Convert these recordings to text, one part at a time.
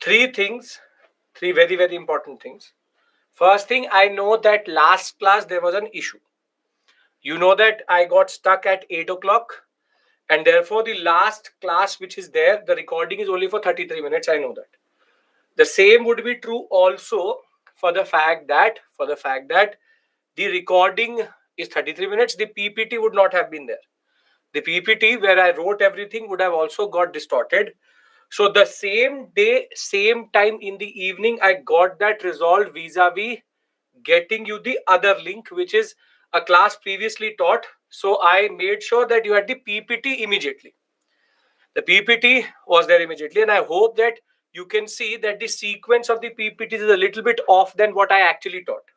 Three things, three very, very important things. First thing, I know that last class there was an issue. You know that I got stuck at 8 o'clock, and therefore the last class which is there, the recording is only for 33 minutes. I know that. The same would be true also for the fact that the recording is 33 minutes. The PPT would not have been there. The PPT where I wrote everything would have also got distorted. So the same day, same time in the evening, I got that resolved vis-a-vis getting you the other link, which is a class previously taught. So I made sure that you had the PPT immediately. The PPT was there immediately, and I hope that you can see that the sequence of the PPT is a little bit off than what I actually taught.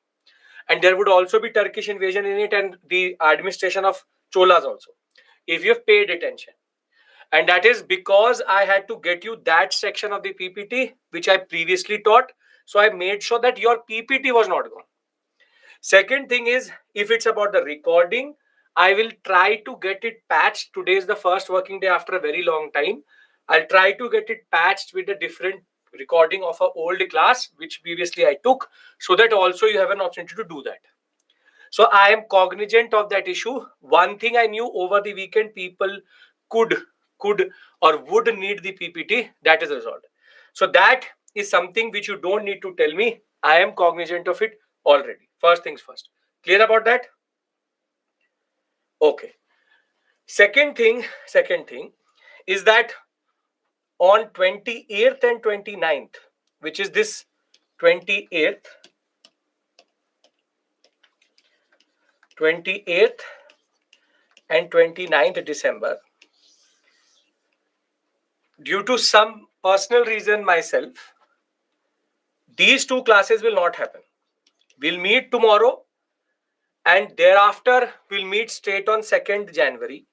And there would also be Turkish invasion in it and the administration of Cholas also, if you have paid attention. And that is because I had to get you that section of the PPT, which I previously taught. So I made sure that your PPT was not gone. Second thing is, if it's about the recording, I will try to get it patched. Today is the first working day after a very long time. I'll try to get it patched with a different recording of an old class, which previously I took, so that also you have an opportunity to do that. So I am cognizant of that issue. One thing I knew over the weekend, people could or would need the PPT. That is resolved. So that is something which you don't need to tell me. I am cognizant of it already. First things first. Clear about that? Okay. Second thing is that on 28th and 29th, which is this 28th and 29th December, due to some personal reason myself, these two classes will not happen. We'll meet tomorrow, and thereafter we'll meet straight on 2nd January.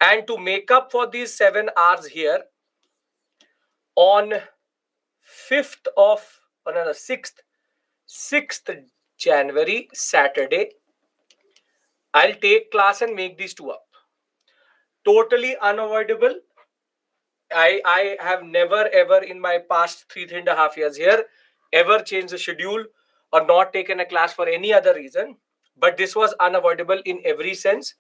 And to make up for these 7 hours here, on 6th January, Saturday, I'll take class and make these two up. Totally unavoidable. I have never ever in my past 3.5 years here ever changed the schedule or not taken a class for any other reason. But this was unavoidable in every sense.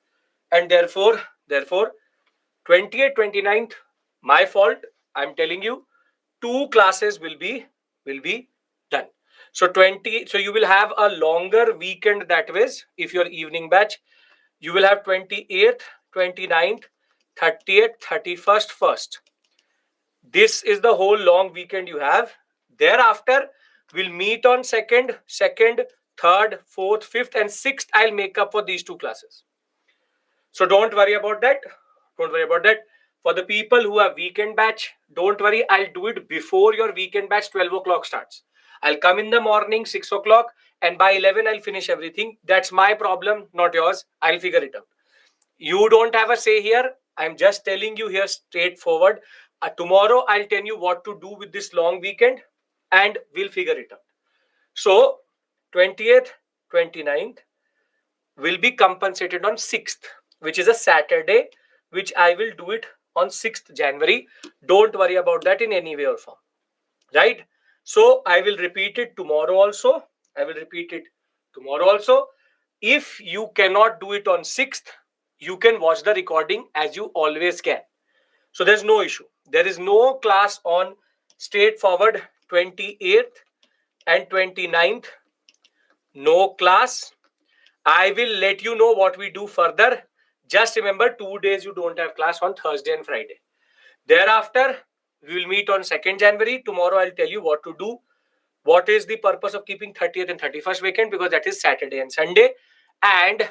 And therefore, 28th, 29th, my fault. I'm telling you, 2 classes will be done. So you will have a longer weekend that ways. If you're evening batch, you will have 28th, 29th, 30th, 31st, 1st. This is the whole long weekend you have. Thereafter, we'll meet on 2nd, 3rd, 4th, 5th, and 6th. I'll make up for these 2 classes. So don't worry about that. For the people who have weekend batch, don't worry. I'll do it before your weekend batch 12 o'clock starts. I'll come in the morning 6 o'clock, and by 11 I'll finish everything. That's my problem, not yours. I'll figure it out. You don't have a say here. I'm just telling you here straightforward. Tomorrow I'll tell you what to do with this long weekend, and we'll figure it out. So 20th, 29th will be compensated on 6th, which is a Saturday, which I will do it on 6th January. Don't worry about that in any way or form. Right? So I will repeat it tomorrow also. If you cannot do it on 6th, you can watch the recording as you always can. So there's no issue. There is no class on straightforward 28th and 29th. No class. I will let you know what we do further. Just remember, 2 days you don't have class on Thursday and Friday. Thereafter, we will meet on 2nd January. Tomorrow I'll tell you what to do. What is the purpose of keeping 30th and 31st vacant? Because that is Saturday and Sunday. And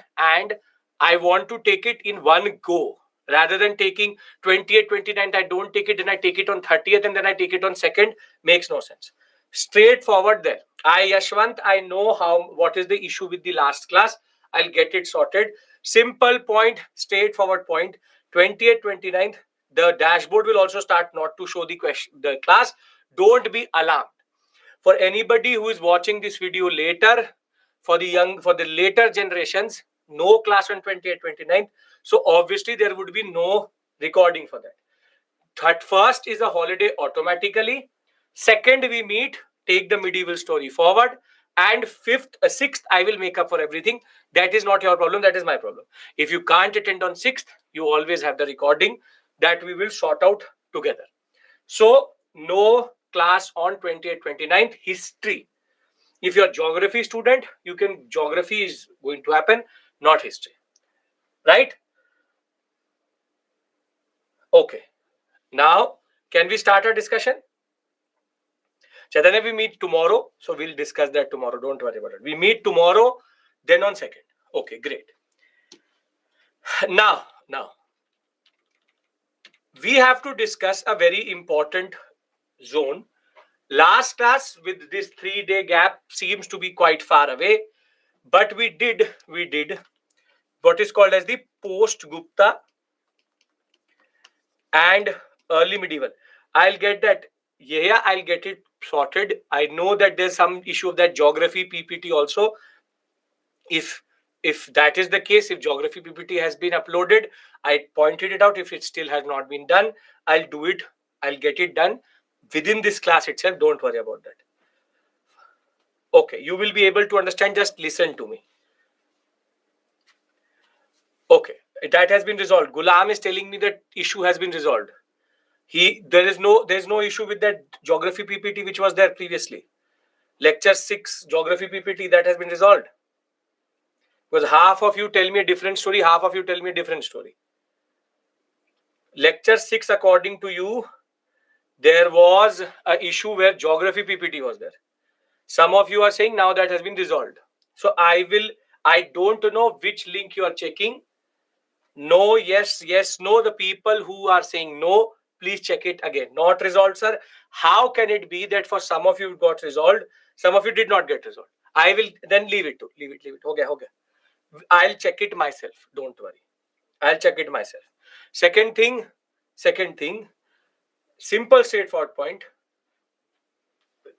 I want to take it in one go. Rather than taking 28th, 29th, I don't take it, then I take it on 30th and then I take it on 2nd. Makes no sense. Straightforward there. Yashwant, I know what is the issue with the last class. I'll get it sorted. Simple point, straightforward point. 28th, 29th, the dashboard will also start not to show the class. Don't be alarmed. For anybody who is watching this video later, for the later generations, no class on 28th, 29th. So obviously there would be no recording for that. 31st is a holiday automatically. Second, we meet, take the medieval story forward. And sixth, I will make up for everything. That is not your problem. That is my problem. If you can't attend on 6th, you always have the recording that we will sort out together. So, no class on 28th, 29th, history. If you're a geography student, geography is going to happen, not history. Right? Okay. Now, can we start our discussion? Chaitanya, we meet tomorrow. So we'll discuss that tomorrow. Don't worry about it. We meet tomorrow, then on 2nd. Okay, great. Now, we have to discuss a very important zone. Last class with this 3-day gap seems to be quite far away, but we did what is called as the post-Gupta and early medieval. I'll get that. Yeah, I'll get it sorted. I know that there's some issue of that geography PPT also. If that is the case, if geography PPT has been uploaded, I pointed it out. If it still has not been done, I'll do it. I'll get it done within this class itself. Don't worry about that. Okay, you will be able to understand. Just listen to me. Okay, that has been resolved. Gulam is telling me that issue has been resolved. There's no issue with that geography PPT which was there previously. Lecture 6 geography PPT, that has been resolved. Because half of you tell me a different story, half of you tell me a different story. Lecture 6, according to you, there was an issue where geography PPT was there. Some of you are saying now that has been resolved. So I don't know which link you are checking. No, yes, no. The people who are saying no, please check it again. Not resolved, sir. How can it be that for some of you it got resolved, some of you did not get resolved? I will then leave it. Okay. I'll check it myself. Don't worry. I'll check it myself. Second thing, simple straightforward point.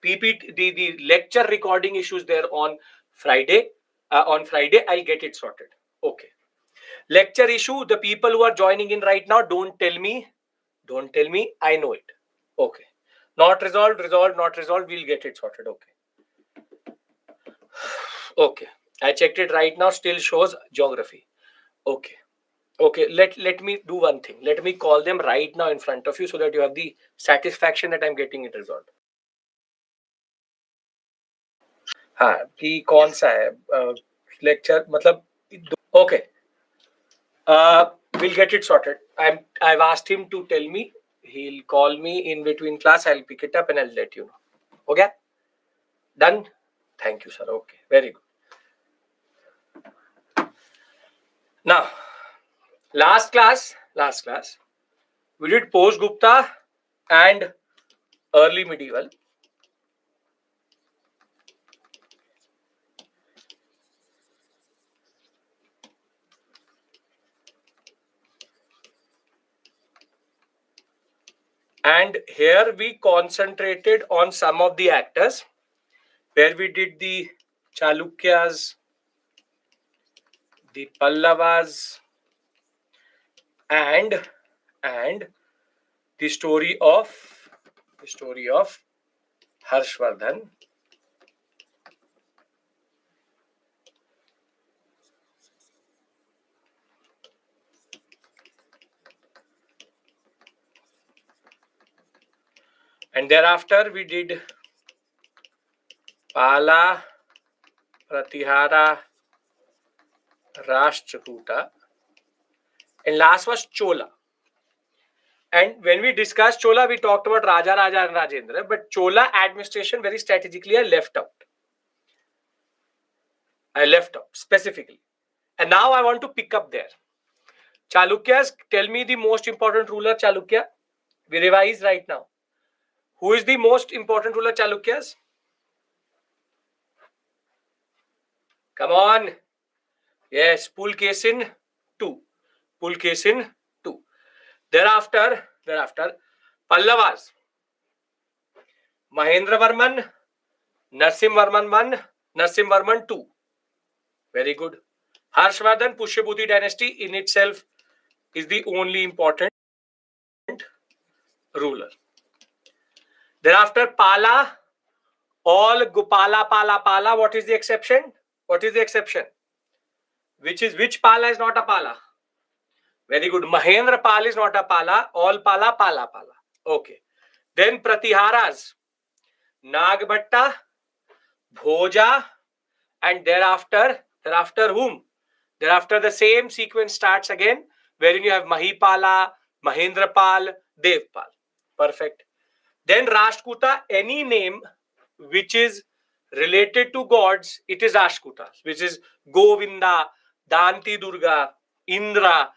PPT, the lecture recording issues there on Friday. On Friday, I'll get it sorted. Okay. Lecture issue, the people who are joining in right now, don't tell me. I know it. Okay. Not resolved, not resolved. We'll get it sorted. Okay. Okay. I checked it right now. Still shows geography. Okay. Let me do one thing. Let me call them right now in front of you so that you have the satisfaction that I'm getting it resolved. हाँ कि कौन सा है lecture मतलब okay. We'll get it sorted. I've asked him to tell me. He'll call me in between class. I'll pick it up and I'll let you know. Okay? Done? Thank you, sir. Okay. Very good. Now, last class, we did post-Gupta and early medieval. And here we concentrated on some of the actors, where we did the Chalukyas, the Pallavas, and the story of Harshvardhan. And thereafter we did Pala, Pratihara, Rashtrakuta, and last was Chola. And when we discussed Chola, we talked about Raja and Rajendra, but Chola administration very strategically I left out specifically. And now I want to pick up there. Chalukyas, tell me the most important ruler, Chalukya. We revise right now. Who is the most important ruler, Chalukyas? Come on. Yes, Pulkesin 2. Thereafter, Pallavas. Mahendravarman, Narsimvarman 1, Narsimvarman 2. Very good. Harshvardhan, Pushyabhuti dynasty in itself is the only important ruler. Thereafter, Pala, all Gopala, Pala, Pala. What is the exception? What is the exception? Which Pala is not a Pala? Very good. Mahendra Pal is not a Pala. All Pala, Pala, Pala. Okay. Then Pratiharas, Nagbhatta, Bhoja, and thereafter whom? Thereafter the same sequence starts again, wherein you have Mahipala, Mahendrapal, Devpal. Perfect. Then Rashtrakuta, any name which is related to gods, it is Rashtrakutas, which is Govinda, Danti Durga, Indra,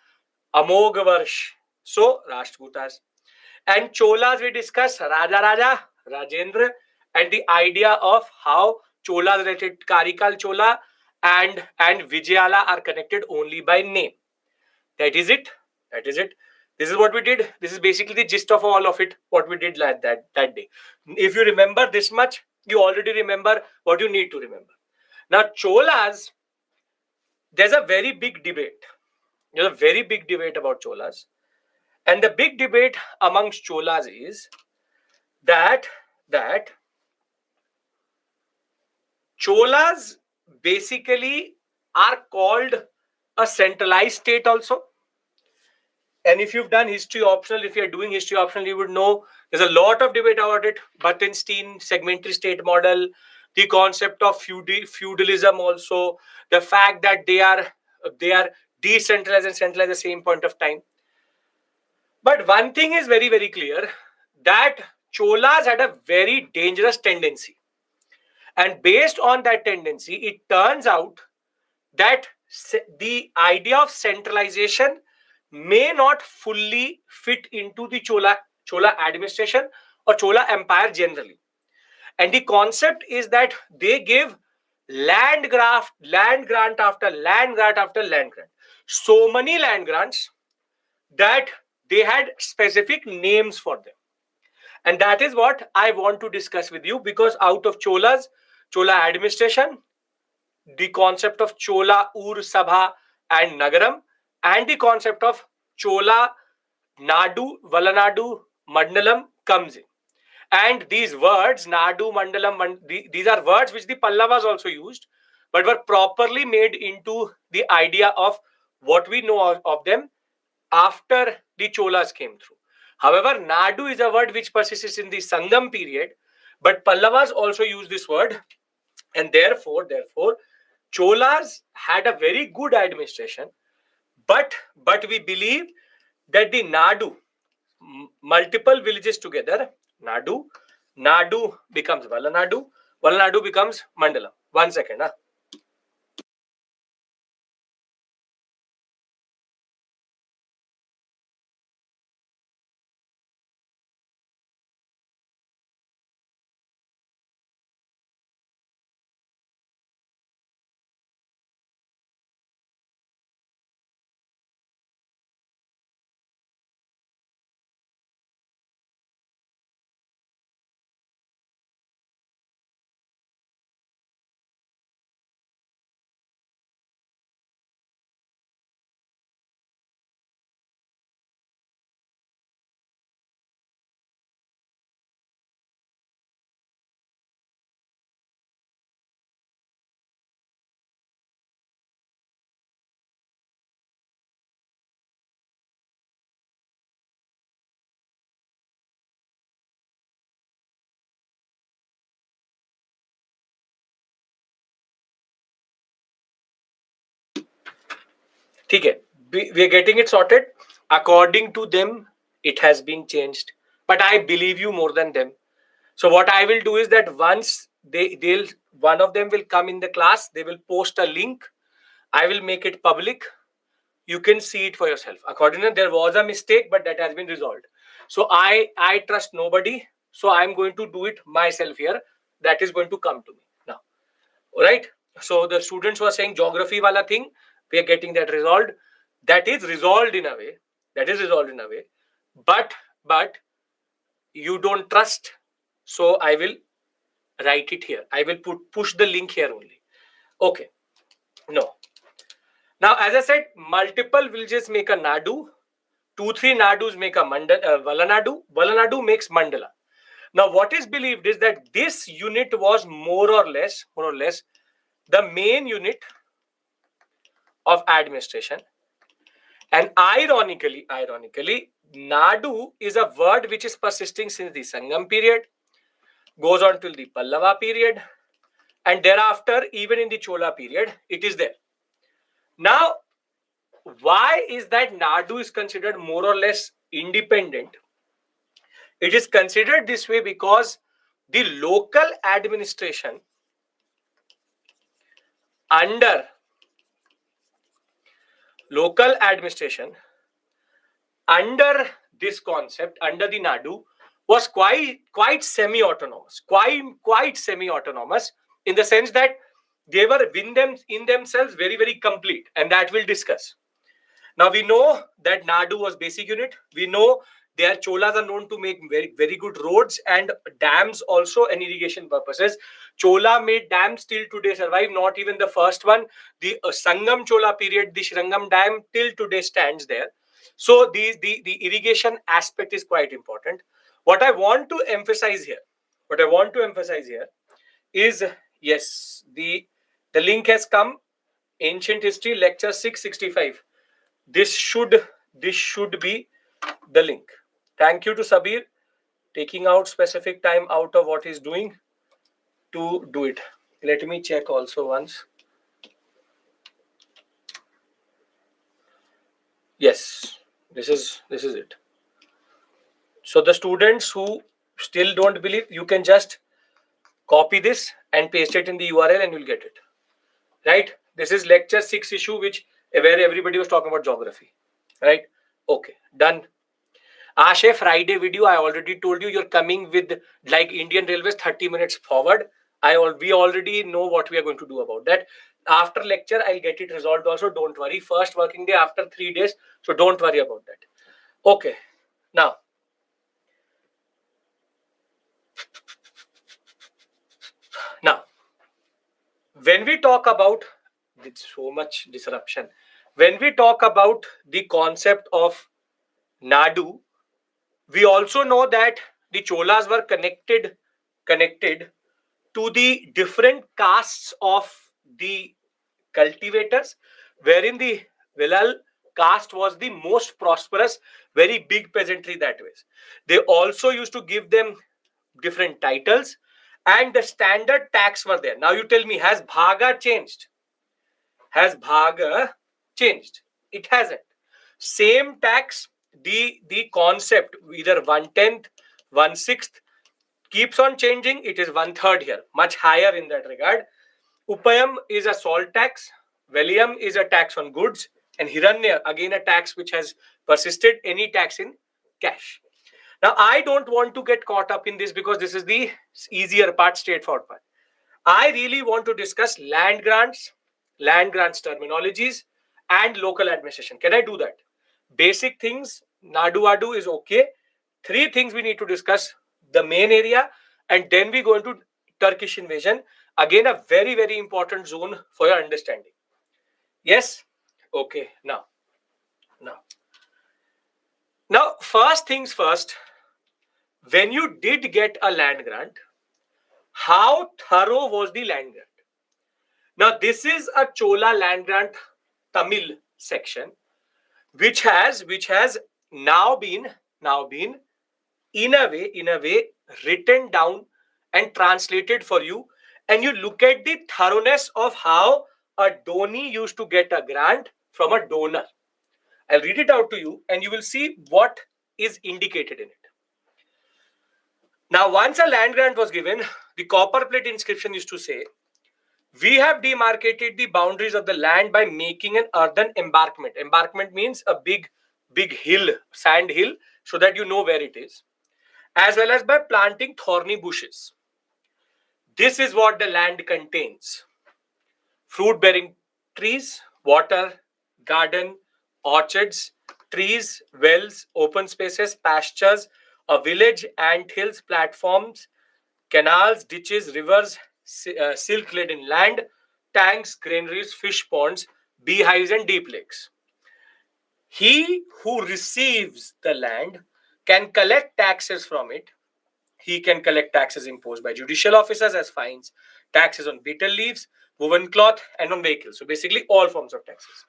Amoghavarsh. So Rashtrakutas. And Cholas we discuss Raja Raja, Rajendra, and the idea of how Cholas related Karikal Chola and Vijayala are connected only by name. That is it. That is it. This is what we did. This is basically the gist of all of it, what we did that day. If you remember this much, you already remember what you need to remember. Now, Cholas, there's a very big debate. There's a very big debate about Cholas. And the big debate amongst Cholas is that Cholas basically are called a centralized state also. And if you've done history optional, if you're doing history optional, you would know there's a lot of debate about it. Buttenstein, segmentary state model, the concept of feudalism also, the fact that they are decentralized and centralized at the same point of time. But one thing is very, very clear, that Cholas had a very dangerous tendency. And based on that tendency, it turns out that the idea of centralization may not fully fit into the Chola administration or Chola empire generally. And the concept is that they give land grant after land grant after land grant. So many land grants that they had specific names for them. And that is what I want to discuss with you, because out of Chola administration, the concept of Chola Ur Sabha and Nagaram, and the concept of Chola Nadu, Valanadu, Mandalam comes in. And these words, Nadu, Mandalam, these are words which the Pallavas also used, but were properly made into the idea of what we know of them after the Cholas came through. However, Nadu is a word which persists in the Sangam period, but Pallavas also use this word, and therefore, Cholas had a very good administration, but we believe that the Nadu, multiple villages together, Nadu becomes Valanadu, Valanadu becomes Mandalam. 1 second. Okay, we are getting it sorted. According to them, it has been changed, but I believe you more than them. So what I will do is that once they'll one of them will come in the class, they will post a link. I will make it public. You can see it for yourself. According to them, there was a mistake, but that has been resolved. So I trust nobody. So I'm going to do it myself here. That is going to come to me now. All right. So the students were saying geography wala thing, we are getting that resolved. That is resolved in a way. But you don't trust. So I will write it here. I will push the link here only. Okay. No. Now, as I said, multiple villages make a Nadu. 2-3 Nadus make a Valanadu. Valanadu makes Mandala. Now, what is believed is that this unit was more or less the main unit of administration. And ironically, Nadu is a word which is persisting since the Sangam period, goes on till the Pallava period, and thereafter, even in the Chola period, it is there. Now, why is that Nadu is considered more or less independent? It is considered this way because the local administration under this concept, under the Nadu, was quite semi-autonomous, quite semi-autonomous, in the sense that they were in themselves very, very complete, and that we'll discuss. Now, we know that Nadu was basic unit. We know their Cholas are known to make very, very good roads and dams also, and irrigation purposes. Chola made dams till today survive, not even the first one. The Sangam Chola period, the Srangam Dam till today stands there. So the irrigation aspect is quite important. What I want to emphasize here is, yes, the link has come. Ancient History, lecture 665. This should be the link. Thank you to Sabir, taking out specific time out of what he's doing to do it. Let me check also once. Yes, this is it. So the students who still don't believe, you can just copy this and paste it in the URL and you'll get it. Right? This is lecture 6 issue, where everybody was talking about geography. Right? Okay, done. Ashe, Friday video, I already told you, you're coming with like Indian Railways 30 minutes forward. We already know what we are going to do about that. After lecture, I'll get it resolved also. Don't worry. First working day after 3 days. So don't worry about that. Okay. Now, when we talk about, with so much disruption, when we talk about the concept of Nadu, we also know that the Cholas were connected to the different castes of the cultivators, wherein the Velal caste was the most prosperous, very big peasantry that way. They also used to give them different titles, and the standard tax were there. Now you tell me, has Bhaga changed? Has Bhaga changed? It hasn't. Same tax, the concept, either 1/10, 1/6, keeps on changing. It is 1/3 here, much higher in that regard. Upayam is a salt tax, Valium is a tax on goods, and Hiranya, again a tax which has persisted, any tax in cash. Now, I don't want to get caught up in this because this is the easier part, straightforward part. I really want to discuss land grants terminologies, and local administration. Can I do that? Basic things, Nadu is okay. 3 things we need to discuss: the main area, and then we go into Turkish invasion. Again, a very, very important zone for your understanding. Yes? Okay. Now, first things first, when you did get a land grant, how thorough was the land grant? Now, this is a Chola land grant Tamil section, which has now been in a way written down and translated for you, and you look at the thoroughness of how a donee used to get a grant from a donor. I'll read it out to you and you will see what is indicated in it. Now, once a land grant was given, the copper plate inscription used to say, "We have demarcated the boundaries of the land by making an earthen embankment." Embankment means a big hill, sand hill, so that you know where it is, as well as by planting thorny bushes. This is what the land contains: fruit-bearing trees, water, garden, orchards, trees, wells, open spaces, pastures, a village, anthills, platforms, canals, ditches, rivers, silk-laden land, tanks, granaries, fish ponds, beehives, and deep lakes. He who receives the land can collect taxes from it. he can collect taxes imposed by judicial officers as fines, taxes on betel leaves, woven cloth, and on vehicles. So basically all forms of taxes.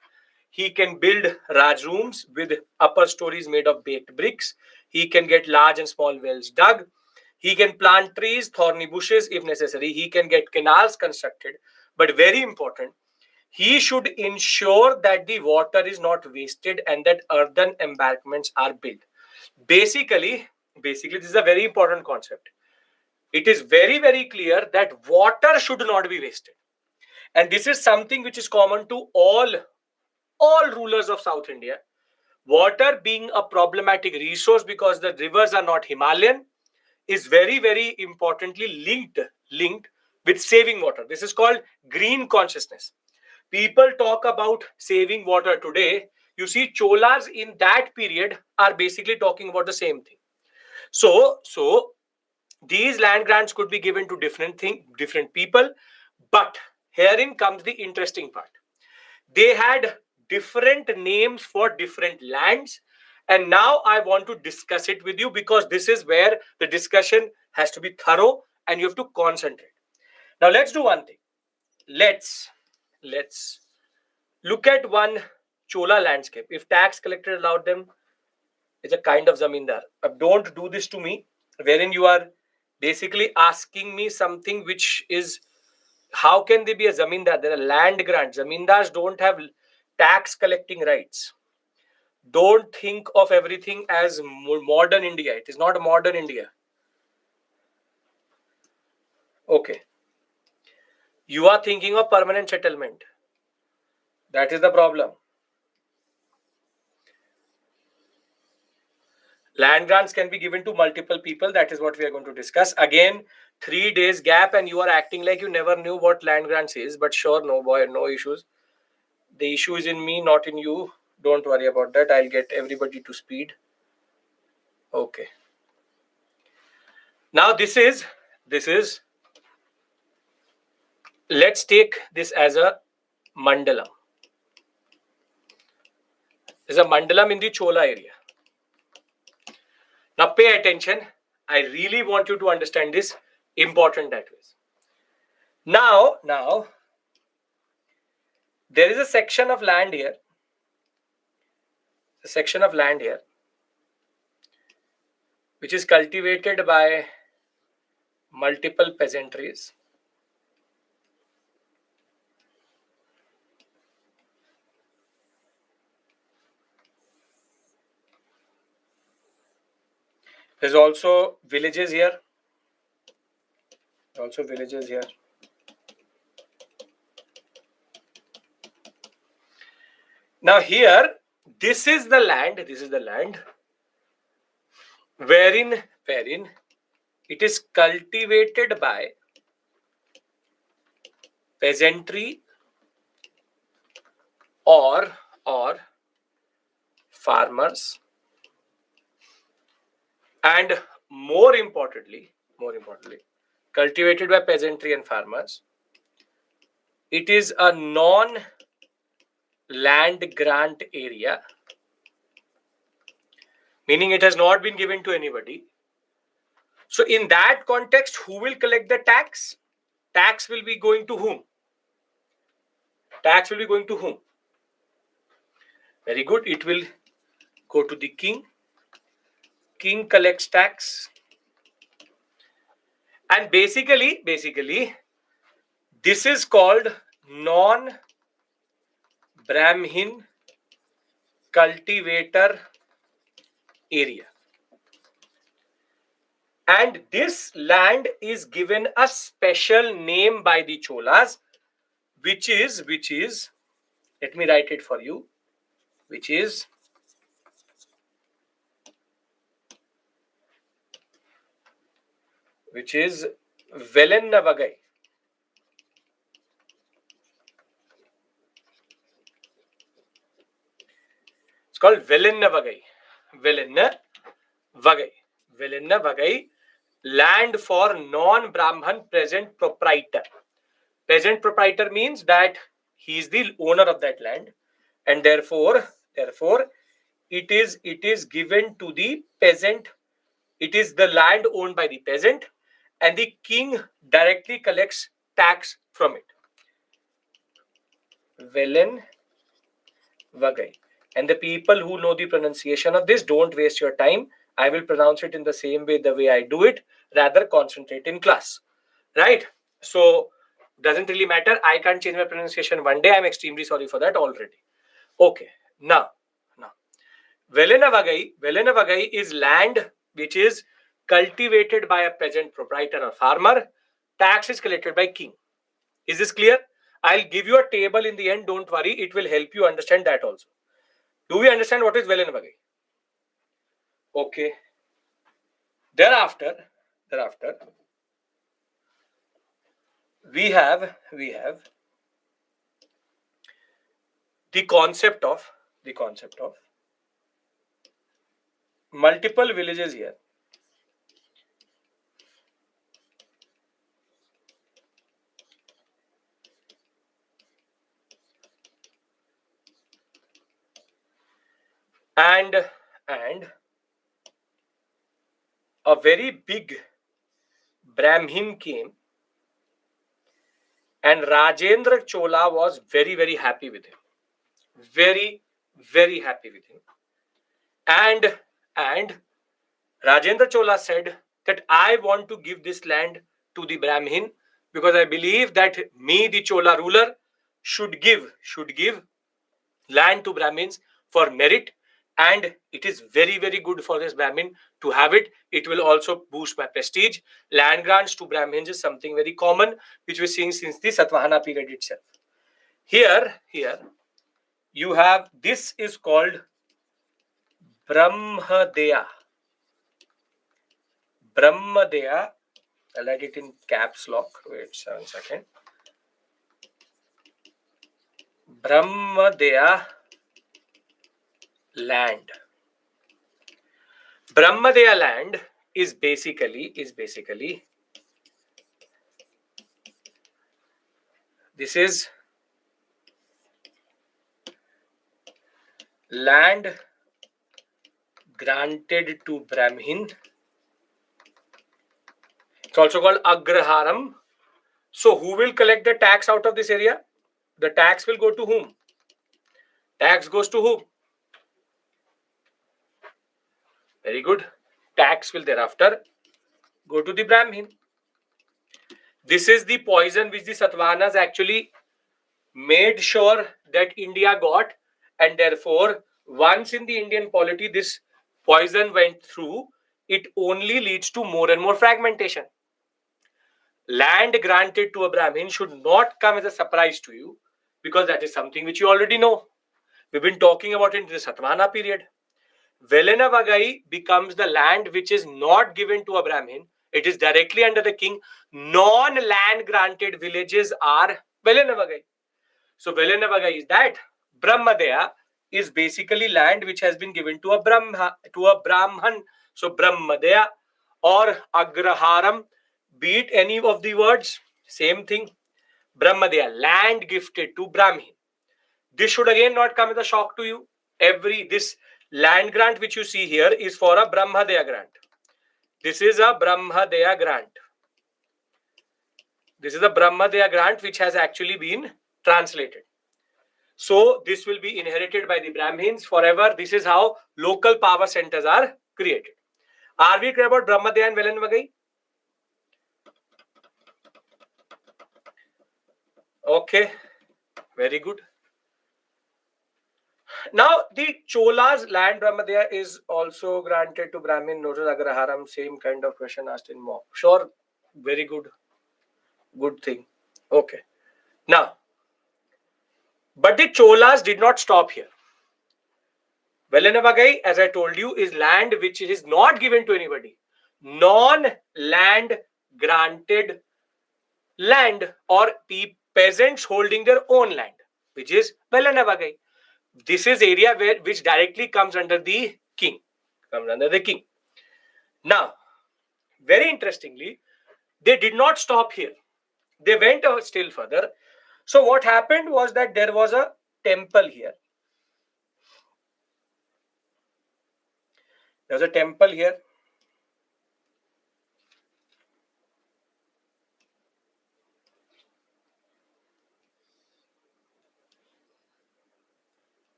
He can build Raj rooms with upper stories made of baked bricks. He can get large and small wells dug. He can plant trees, thorny bushes if necessary. He can get canals constructed. But very important, he should ensure that the water is not wasted and that earthen embankments are built. Basically, this is a very important concept. It is very, very clear that water should not be wasted. And this is something which is common to all rulers of South India. Water being a problematic resource because the rivers are not Himalayan is very, very importantly linked with saving water. This is called green consciousness. People talk about saving water today. You see, Cholas in that period are basically talking about the same thing. So these land grants could be given to different people, but herein comes the interesting part. They had different names for different lands, and now I want to discuss it with you because this is where the discussion has to be thorough and you have to concentrate. Now let's do one thing. Let's look at one Chola landscape. If tax collector allowed them, it's a kind of zamindar. Don't do this to me, wherein you are basically asking me something which is, how can they be a zamindar? There are land grants. Zamindars don't have tax collecting rights. Don't think of everything as modern India. It is not modern India. Okay. You are thinking of permanent settlement. That is the problem. Land grants can be given to multiple people. That is what we are going to discuss. Again, 3 days gap and you are acting like you never knew what land grants is. But sure, no boy, no issues. The issue is in me, not in you. Don't worry about that. I'll get everybody to speed. Okay. Now this is, let's take this as a mandalam. There's a mandalam in the Chola area. Now pay attention. I really want you to understand this. Important that is. Now, there is a section of land here. A section of land here which is cultivated by multiple peasantries. There's also villages here. Now here, this is the land wherein it is cultivated by peasantry or farmers, and more importantly, cultivated by peasantry and farmers. It is a non-land grant area, meaning it has not been given to anybody. So in that context, who will collect the tax? Tax will be going to whom? Very good. It will go to the king. King collects tax. And basically, this is called non-Brahmin cultivator area. And this land is given a special name by the Cholas, which is, let me write it for you, which is Velennavagai. It's called Velennavagai. Velennavagai, land for non-Brahman peasant proprietor. Peasant proprietor means that he is the owner of that land, and therefore it is given to the peasant. It is the land owned by the peasant, and the king directly collects tax from it. Velen Vagai. And the people who know the pronunciation of this, don't waste your time. I will pronounce it in the same way, the way I do it. Rather concentrate in class. Right? So, doesn't really matter. I can't change my pronunciation one day. I'm extremely sorry for that already. Okay. Now. Velenavagai is land which is cultivated by a peasant proprietor or farmer. Tax is collected by king. Is this clear? I'll give you a table in the end. Don't worry. It will help you understand that also. Do we understand what is Velenavagai? Okay. Thereafter, we have the concept of multiple villages here. And a very big Brahmin came, and Rajendra Chola was very, very happy with him. Very, very happy with him. And Rajendra Chola said that I want to give this land to the Brahmin because I believe that me, the Chola ruler, should give land to Brahmins for merit, and it is very, very good for this Brahmin to have it. It will also boost my prestige. Land grants to Brahmins is something very common, which we're seeing since the Satvahana period itself. Here, you have, this is called Brahmadeya. Brahmadeya. I'll write it in caps lock. Wait 1 second. Brahmadeya land. Brahmadeya land is basically this is land granted to Brahmin. It's also called Agraharam. So who will collect the tax out of this area? The tax will go to whom? Tax goes to whom? Very good. Tax will thereafter go to the Brahmin. This is the poison which the Satavahanas actually made sure that India got, and therefore once in the Indian polity this poison went through, it only leads to more and more fragmentation. Land granted to a Brahmin should not come as a surprise to you, because that is something which you already know. We've been talking about it in the Satvahana period. Velenavagai becomes the land which is not given to a Brahmin. It is directly under the king. Non-land granted villages are Velenavagai. So Velenavagai is that. Brahmadeya is basically land which has been given to a Brahman. So Brahmadeya or Agraharam, be it any of the words, same thing. Brahmadeya, land gifted to Brahmin. This should again not come as a shock to you. This land grant which you see here is for a Brahmadeya grant. This is a Brahmadeya grant. This is a Brahmadeya grant which has actually been translated. So this will be inherited by the Brahmins forever. This is how local power centers are created. Are we clear about Brahmadeya and Velenavagai? Okay, very good. Now the Chola's land Brahmadeya is also granted to Brahmin. Notice Agraharam, same kind of question asked in mock. Sure, very good. Good thing. Okay. Now, but the Cholas did not stop here. Velenavagai, as I told you, is land which is not given to anybody. Non-land granted land, or peasants holding their own land, which is Velenavagai. This is area which directly comes under the king. Now, very interestingly, they did not stop here. They went still further. So what happened was that there was a temple here. There's a temple here.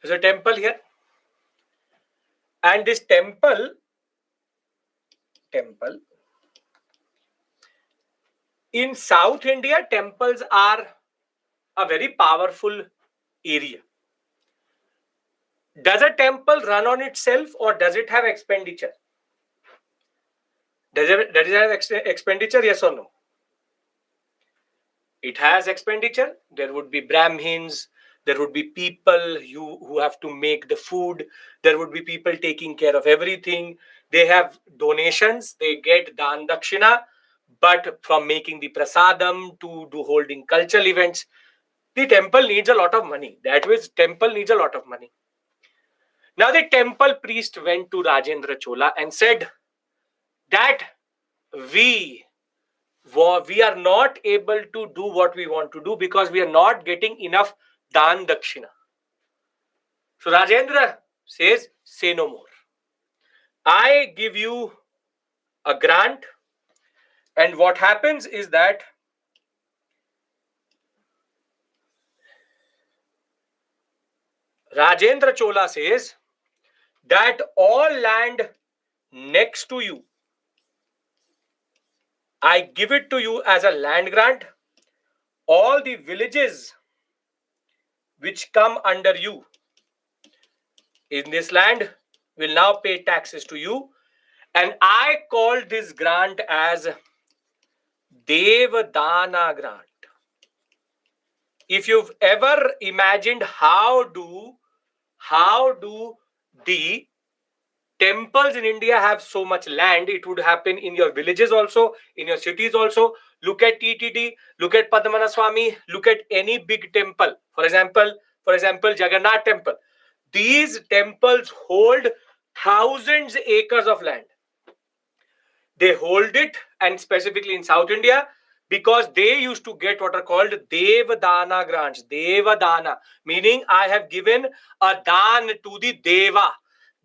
There's a temple here. And this temple in South India, temples are a very powerful area. Does a temple run on itself or does it have expenditure? Does it have expenditure? Yes or no? It has expenditure. There would be Brahmins, there would be people who have to make the food, there would be people taking care of everything. They have donations, they get dan dakshina, but from making the prasadam to holding cultural events, the temple needs a lot of money. That means temple needs a lot of money. Now the temple priest went to Rajendra Chola and said that we are not able to do what we want to do because we are not getting enough dan dakshina. So Rajendra says, say no more. I give you a grant, and what happens is that Rajendra Chola says that all land next to you, I give it to you as a land grant. All the villages which come under you in this land will now pay taxes to you. And I call this grant as Devdana grant. If you've ever imagined how do the temples in India have so much land, it would happen in your villages also, in your cities also. Look at TTD, look at Padmanabhaswamy, look at any big temple. For example, Jagannath temple. These temples hold thousands acres of land. They hold it, and specifically in South India, because they used to get what are called Devdana grants. Devdana, meaning I have given a dan to the Deva.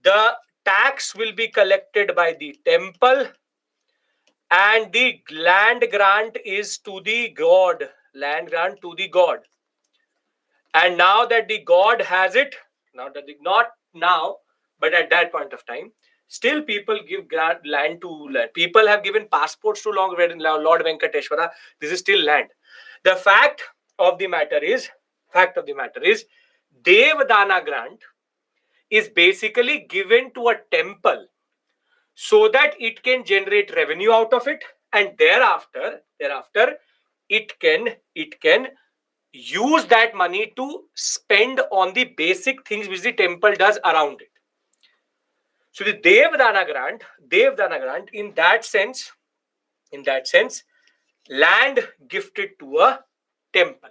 The tax will be collected by the temple, and the land grant is to the god. Land grant to the god. And now that the god has it, not now, but at that point of time, still people give land to land. People have given passports to Lord Venkateshwara. This is still land. The fact of the matter is, Devdana grant is basically given to a temple so that it can generate revenue out of it, and thereafter it can use that money to spend on the basic things which the temple does around it. So the Devdana grant, in that sense, land gifted to a temple.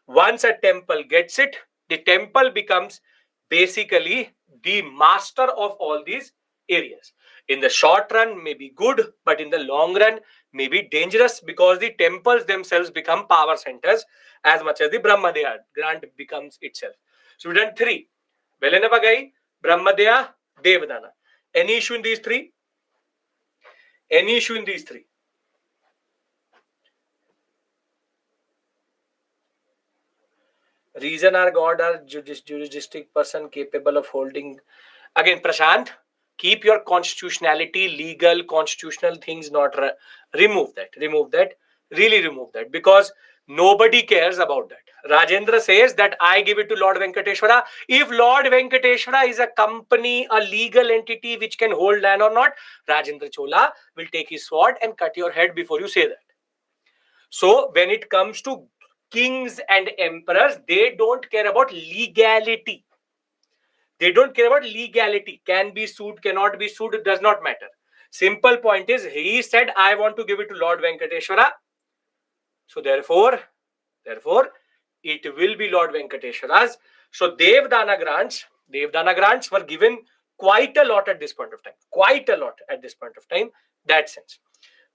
Once a temple gets it, the temple becomes basically the master of all these areas. In the short run, may be good, but in the long run, may be dangerous, because the temples themselves become power centers as much as the Brahmadeya grant becomes itself. So we've done 3. Velenavagai, Brahmadeya, Devdana. Any issue in these 3? Any issue in these 3? Reason our God or juristic person capable of holding. Again, Prashant, keep your constitutionality, legal, constitutional things not remove that. Really remove that, because nobody cares about that. Rajendra says that I give it to Lord Venkateshwara. If Lord Venkateshwara is a company, a legal entity which can hold land or not, Rajendra Chola will take his sword and cut your head before you say that. So when it comes to kings and emperors, they don't care about legality. Can be sued, cannot be sued, it does not matter. Simple point is, he said, I want to give it to Lord Venkateshwara. So therefore, it will be Lord Venkateshwara's. So Devdana grants were given quite a lot at this point of time. That sense.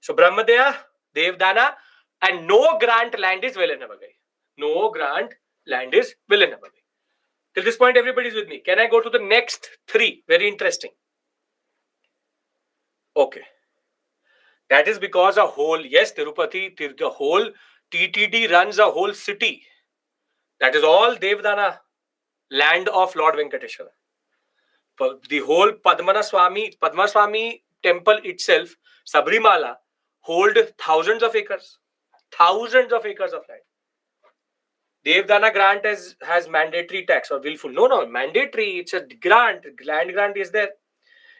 So Brahmadeya, Devdana, and no grant land is Velenavagai. Till this point, everybody is with me. Can I go to the next 3? Very interesting. Okay. That is because Tirupati, the whole TTD runs a whole city. That is all Devdana land of Lord Venkateshwara. The whole Padmaswamy temple itself, Sabrimala, hold thousands of acres of land. Devdana grant has mandatory tax or willful. No, mandatory. It's a grant. Land grant is there.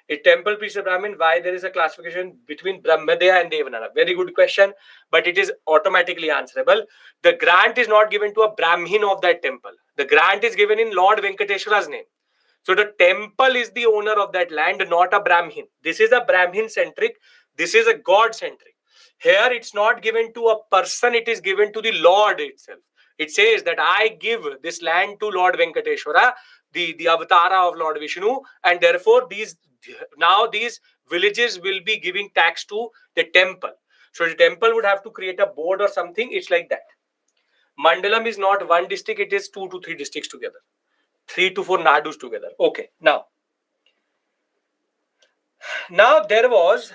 A temple priest of Brahmin, why there is a classification between Brahmadaya and Devdana? Very good question, but it is automatically answerable. The grant is not given to a Brahmin of that temple. The grant is given in Lord Venkateshwara's name. So the temple is the owner of that land, not a Brahmin. This is a Brahmin centric. This is a God centric. Here it's not given to a person, it is given to the Lord itself. It says that I give this land to Lord Venkateshwara, the avatara of Lord Vishnu, and therefore these villages will be giving tax to the temple. So the temple would have to create a board or something. It's like that. Mandalam is not one district, it is 2 to 3 districts together. 3 to 4 nadus together. Okay, now there was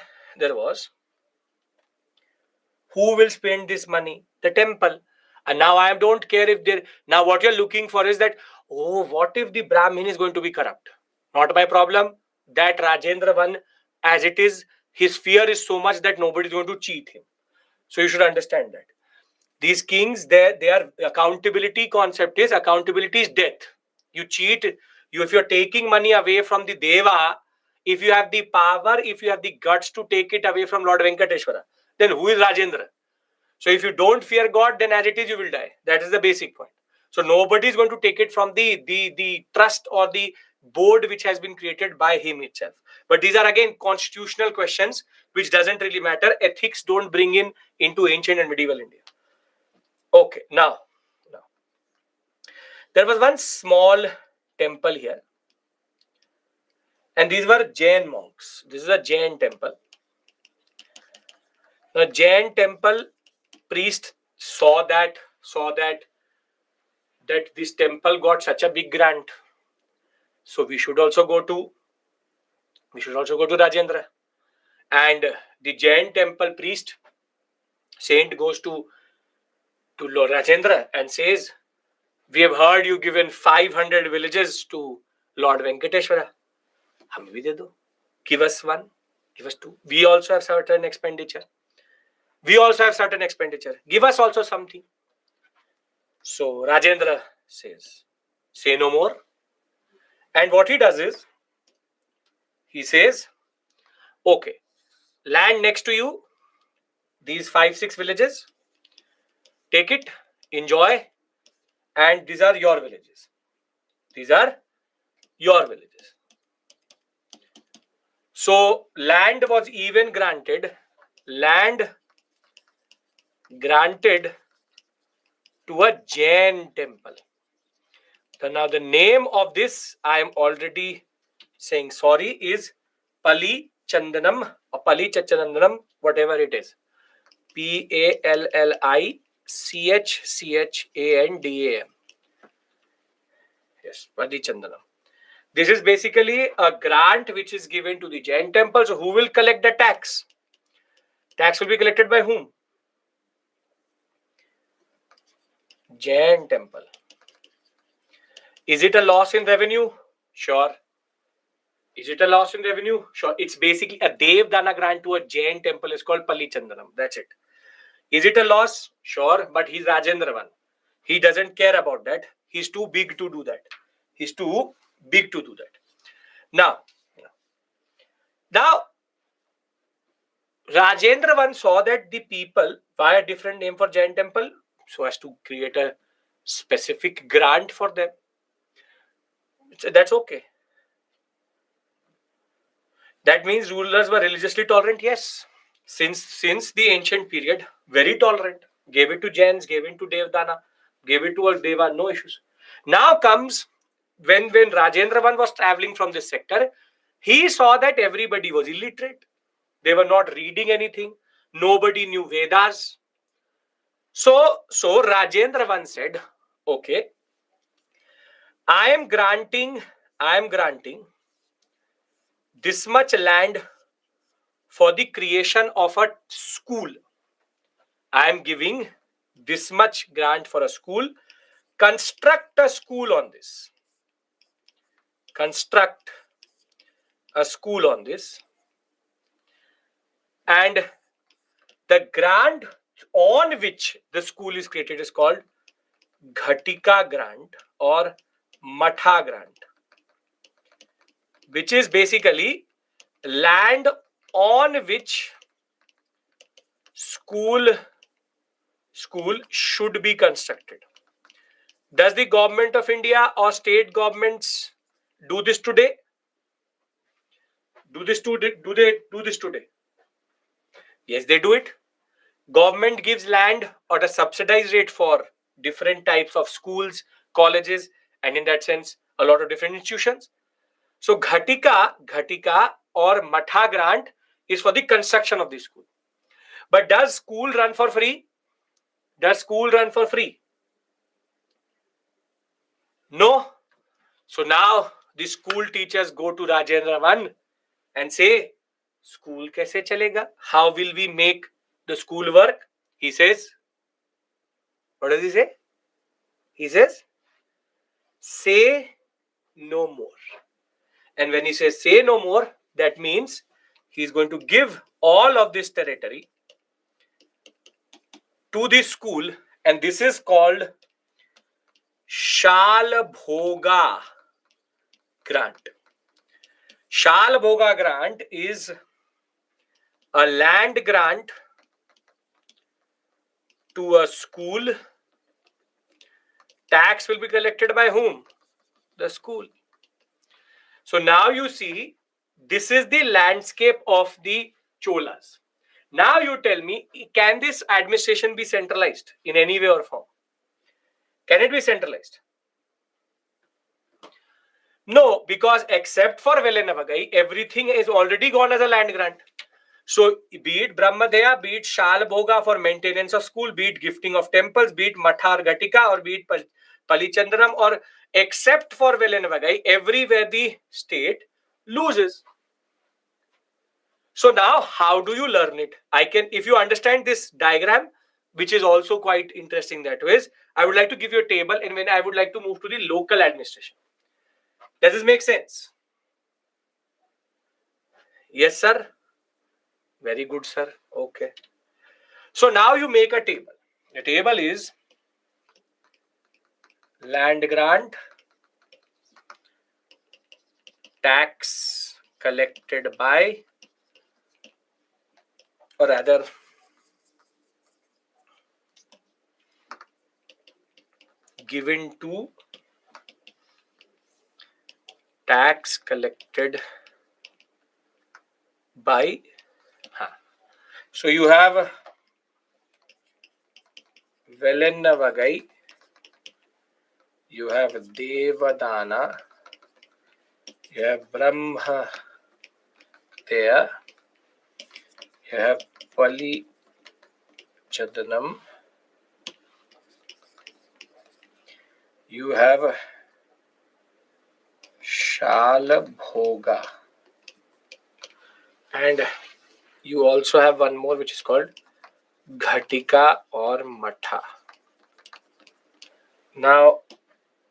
who will spend this money? The temple. And now I don't care if they now what you're looking for is that, oh, what if the Brahmin is going to be corrupt? Not my problem. That Rajendra one, as it is, his fear is so much that nobody is going to cheat him. So you should understand that. These kings, their accountability concept is death. You cheat, if you're taking money away from the Deva, if you have the power, if you have the guts to take it away from Lord Venkateshwara, then who is Rajendra? So if you don't fear God, then as it is, you will die. That is the basic point. So nobody is going to take it from the trust or the board which has been created by him itself. But these are again constitutional questions which doesn't really matter. Ethics don't bring into ancient and medieval India. Okay, now there was one small temple here, and these were Jain monks. This is a Jain temple. The Jain temple priest saw that this temple got such a big grant, so we should also go to Rajendra. And the Jain temple priest saint goes to Lord Rajendra and says, we have heard you given 500 villages to Lord Venkateshwara. Hame bhi de do. Give us one, give us two. We also have certain expenditure. Give us also something. So Rajendra says, say no more. And what he does is, he says, okay, land next to you, these 5-6 villages, take it, enjoy, and these are your villages. So land was even granted to a Jain temple. So now the name of this, I am already saying sorry, is Pali Chandanam or Pali Chachanandanam, whatever it is. PALLICHCHANDAM. Yes, Pali Chandanam. This is basically a grant which is given to the Jain temple. So who will collect the tax? Tax will be collected by whom? Jain temple. Is it a loss in revenue? Sure. Is it a loss in revenue? Sure. It's basically a Devdana grant to a Jain temple is called Pali Chandanam. That's it. Is it a loss? Sure. But he's Rajendravan. He doesn't care about that. He's too big to do that. Now, Rajendravan saw that the people buy a different name for Jain temple so as to create a specific grant for them. So that's okay. That means rulers were religiously tolerant, yes. Since the ancient period, very tolerant. Gave it to Jains, gave it to Devdana, gave it to a Deva, no issues. Now comes when Rajendravan was traveling from this sector, he saw that everybody was illiterate. They were not reading anything. Nobody knew Vedas. So Rajendravan said, okay, I am granting this much land for the creation of a school. I am giving this much grant for a school. Construct a school on this. construct a school on this, and the grant on which the school is created is called Ghatika grant or Matha grant, which is basically land on which school should be constructed. Does the government of India or state governments do this today? Do they do this today? Yes, they do it. Government gives land at a subsidized rate for different types of schools, colleges, and in that sense, a lot of different institutions. So Ghatika or Matha grant is for the construction of the school. But does school run for free? Does school run for free? No. So now the school teachers go to Rajendra Van and say, school kaise chalega? How will we make the school work? He says, what does he say? He says, say no more. And when he says say no more, that means he's going to give all of this territory to the school, and this is called Shal Bhoga grant. Shal Bhoga grant is a land grant to a school. Tax will be collected by whom? The school. So now you see, this is the landscape of the Cholas. Now you tell me, can this administration be centralized in any way or form? Can it be centralized? No, because except for Velanavagai, everything is already gone as a land grant. So be it Brahmadeya, be it Shal Bhoga for maintenance of school, be it gifting of temples, be it Mathar Gatika, or be it Palichandram, or except for Velanavagai, everywhere the state loses. So now how do you learn it? If you understand this diagram, which is also quite interesting that way, I would like to give you a table, and when I would like to move to the local administration. Does this make sense? Yes, sir. Very good, sir. Okay. So now you make a table. The table is land grant, tax collected by, or rather, given to, tax collected by. So you have Velanavagai, you have Devadana, you have Brahma there, you have Pali Chadanam, you have Shala Bhoga, and you also have one more which is called Ghatika or Matha. Now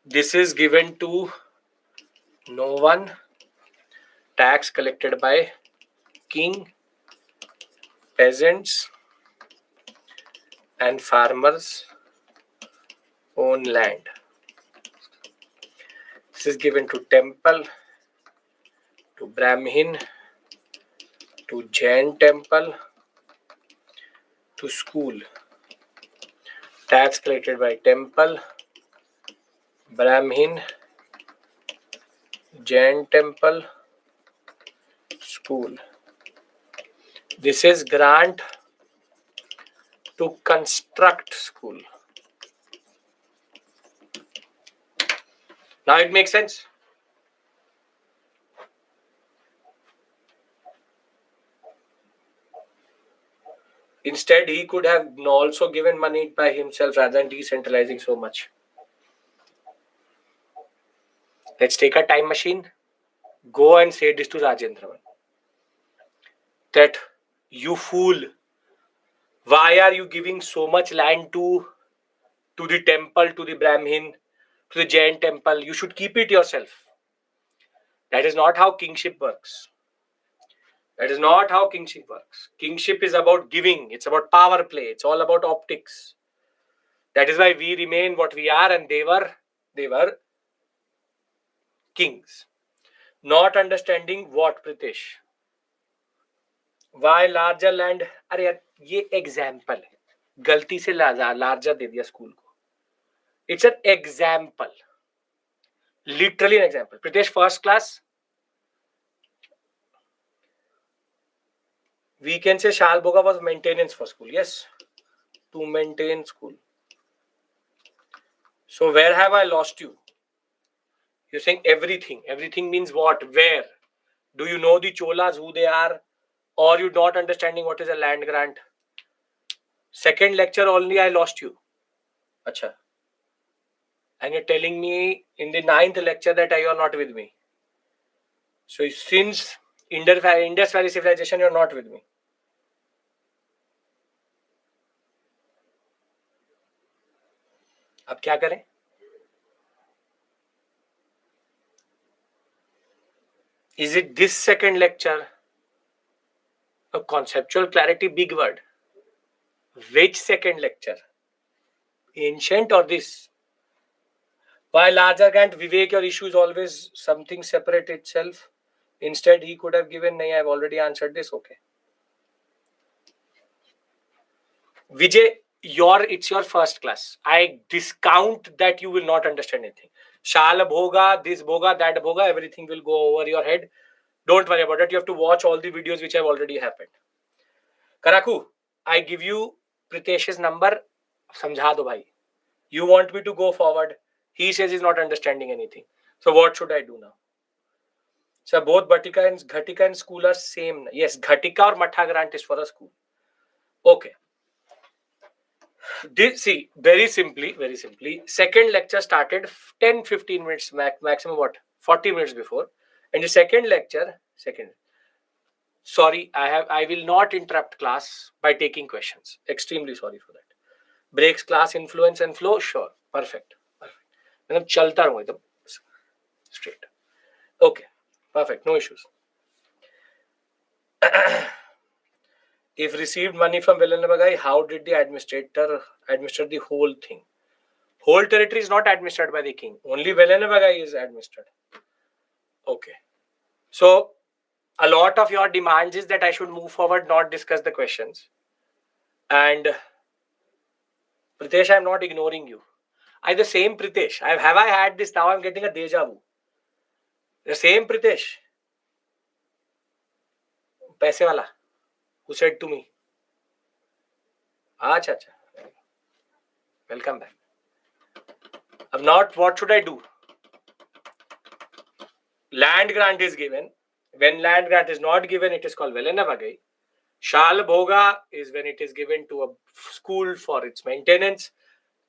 this is given to no one, tax collected by king, peasants, and farmers own land. This is given to temple, to Brahmin, to Jain temple, to school. Tax collected by temple, Brahmin, Jain temple, school. This is grant to construct school. Now it makes sense. Instead, he could have also given money by himself rather than decentralizing so much. Let's take a time machine. Go and say this to Rajendra. That you fool. Why are you giving so much land to the temple, to the Brahmin, to the Jain temple? You should keep it yourself. That is not how kingship works. That is not how kingship works. Kingship is about giving. It's about power play. It's all about optics. That is why we remain what we are, and they were kings. Not understanding what, Pritesh? Why larger land? अरे यार ये example है, गलती से larger दे दिया school को. It's an example, literally an example. Pritesh, first class, we can say Shalbhoga was maintenance for school. Yes, to maintain school. So where have I lost you? You're saying everything. Everything means what? Where? Do you know the Cholas, who they are? Or you not understanding what is a land grant? Second lecture only I lost you. Acha. And you're telling me in the 9th lecture that you are not with me. So since Indus Valley civilization, you're not with me. अब क्या करें? Is it this second lecture? A conceptual clarity, big word. Which second lecture? Ancient or this? Why larger grant? Vivek, your issue is always something separate itself. Instead, he could have given, nahi, I've already answered this. Okay. Vijay, it's your first class. I discount that you will not understand anything. Shala bhoga, this bhoga, that bhoga, everything will go over your head. Don't worry about it. You have to watch all the videos which have already happened. Karaku, I give you Pritesh's number. Samjha do bhai. You want me to go forward. He says he's not understanding anything. So what should I do now? So both Ghatika and school are same. Yes, Ghatika or Matha grant is for a school. Okay. See, very simply, second lecture started 10-15 minutes maximum, 40 minutes before. And the second lecture, sorry, I will not interrupt class by taking questions. Extremely sorry for that. Breaks class influence and flow, sure, perfect. मतलब चलता रहूं एकदम straight. Okay, perfect, no issues. If received money from Velanabagai, how did the administrator administer the whole thing? Whole territory is not administered by the king. Only Velanabagai is administered. Okay. So a lot of your demands is that I should move forward, not discuss the questions. And Pritesh, I'm not ignoring you. The same Pritesh. Have I had this? Now I'm getting a deja vu. The same Pritesh. Paise wala. Who said to me? Acha. Welcome back. Not what should I do? Land grant is given. When land grant is not given, it is called Velanabagai. Shal Bhoga is when it is given to a school for its maintenance.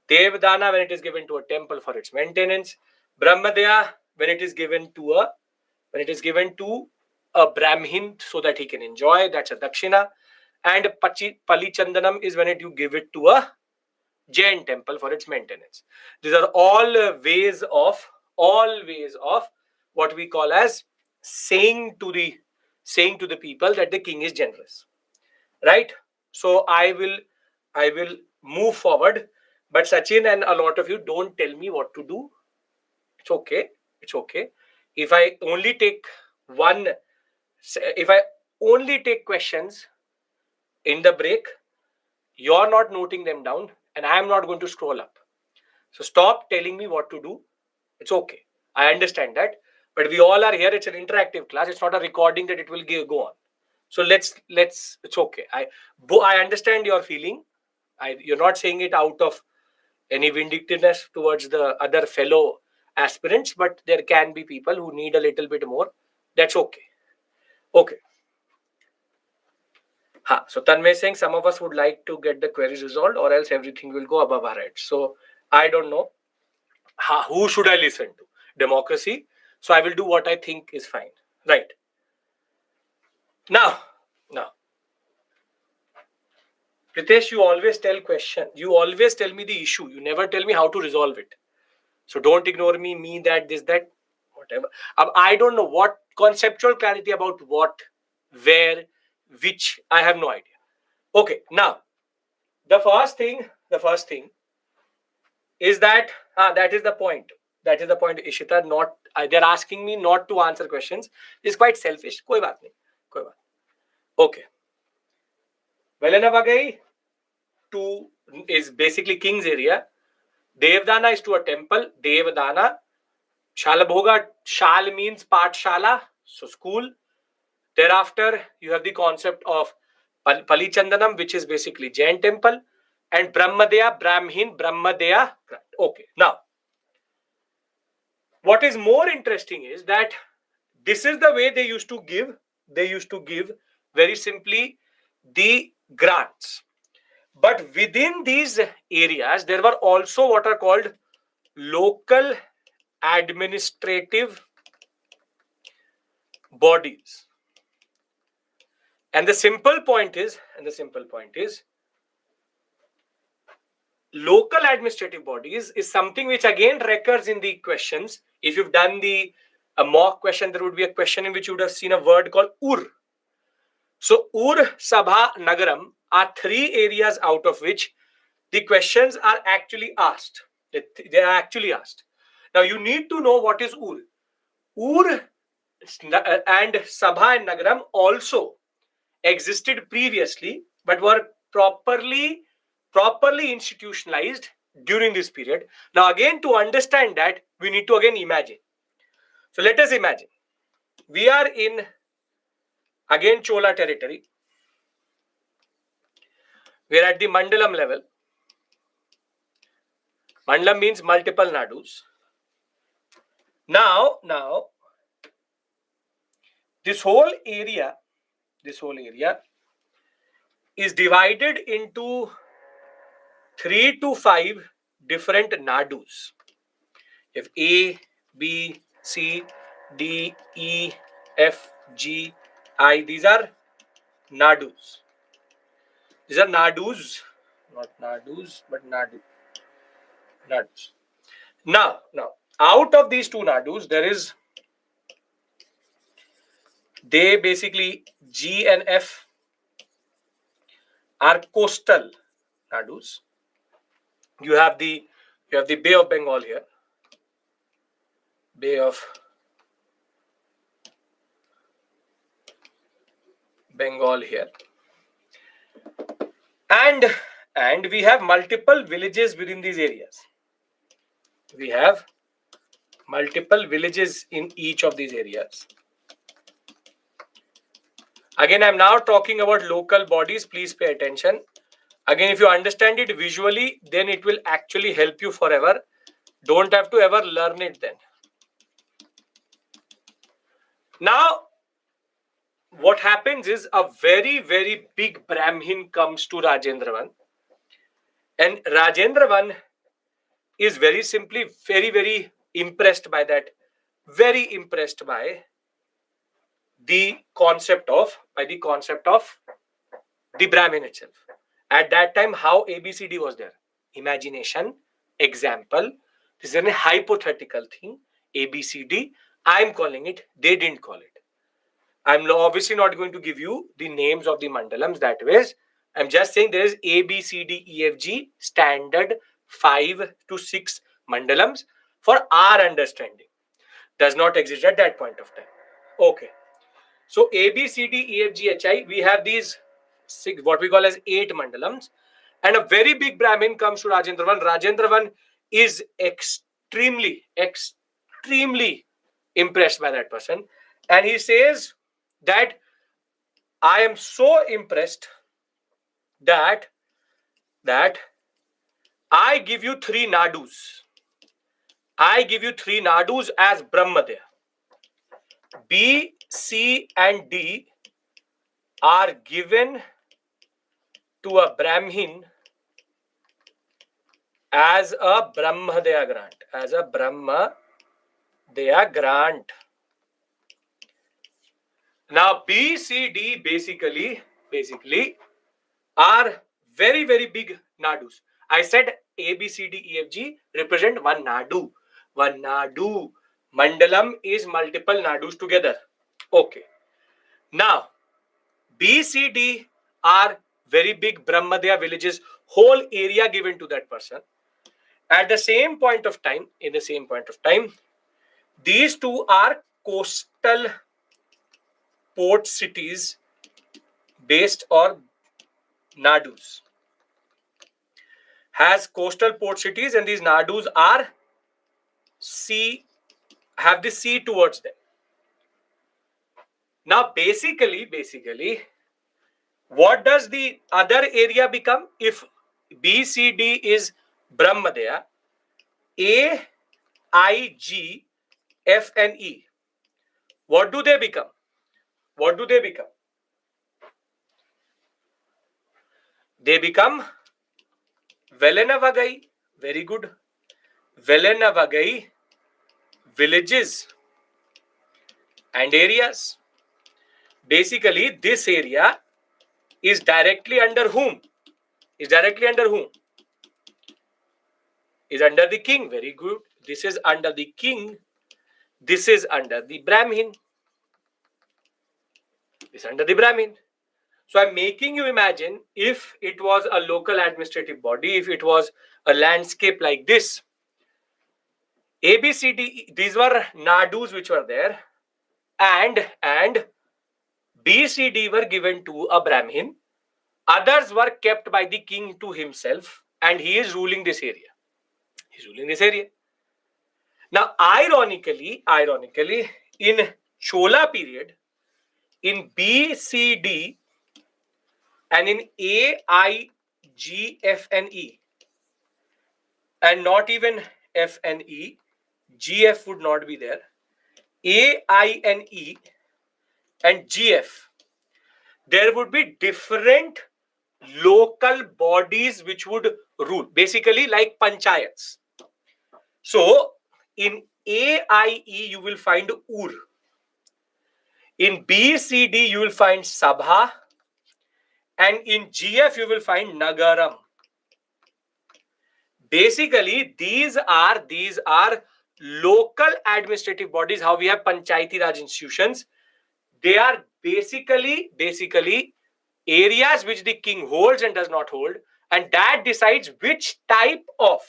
Devdana when it is given to a temple for its maintenance. Brahmadaya when it is given to a Brahmin so that he can enjoy. That's a Dakshina. And Palichandanam is when you give it to a Jain temple for its maintenance. These are all ways of what we call as saying to the people that the king is generous, right? So I will move forward, but Sachin and a lot of you, don't tell me what to do. It's okay. If I only take questions in the break, you're not noting them down and I'm not going to scroll up. So stop telling me what to do. It's okay. I understand that. But we all are here. It's an interactive class. It's not a recording that it will go on. So let's it's okay. I understand your feeling. You're not saying it out of any vindictiveness towards the other fellow aspirants, but there can be people who need a little bit more. That's okay. Okay. So Tanmay is saying some of us would like to get the queries resolved or else everything will go above our heads. So I don't know. Who should I listen to? Democracy. So I will do what I think is fine. Right. Now, Pritesh, you always tell question. You always tell me the issue. You never tell me how to resolve it. So don't ignore me, that, this, that. What? whatever. I don't know what conceptual clarity about what, where, which. I have no idea. Okay, now the first thing is that that is the point. That is the point, Ishita. Not they're asking me not to answer questions. It's quite selfish. कोई बात नहीं. कोई बात. Okay. Velanavagai to is basically King's area. Devdana is to a temple. Devdana. Shalabhoga. Shal means Patshala, so school. Thereafter, you have the concept of Palichandanam, which is basically Jain temple, and Brahmadeya, Brahmin, Brahmadeya. Okay, now what is more interesting is that this is the way they used to give. They used to give very simply the grants. But within these areas, there were also what are called local administrative bodies. And the simple point is, local administrative bodies is something which again recurs in the questions. If you've done the mock question, there would be a question in which you would have seen a word called Ur. So Ur, Sabha, Nagaram are three areas out of which the questions are actually asked. They are actually asked. Now you need to know what is Ur. Ur and Sabha and Nagaram also existed previously, but were properly institutionalized during this period. Now again, to understand that, we need to again imagine. So let us imagine we are in again Chola territory. We are at the Mandalam level. Mandalam means multiple nadus. Now this whole area is divided into 3 to 5 different nadus. You have A, B, C, D, E, F, G, I. These are nadus. These are nadus, not nadus, but nadus. Now, out of these two nadus, they basically G and F are coastal nadus. You have the Bay of Bengal here. Bay of Bengal here. And we have multiple villages within these areas. We have multiple villages in each of these areas. Again, I'm now talking about local bodies. Please pay attention. Again, if you understand it visually, then it will actually help you forever. Don't have to ever learn it then. Now, what happens is a very, very big Brahmin comes to Rajendravan. And Rajendravan is very simply very, very impressed by that. Very impressed by the concept of the Brahmin itself. At that time, how ABCD was there? Imagination, example. This is a hypothetical thing. ABCD. I'm calling it. They didn't call it. I'm obviously not going to give you the names of the mandalams that way. I'm just saying there is ABCDEFG standard 5 to 6 mandalams for our understanding. Does not exist at that point of time. Okay. So ABCDEFGHI, we have these 6, what we call as 8 mandalams, and a very big Brahmin comes to Rajendravan. Rajendravan is extremely impressed by that person, and he says that I am so impressed that I give you 3 nadus. I give you 3 nadus as Brahmadeya. B, C, and D are given to a Brahmin as a Brahmadeya grant. Now, B, C, D basically are very, very big nadus. I said A, B, C, D, E, F, G represent one nadu. Mandalam is multiple nadus together. Okay. Now, B, C, D are very big Brahmadaya villages, whole area given to that person. At the same point of time, these two are coastal port cities based on nadus. Has coastal port cities, and these nadus are sea, have the sea towards them. Now, basically, what does the other area become? If B, C, D is Brahmadaya, A, I, G, F, and E, what do they become? They become Velanavagai. Very good. Velanavagai villages and areas. Basically, this area is directly under whom? Is under the king. Very good. This is under the king. This is under the Brahmin. So I'm making you imagine if it was a local administrative body, if it was a landscape like this. A, B, C, D, these were nadus which were there, and B, C, D were given to a Brahmin. Others were kept by the king to himself, and he is ruling this area. Now, ironically, in Chola period, in B, C, D, and in A, I, G, F, and E, and not even F and E, G, F would not be there. A, I, and E, and G, F, there would be different local bodies which would rule, basically like panchayats. So, in AIE, you will find Ur. In BCD, you will find Sabha. And in GF, you will find Nagaram. Basically, these are local administrative bodies. How we have Panchayati Raj institutions. They are basically areas which the king holds and does not hold. And that decides which type of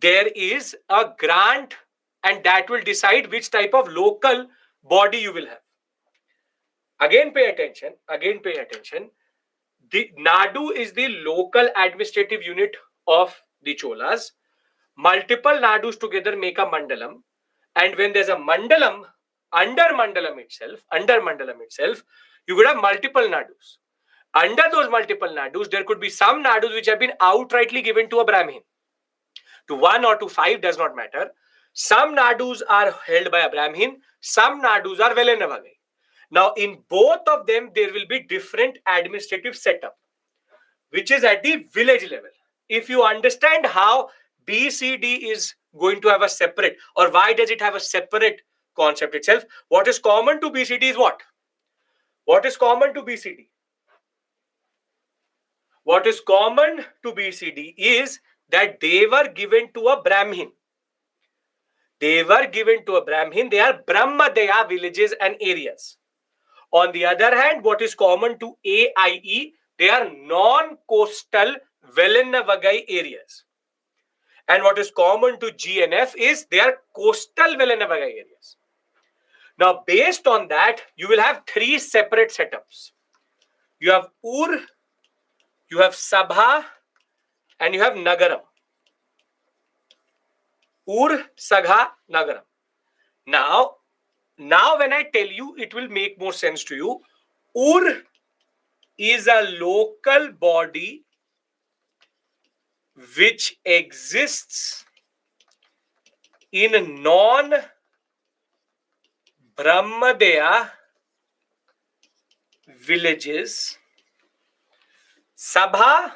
there is a grant, and that will decide which type of local body you will have. Again pay attention. The Nadu is the local administrative unit of the Cholas. Multiple Nadus together make a Mandalam, and when there's a Mandalam, under Mandalam itself, you could have multiple Nadus. Under those multiple Nadus, there could be some Nadus which have been outrightly given to a Brahmin. To 1 or to 5 does not matter. Some Nadus are held by a Brahmin, some Nadus are Velanavagai. Now, in both of them, there will be different administrative setup, which is at the village level. If you understand how BCD is going to have a separate, or why does it have a separate concept itself, what is common to BCD is what? What is common to BCD? What is common to BCD is that they were given to a Brahmin. They are Brahmadaya villages and areas. On the other hand, what is common to AIE, they are non-coastal Velanavagai areas. And what is common to GNF is they are coastal Velanavagai areas. Now, based on that, you will have 3 separate setups. You have Ur, you have Sabha, and you have Nagaram. Ur, Sagha, Nagaram. Now when I tell you, it will make more sense to you. Ur is a local body which exists in non-Brahmadaya villages. Sabha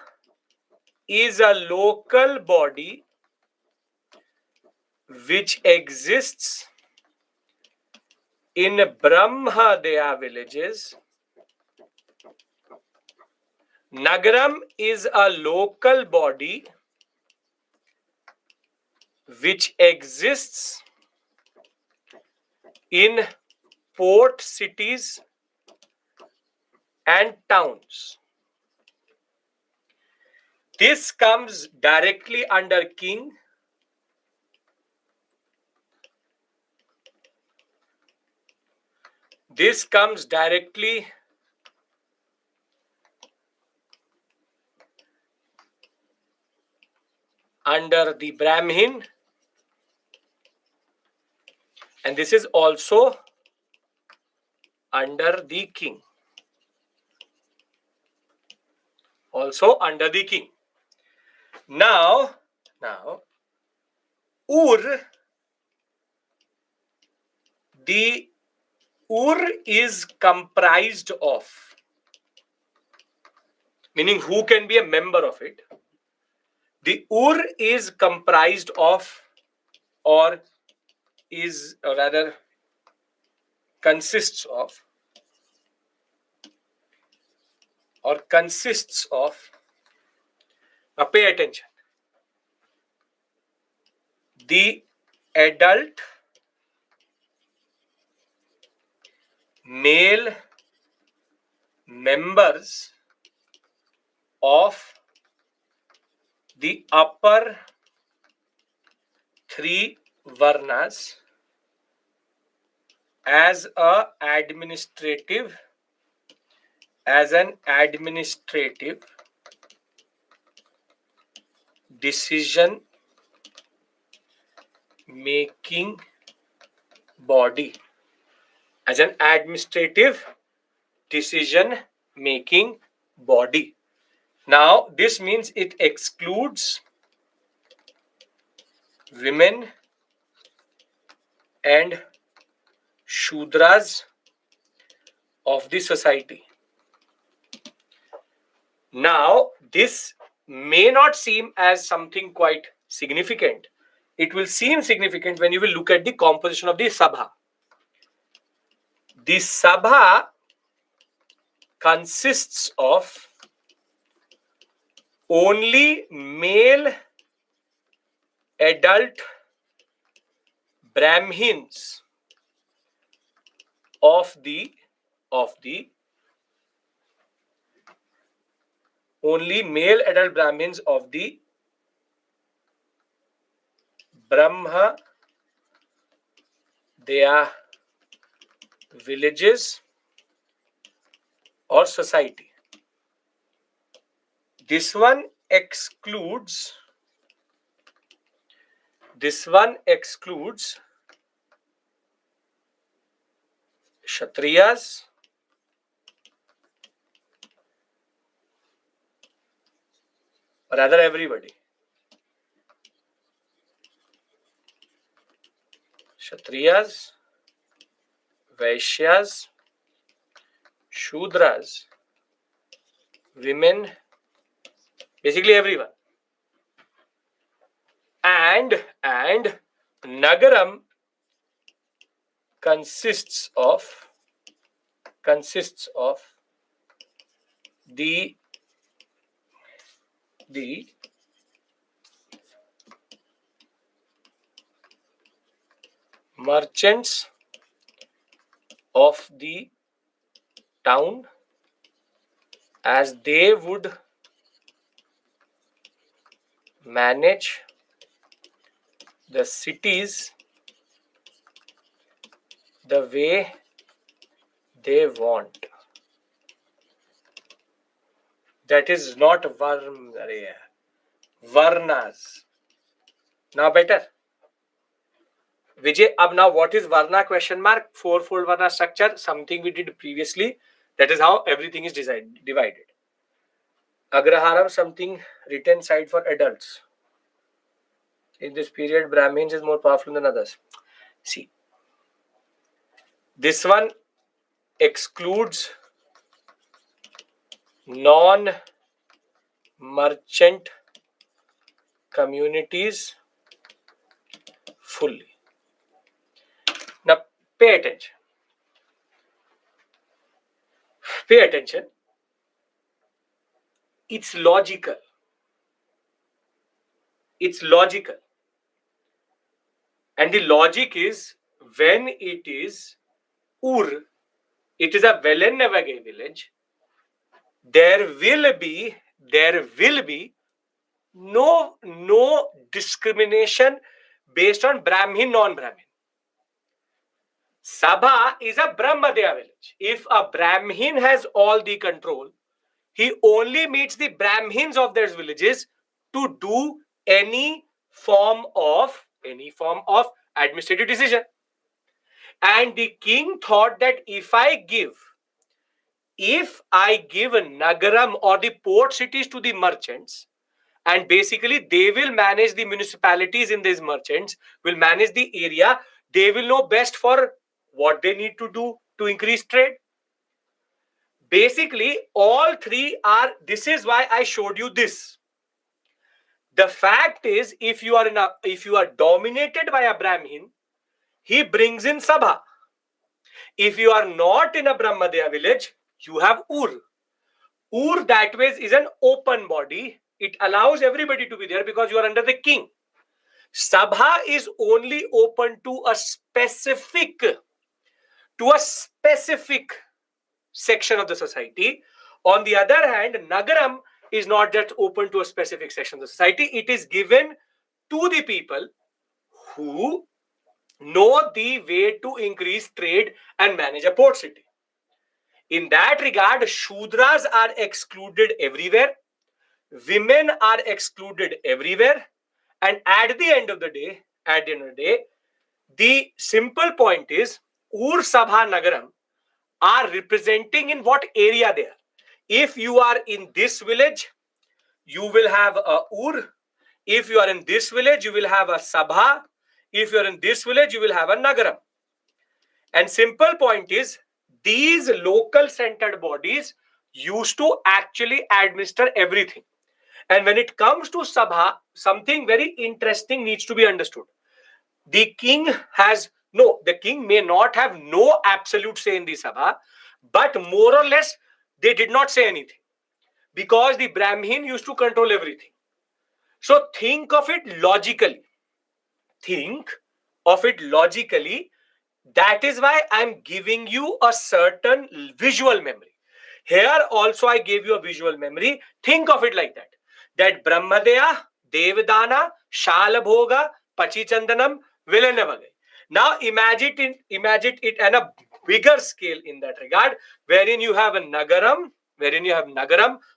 is a local body which exists in Brahmadaya villages. Nagaram is a local body which exists in port cities and towns. This comes directly under king. This comes directly under the Brahmin, and this is also under the king. Also under the king. Now, Ur, the Ur is comprised of, meaning who can be a member of it. The Ur is comprised of, or is, or rather consists of, now pay attention, the adult male members of the upper three varnas as an administrative decision making body. As an administrative decision making body. Now, this means it excludes women and Shudras of the society. Now, this may not seem as something quite significant. It will seem significant when you will look at the composition of the Sabha. The Sabha consists of only male adult Brahmins of the only male adult Brahmins of the Brahma, their villages or society. This one excludes Kshatriyas, or rather everybody. Kshatriyas, Vaishyas, Shudras, women, basically everyone. And Nagaram consists of the merchants of the town, as they would manage the cities the way they want. That is not Varnas. Now better. Vijay, now what is Varna question mark? Fourfold Varna structure, something we did previously. That is how everything is divided. Agraharam, something written side for adults. In this period, Brahmins is more powerful than others. See, this one excludes non-merchant communities fully. Now, pay attention. It's logical. And the logic is, when it is Ur, it is a Velenavage village, there will be no discrimination based on Brahmin, non-Brahmin. Sabha is a Brahmadaya village. If a Brahmin has all the control, he only meets the Brahmins of those villages to do any form of administrative decision. And the king thought that if I give Nagaram or the port cities to the merchants, and basically they will manage the municipalities in these merchants, will manage the area, they will know best for what they need to do to increase trade. Basically, all three are, this is why I showed you this. The fact is, if you are dominated by a Brahmin, he brings in Sabha. If you are not in a Brahmadaya village, you have Ur. Ur, that way, is an open body. It allows everybody to be there because you are under the king. Sabha is only open to a specific section of the society. On the other hand, Nagaram is not just open to a specific section of the society. It is given to the people who know the way to increase trade and manage a port city. In that regard, Shudras are excluded everywhere. Women are excluded everywhere. And at the end of the day, the simple point is, Ur, Sabha, Nagaram are representing in what area they are. If you are in this village, you will have a Ur. If you are in this village, you will have a Sabha. If you are in this village, you will have a Nagaram. And simple point is, these local centered bodies used to actually administer everything. And when it comes to Sabha, something very interesting needs to be understood. The king may not have no absolute say in the Sabha, but more or less, they did not say anything because the Brahmin used to control everything. So think of it logically. That is why I'm giving you a certain visual memory. Here also I gave you a visual memory. Think of it like that. That Brahmadaya, Devdana, Shalabhoga, Pachichandanam, Vilanavagai. Now imagine it on a bigger scale in that regard, wherein you have Nagaram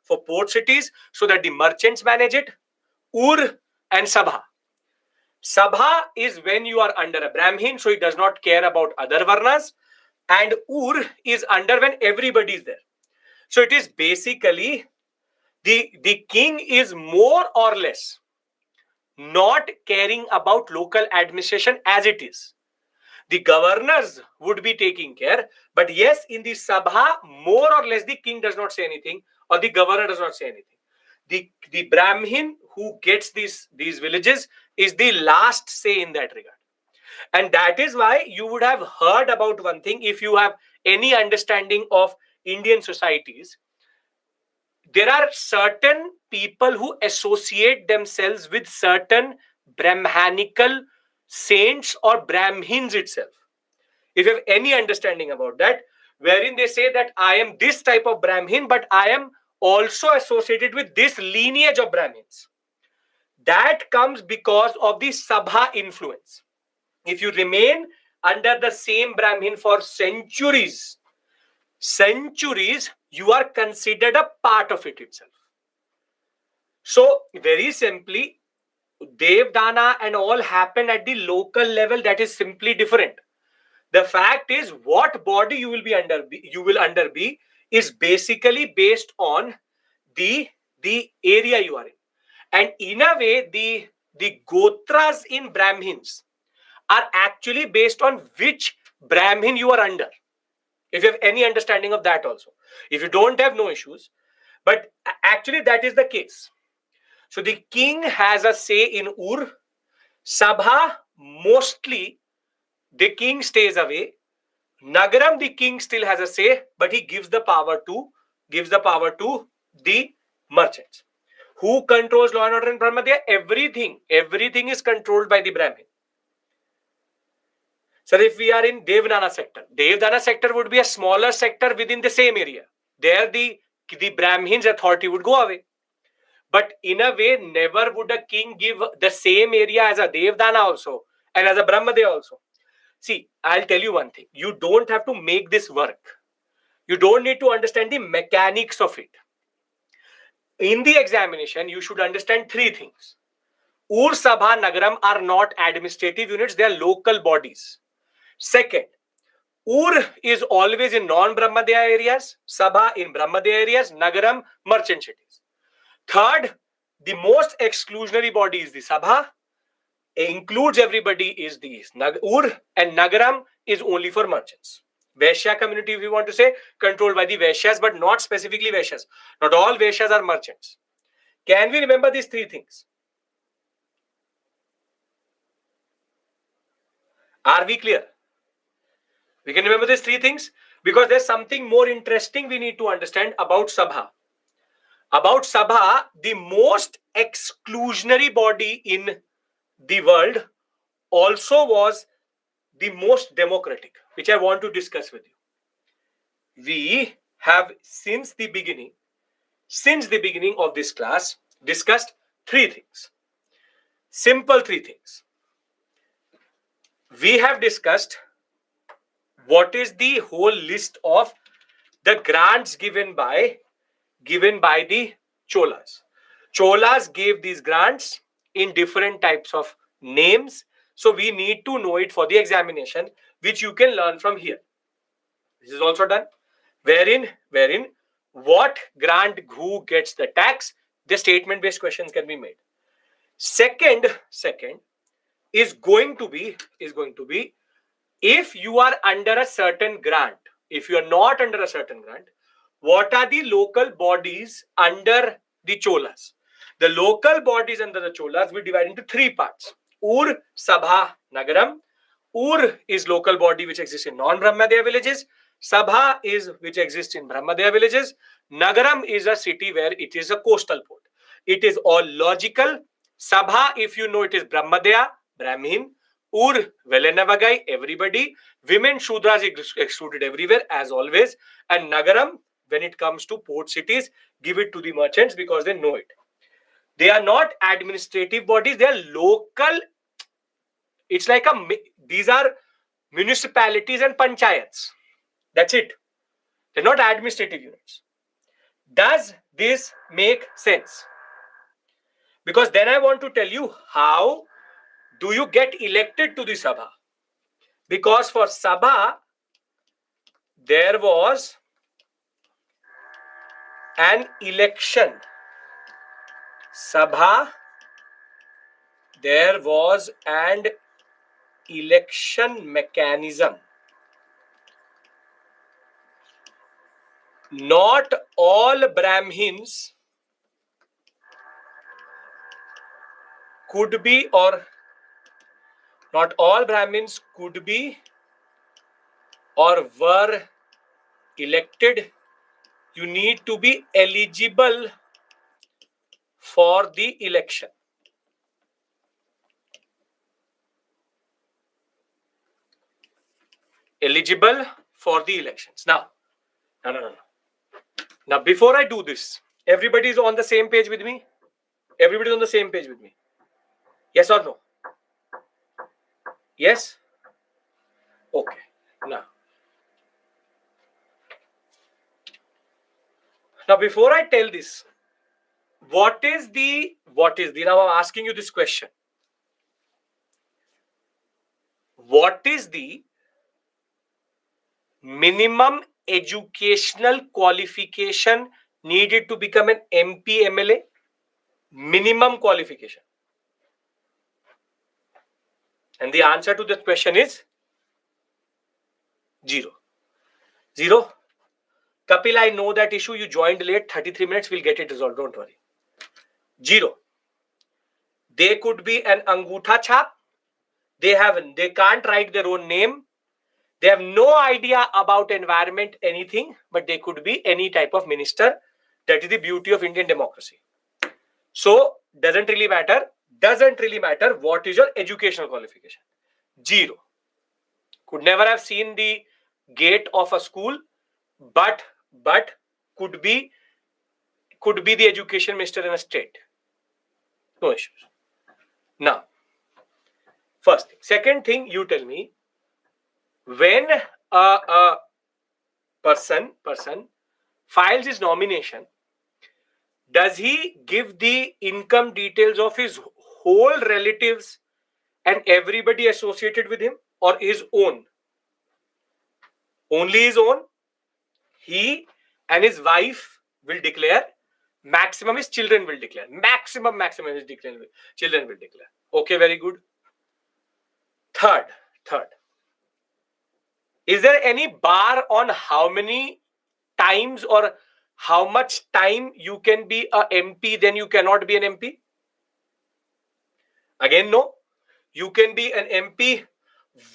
for port cities, so that the merchants manage it, Ur and Sabha. Sabha is when you are under a Brahmin, so he does not care about other varnas, and Ur is under when everybody is there. So it is basically the king is more or less not caring about local administration as it is. The governors would be taking care, but yes, in the Sabha, more or less the king does not say anything or the governor does not say anything. The Brahmin who gets these villages is the last say in that regard. And that is why you would have heard about one thing, if you have any understanding of Indian societies. There are certain people who associate themselves with certain Brahmanical saints or Brahmins itself. If you have any understanding about that, wherein they say that I am this type of Brahmin, but I am also associated with this lineage of Brahmins. That comes because of the Sabha influence. If you remain under the same Brahmin for centuries, you are considered a part of it itself. So, very simply, Devdana and all happen at the local level. That is simply different. The fact is, what body you will under be is basically based on the area you are in. And in a way, the gotras in Brahmins are actually based on which Brahmin you are under. If you have any understanding of that also. If you don't have, no issues. But actually that is the case. So the king has a say in Ur. Sabha, mostly the king stays away. Nagaram, the king still has a say, but he gives the power to the merchants. Who controls law and order in Brahmadaya? Everything is controlled by the Brahmin. So if we are in Devdana sector would be a smaller sector within the same area. There the Brahmins authority would go away. But in a way, never would a king give the same area as a Devdana also and as a Brahmadev also. See, I'll tell you one thing. You don't have to make this work. You don't need to understand the mechanics of it. In the examination, you should understand three things. Ur, Sabha, Nagaram are not administrative units. They are local bodies. Second, Ur is always in non-Brahmadeya areas, Sabha in Brahmadeya areas, Nagaram merchant cities. Third, the most exclusionary body is the Sabha, includes everybody is the Ur, and Nagaram is only for merchants. Vaishya community, if you want to say, controlled by the Vaishyas, but not specifically Vaishyas. Not all Vaishyas are merchants. Can we remember these three things? Are we clear? We can remember these three things because there's something more interesting we need to understand about Sabha. About Sabha, the most exclusionary body in the world also was the most democratic, which I want to discuss with you. We have since the beginning of this class discussed three things. Simple three things. We have discussed what is the whole list of the grants given by the Cholas. Cholas gave these grants in different types of names. So we need to know it for the examination, which you can learn from here. This is also done. Wherein what grant, who gets the tax, the statement based questions can be made. Second is going to be if you are under a certain grant, if you are not under a certain grant, what are the local bodies under the Cholas? The local bodies under the Cholas we divide into three parts. Ur, Sabha, Nagaram. Ur is local body which exists in non-Brahmadeya villages. Sabha is which exists in Brahmadeya villages. Nagaram is a city where it is a coastal port. It is all logical. Sabha, if you know, it is Brahmadeya, Brahmin. Ur, Velenavagai, everybody. Women, Shudras excluded everywhere as always. And Nagaram, when it comes to port cities, give it to the merchants because they know it. They are not administrative bodies. They are local. It's like these are municipalities and panchayats. That's it. They're not administrative units. Does this make sense? Because then I want to tell you how do you get elected to the Sabha? Because for Sabha, there was an election. Sabha, there was an election mechanism. Not all Brahmins could be, or not all Brahmins could be or were elected. You need to be eligible for the election. Eligible for the elections. Now, no. Now, before I do this, everybody is on the same page with me? Everybody is on the same page with me? Yes or no? Yes? Okay. Now, before I tell this, what is the, now I'm asking you this question. What is the minimum educational qualification needed to become an MP, MLA? Minimum qualification. And the answer to that question is zero. Zero. Kapil, I know that issue. You joined late. 33 minutes. We'll get it resolved. Don't worry. Zero. They could be an Angutha chap. They can't write their own name. They have no idea about environment, anything, but they could be any type of minister. That is the beauty of Indian democracy. So, doesn't really matter what is your educational qualification. Zero. could never have seen the gate of a school, but could be the education minister in a state. No issues. Now, first thing. Second thing, you tell me, when a person files his nomination, does he give the income details of his whole relatives and everybody associated with him, or his own? Only his own. He and his wife will declare. Maximum his children will declare. Maximum his children will declare. Okay, very good. Third. Is there any bar on how many times or how much time you can be a MP, then you cannot be an MP? Again, no. You can be an MP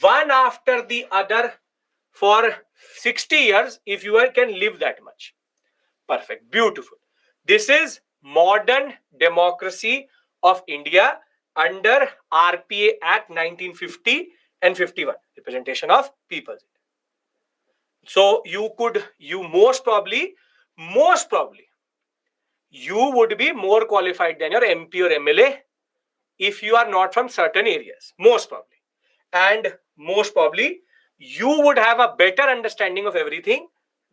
one after the other for 60 years if you can live that much. Perfect. Beautiful. This is modern democracy of India under RPA Act 1950 and 51, representation of people. So you most probably, you would be more qualified than your MP or MLA if you are not from certain areas, most probably. And most probably, you would have a better understanding of everything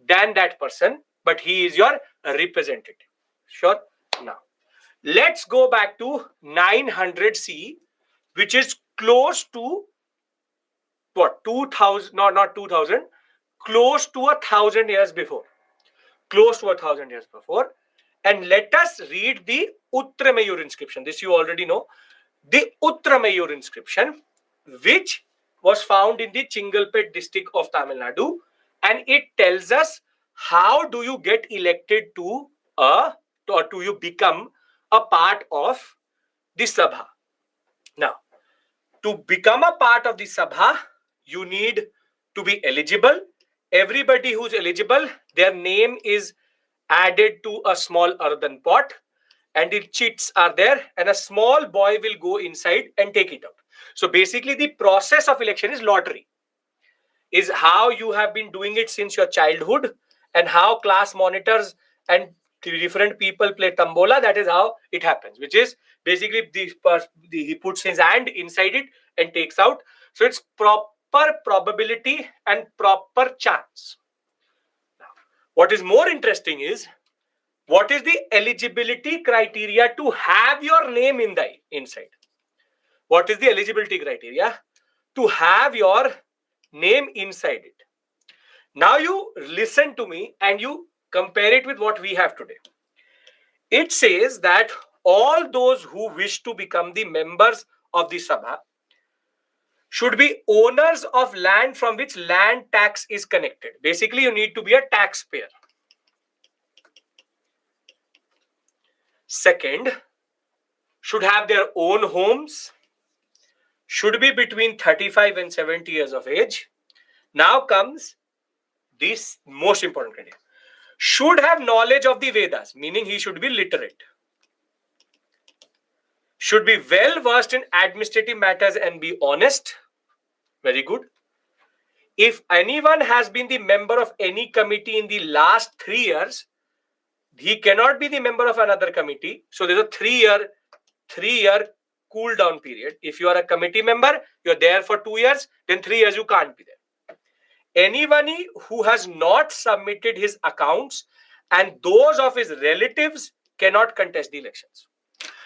than that person, but he is your representative. Sure? Now, let's go back to 900 CE, which is close to what? 2000, no, not 2000, close to 1,000 years before. Close to 1,000 years before. And let us read the Uttaramayur inscription. This you already know. The Uttaramayur inscription, which was found in the Chingalpet district of Tamil Nadu, and it tells us how do you get elected to or do you become a part of the Sabha. Now, to become a part of the Sabha, you need to be eligible. Everybody who's eligible, their name is added to a small earthen pot, and the chits are there, and a small boy will go inside and take it out. So basically, the process of election is lottery. Is how you have been doing it since your childhood, and how class monitors and different people play tambola. That is how it happens, which is basically he puts his hand inside it and takes out. So it's proper probability and proper chance. Now, what is more interesting is, what is the eligibility criteria to have your name in the inside? What is the eligibility criteria to have your name inside it? Now you listen to me and you compare it with what we have today. It says that all those who wish to become the members of the Sabha should be owners of land from which land tax is connected. Basically, you need to be a taxpayer. Second, should have their own homes, should be between 35 and 70 years of age. Now comes this most important criteria. Should have knowledge of the Vedas, meaning he should be literate. Should be well versed in administrative matters and be honest. Very good. If anyone has been the member of any committee in the last 3 years, he cannot be the member of another committee. So there's a 3-year cool down period. If you are a committee member, you're there for 2 years, then 3 years you can't be there. Anybody who has not submitted his accounts and those of his relatives cannot contest the elections.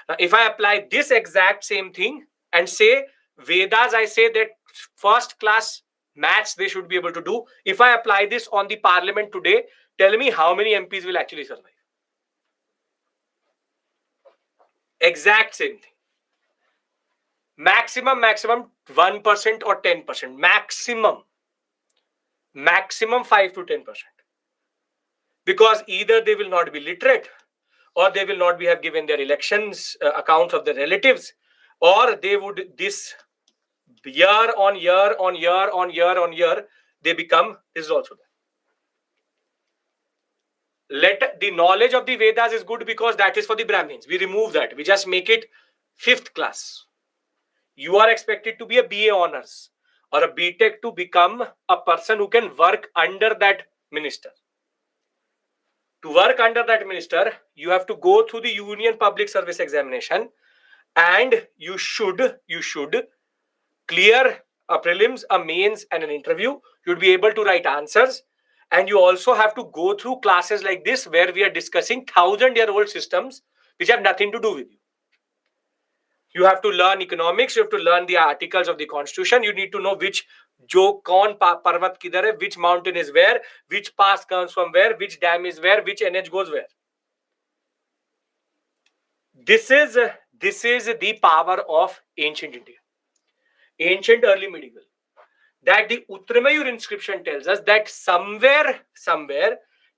Now, if I apply this exact same thing and say Vedas, I say that first class maths they should be able to do. If I apply this on the parliament today, tell me how many MPs will actually survive. Exact same thing. Maximum 1% or 10%. Maximum 5 to 10%. Because either they will not be literate, or they will not have given their elections accounts of their relatives, or they would this year on year they become. This is also there. The knowledge of the Vedas is good because that is for the Brahmins. We remove that. We just make it 5th class. You are expected to be a BA honors or a BTech to become a person who can work under that minister. To work under that minister, you have to go through the Union Public Service Examination, and you should clear a prelims, a mains, and an interview. You'd be able to write answers, and you also have to go through classes like this where we are discussing 1,000-year-old systems which have nothing to do with you. You have to learn economics, you have to learn the articles of the constitution, you need to know which parvat kidhar hai, which mountain is where, which pass comes from where, which dam is where, which NH goes where. This is the power of ancient India, ancient early medieval. That the Uttaramayur inscription tells us that somewhere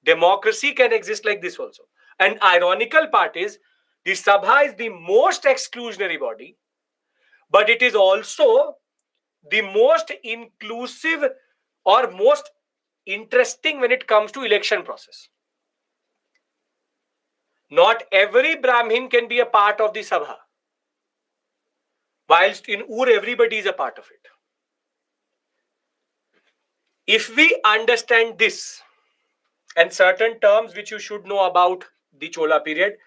democracy can exist like this also. And ironical part is, the Sabha is the most exclusionary body, but it is also the most inclusive or most interesting when it comes to election process. Not every Brahmin can be a part of the Sabha, whilst in Ur everybody is a part of it. If we understand this and certain terms which you should know about the Chola period,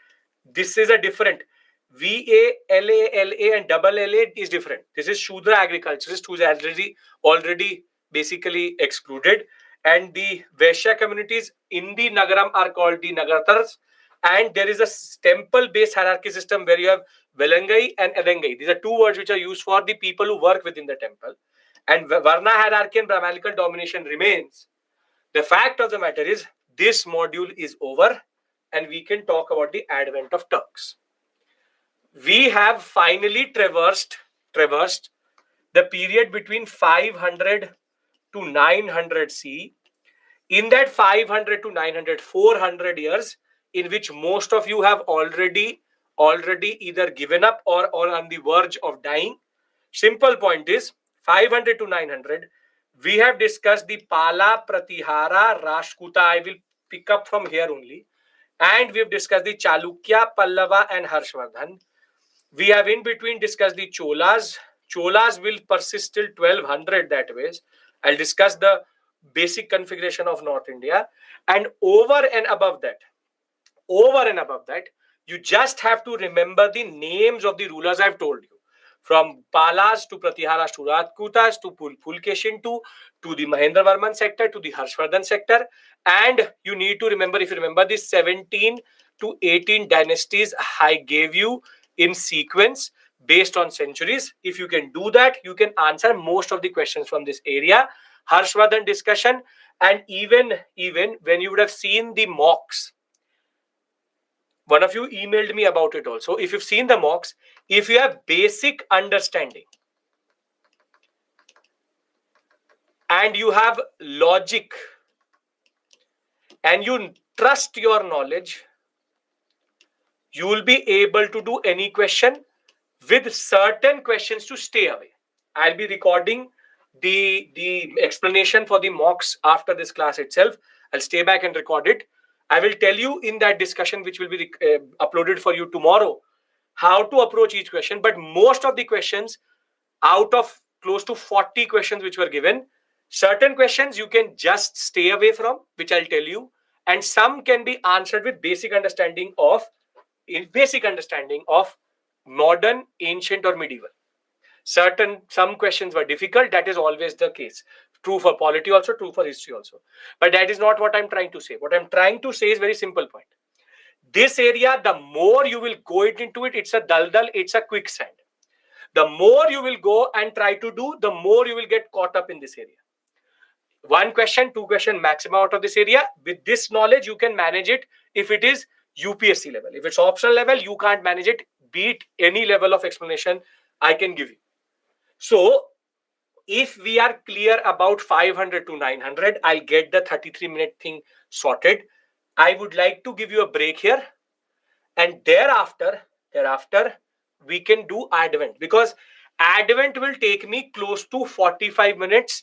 this is a different. VA, LA, LA and double LA is different. This is Shudra agriculturist who is already basically excluded. And the Vaishya communities in the Nagaram are called the Nagartars. And there is a temple-based hierarchy system where you have Velangai and Edangai. These are two words which are used for the people who work within the temple. And Varna hierarchy and Brahmanical domination remains. The fact of the matter is, this module is over and we can talk about the advent of Turks. We have finally traversed the period between 500 to 900 CE. In that 500 to 900, 400 years, in which most of you have already either given up or on the verge of dying. Simple point is, 500 to 900, we have discussed the Pala, Pratihara, Rashtrakuta. I will pick up from here only. And we have discussed the Chalukya, Pallava and Harshvardhan. We have in between discussed the Cholas. Cholas will persist till 1200 that way. I'll discuss the basic configuration of North India. And over and above that, you just have to remember the names of the rulers I've told you. From Palas to Pratiharas to Rajputas to Pulkeshin to the Mahendravarman sector to the Harshvardhan sector. And you need to remember, if you remember, the 17 to 18 dynasties I gave you in sequence based on centuries. If you can do that, you can answer most of the questions from this area. Harshvardhan discussion, and even when you would have seen the mocks, one of you emailed me about it also. If you've seen the mocks, if you have basic understanding and you have logic and you trust your knowledge, you will be able to do any question, with certain questions to stay away. I'll be recording the explanation for the mocks after this class itself. I'll stay back and record it. I will tell you in that discussion, which will be uploaded for you tomorrow, how to approach each question. But most of the questions, out of close to 40 questions which were given, certain questions you can just stay away from, which I'll tell you, and some can be answered with basic understanding of modern, ancient or medieval. Some questions were difficult. That is always the case. True for polity also, true for history also. But that is not what I'm trying to say. What I'm trying to say is very simple point. This area, the more you will go into it, it's a daldal, it's a quicksand. The more you will go and try to do, the more you will get caught up in this area. One question, two question maximum out of this area. With this knowledge, you can manage it if it is UPSC level. If it's optional level, you can't manage it. Beat any level of explanation I can give you. So, if we are clear about 500 to 900, I'll get the 33-minute thing sorted. I would like to give you a break here. And thereafter, we can do Advent. Because Advent will take me close to 45 minutes,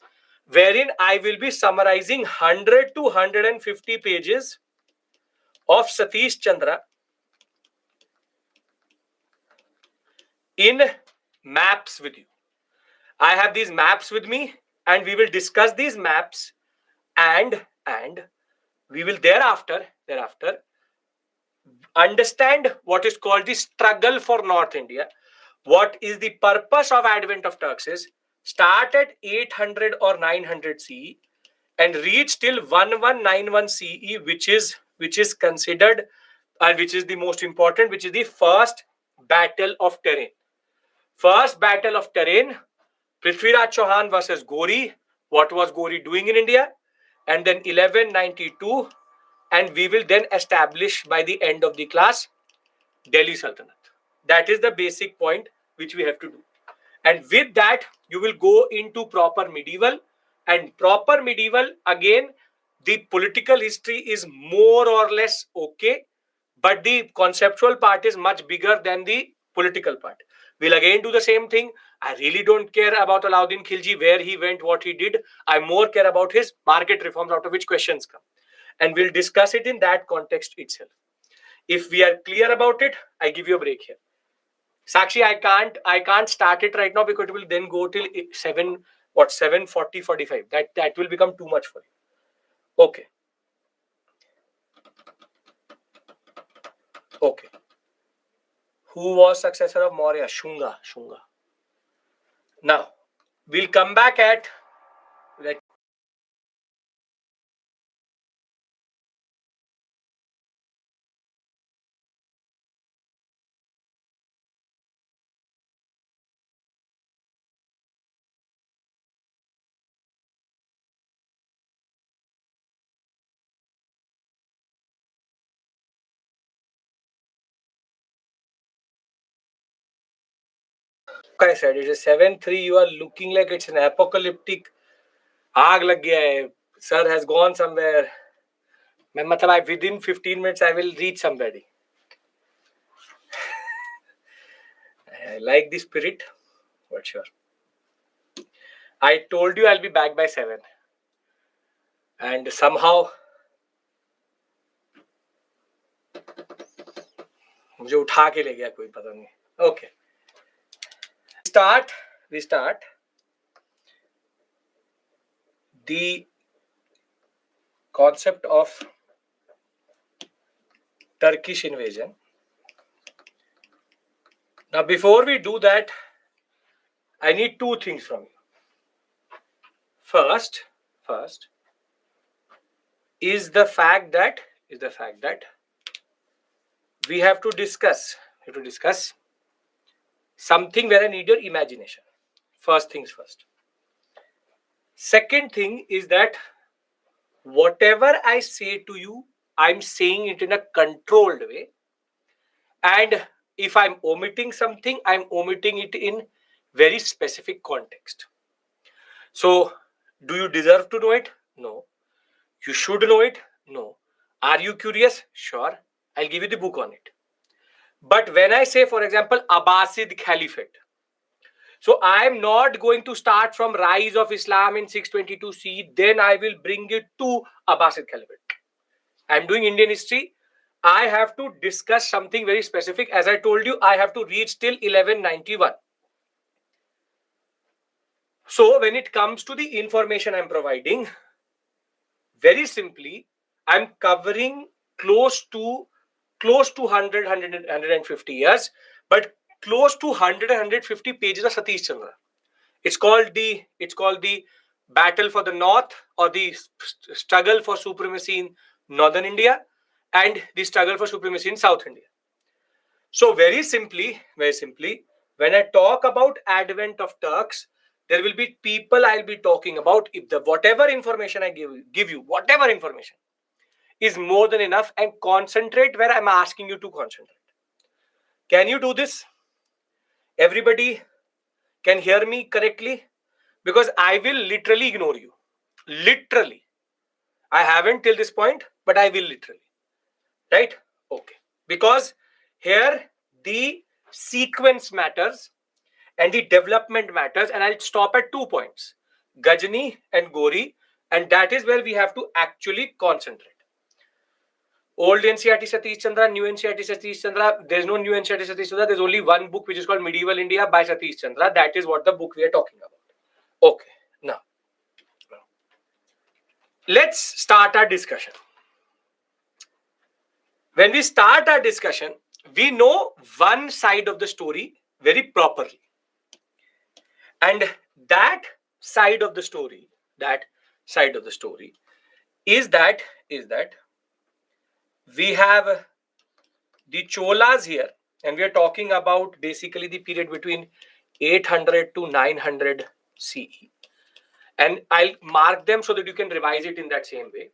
wherein I will be summarizing 100 to 150 pages of Satish Chandra in maps with you. I have these maps with me, and we will discuss these maps, and we will thereafter understand what is called the struggle for North India. What is the purpose of advent of Turks is start at 800 or 900 CE and reach till 1191 CE, which is considered and which is the most important, which is the first battle of Terrain. First battle of Terrain, Prithviraj Chauhan versus Gori. What was Gori doing in India? And then 1192, and we will then establish by the end of the class Delhi Sultanate. That is the basic point which we have to do. And with that, you will go into proper medieval. And proper medieval, again, the political history is more or less okay, but the conceptual part is much bigger than the political part. We'll again do the same thing. I really don't care about Alauddin Khilji, where he went, what he did. I more care about his market reforms, out of which questions come. And we'll discuss it in that context itself. If we are clear about it, I give you a break here. Sakshi, I can't start it right now because it will then go till 7:40, 45. That will become too much for you. Okay. Okay. Who was successor of Maurya? Shunga. Now, we'll come back at I said it is 7:03. You are looking like it's an apocalyptic. Aag lag gaya hai. Sir has gone somewhere. Within 15 minutes I will reach somebody. I like the spirit, but sure. I told you I'll be back by 7. And somehow मुझे उठा के ले गया कोई पता नहीं. Okay. We start the concept of Turkish invasion. Now, before we do that, I need two things from you. First is the fact that we have to discuss something where I need your imagination. First things first. Second thing is that whatever I say to you, I'm saying it in a controlled way. And if I'm omitting something, I'm omitting it in very specific context. So, do you deserve to know it? No. You should know it? No. Are you curious? Sure. I'll give you the book on it. But when I say, for example, Abbasid Caliphate, so I am not going to start from rise of Islam in 622 CE, then I will bring it to Abbasid Caliphate. I'm doing Indian history. I have to discuss something very specific. As I told you, I have to reach till 1191. So when it comes to the information I'm providing, very simply, I'm covering close to 100, 150 years, but close to 100, 150 pages of Satish Chandra. It's called the battle for the North, or the struggle for supremacy in Northern India, and the struggle for supremacy in South India. So very simply, when I talk about advent of Turks, there will be people I'll be talking about. If the whatever information I give you, whatever information is more than enough, and concentrate where I'm asking you to concentrate. Can you do this? Everybody can hear me correctly? Because I will literally ignore you. Literally. I haven't till this point, but I will literally. Right? Okay. Because here the sequence matters and the development matters, and I'll stop at 2 points. Ghajini and Gori, and that is where we have to actually concentrate. Old NCERT Satish Chandra, new NCERT Satish Chandra. There's no new NCERT Satish Chandra. There's only one book which is called Medieval India by Satish Chandra. That is what the book we are talking about. Okay, now let's start our discussion. When we start our discussion, we know one side of the story very properly. And that side of the story, is that we have the Cholas here, and we are talking about basically the period between 800 to 900 CE. And I'll mark them so that you can revise it in that same way.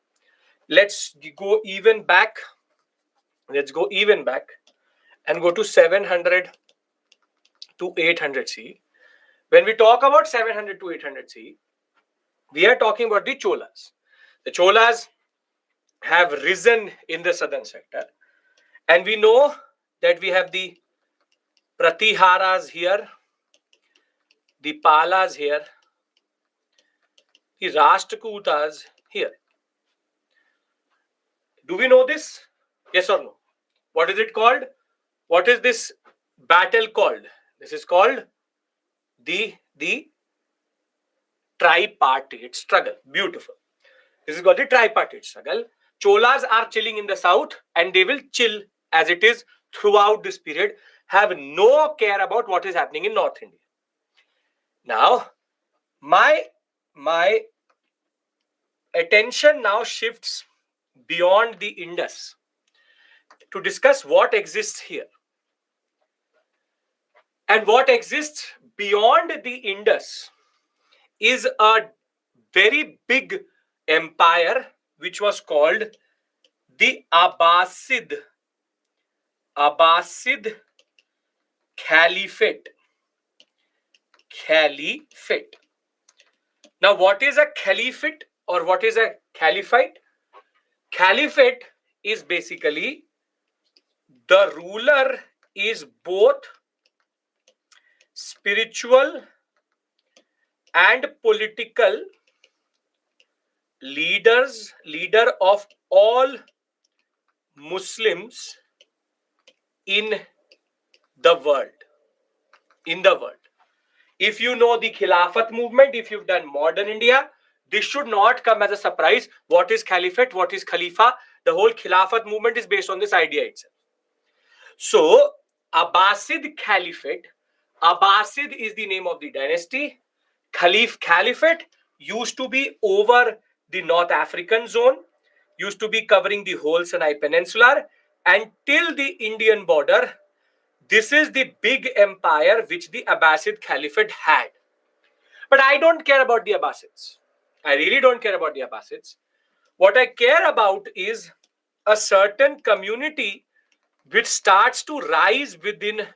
Let's go even back. And go to 700 to 800 CE. When we talk about 700 to 800 CE, we are talking about the Cholas. The Cholas have risen in the southern sector. And we know that we have the Pratiharas here, the Palas here, the Rashtrakutas here. Do we know this? Yes or no? What is it called? What is this battle called? This is called the tripartite struggle. Beautiful. This is called the tripartite struggle. Cholas are chilling in the south, and they will chill as it is throughout this period, have no care about what is happening in North India. Now, my attention now shifts beyond the Indus to discuss what exists here. And what exists beyond the Indus is a very big empire which was called the Abbasid Caliphate. Now, what is a caliphate or what is a caliphate? Caliphate is basically the ruler is both spiritual and political leader of all Muslims in the world. If you know the Khilafat movement, if you've done modern India, this should not come as a surprise. What is Caliphate? What is Khalifa? The whole Khilafat movement is based on this idea itself. So, Abbasid Caliphate, Abbasid is the name of the dynasty. Caliphate used to be over the North African zone, used to be covering the whole Sinai Peninsula, and till the Indian border. This is the big empire which the Abbasid Caliphate had. But I don't care about the Abbasids. I really don't care about the Abbasids. What I care about is a certain community which starts to rise within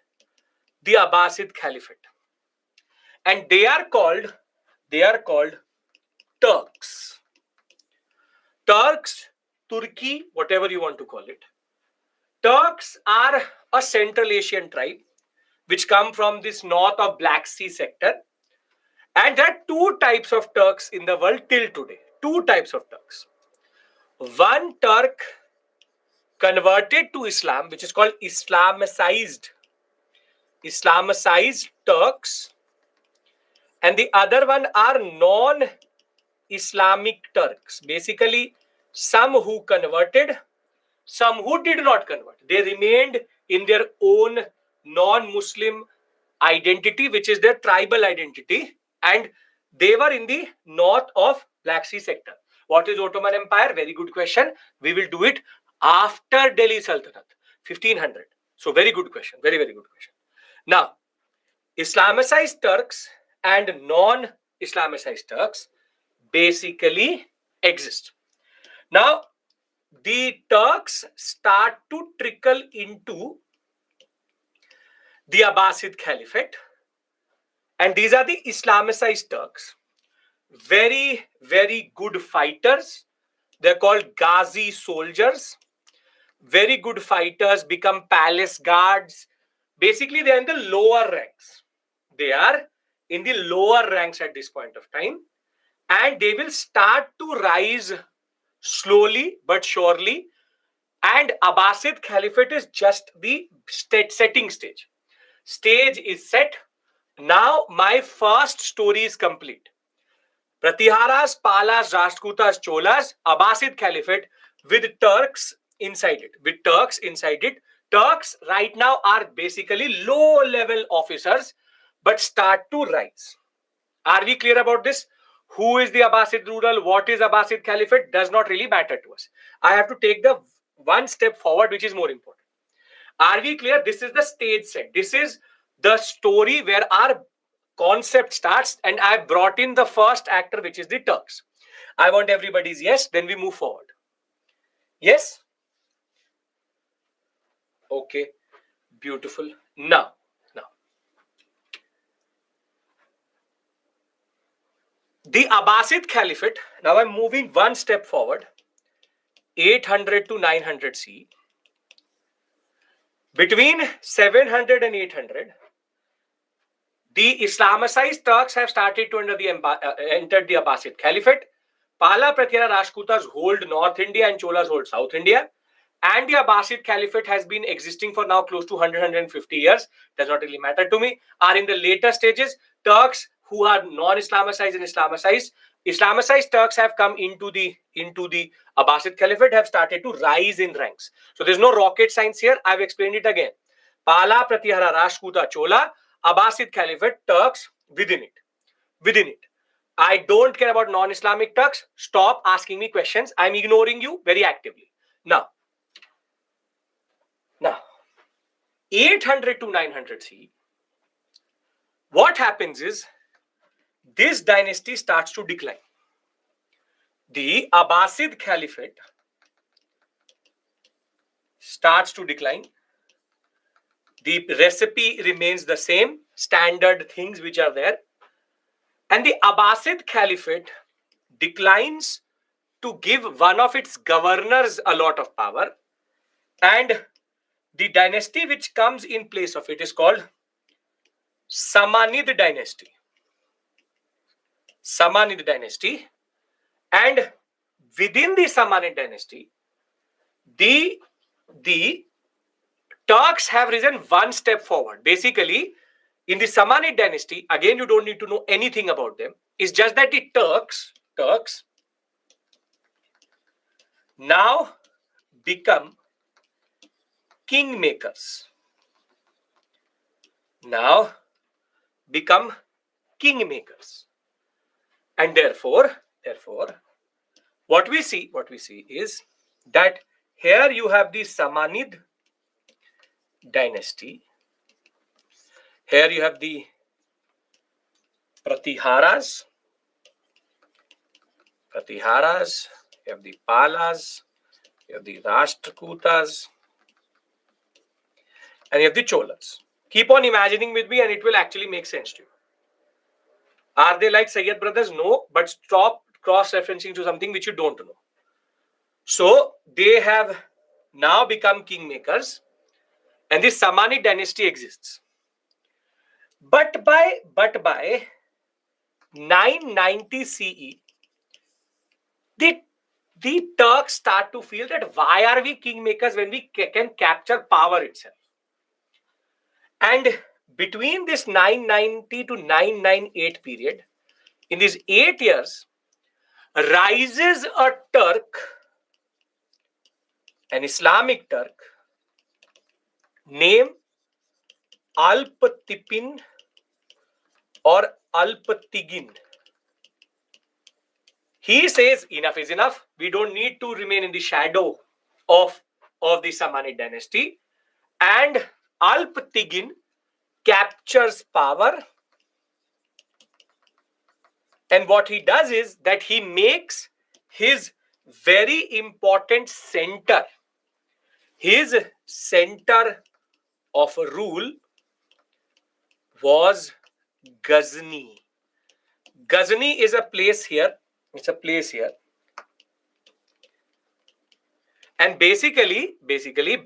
the Abbasid Caliphate. And they are called Turks. Turkey, whatever you want to call it. Turks are a Central Asian tribe which come from this north of Black Sea sector. And there are two types of Turks in the world till today. Two types of Turks. One Turk converted to Islam, which is called Islamicized Turks. And the other one are non-Islamic Turks. Basically, some who converted, some who did not convert. They remained in their own non-Muslim identity, which is their tribal identity. And they were in the north of Black Sea sector. What is Ottoman Empire? Very good question. We will do it after Delhi Sultanate, 1500. So very good question. Very, very good question. Now, Islamicized Turks and non-Islamicized Turks basically exist. Now, the Turks start to trickle into the Abbasid Caliphate. And these are the Islamicized Turks. Very, very good fighters. They're called Ghazi soldiers. Very good fighters, become palace guards. Basically, they are in the lower ranks. They are in the lower ranks at this point of time. And they will start to rise slowly but surely. And Abbasid Caliphate is just the setting stage. Stage is set. Now, my first story is complete. Pratiharas, Palas, Rashtrakutas, Cholas, Abbasid Caliphate with Turks inside it. With Turks inside it. Turks right now are basically low-level officers, but start to rise. Are we clear about this? Who is the Abbasid ruler? What is Abbasid Caliphate? Does not really matter to us. I have to take the one step forward, which is more important. Are we clear? This is the stage set. This is the story where our concept starts, and I brought in the first actor, which is the Turks. I want everybody's yes, then we move forward. Yes? Okay, beautiful. Now, the Abbasid Caliphate, now I'm moving one step forward, 800 to 900 CE. Between 700 and 800, the Islamicized Turks have started to enter the Abbasid Caliphate. Pala, Prathira, Rashtrakutas hold North India and Cholas hold South India. And the Abbasid Caliphate has been existing for now close to 150 years. Does not really matter to me. Are in the later stages. Turks who are non-Islamicized and Islamicized. Islamicized Turks have come into the Abbasid Caliphate, have started to rise in ranks. So there's no rocket science here. I've explained it again. Pala, Pratihara, Rashtrakuta, Chola, Abbasid Caliphate, Turks within it. Within it. I don't care about non-Islamic Turks. Stop asking me questions. I'm ignoring you very actively. Now, 800 to 900 CE, what happens is this dynasty starts to decline. The Abbasid Caliphate starts to decline. The recipe remains the same, standard things which are there. And the Abbasid Caliphate declines to give one of its governors a lot of power. And the dynasty which comes in place of it is called Samanid dynasty. Samanid dynasty. And within the Samanid dynasty, the Turks have risen one step forward. Basically, in the Samanid dynasty, again, you don't need to know anything about them. It's just that the Turks now become kingmakers. Now become kingmakers. And therefore, what we see is that here you have the Samanid dynasty. Here you have the Pratiharas. You have the Palas, you have the Rashtrakutas, and you have the Cholas. Keep on imagining with me and it will actually make sense to you. Are they like Sayyid brothers? No, but stop cross-referencing to something which you don't know. So they have now become kingmakers and this Samanid dynasty exists. But by 990 CE, the Turks start to feel that why are we kingmakers when we can capture power itself? And between this 990 to 998 period, in these 8 years, rises a Turk, an Islamic Turk, named Alptipin or Alptigin. He says, enough is enough. We don't need to remain in the shadow of the Samanid dynasty. And Alptigin captures power. And what he does is that he makes his very important center, his center of rule was Ghazni. Ghazni is a place here. It's a place here. And basically,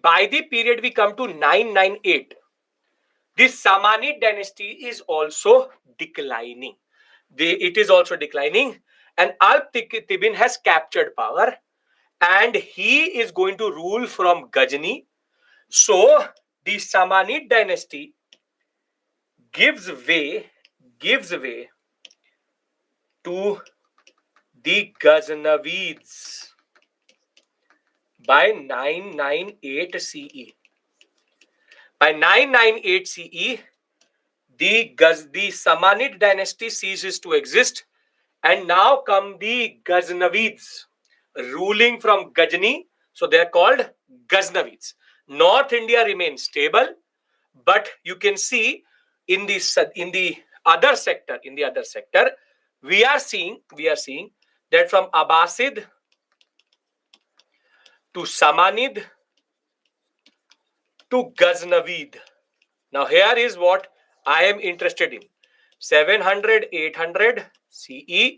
by the period we come to 998, this Samanid dynasty is also declining. It is also declining. And Alptigin has captured power. And he is going to rule from Ghazni. So, the Samanid dynasty gives way to the Ghaznavids by 998 CE. By 998 CE, the Samanid dynasty ceases to exist, and now come the Ghaznavids ruling from Ghazni. So they are called Ghaznavids. North India remains stable, but you can see in the other sector, we are seeing that from Abbasid to Samanid to Ghaznavid. Now here is what I am interested in. 700, 800 CE.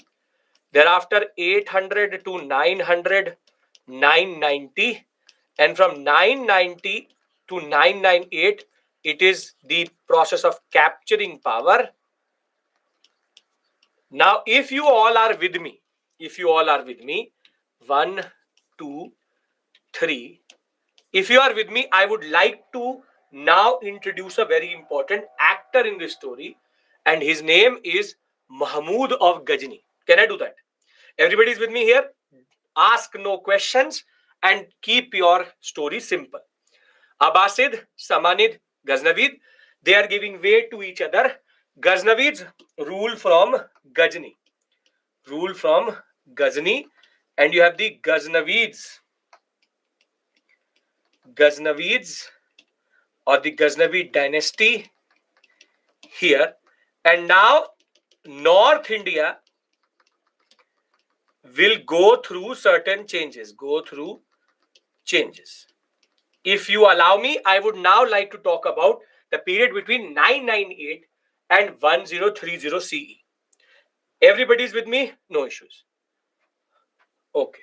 Thereafter 800 to 900, 990. And from 990 to 998, it is the process of capturing power. Now, if you all are with me, 1, 2, 3. If you are with me, I would like to now introduce a very important actor in this story, and his name is Mahmud of Ghazni. Can I do that? Everybody is with me here? Ask no questions and keep your story simple. Abbasid, Samanid, Ghaznavid, they are giving way to each other. Ghaznavids rule from Ghazni. And you have the Ghaznavids or the Ghaznavid dynasty here. And now North India will go through certain changes. If you allow me, I would now like to talk about the period between 998 and 1030 CE. Everybody is with me? No issues. Okay.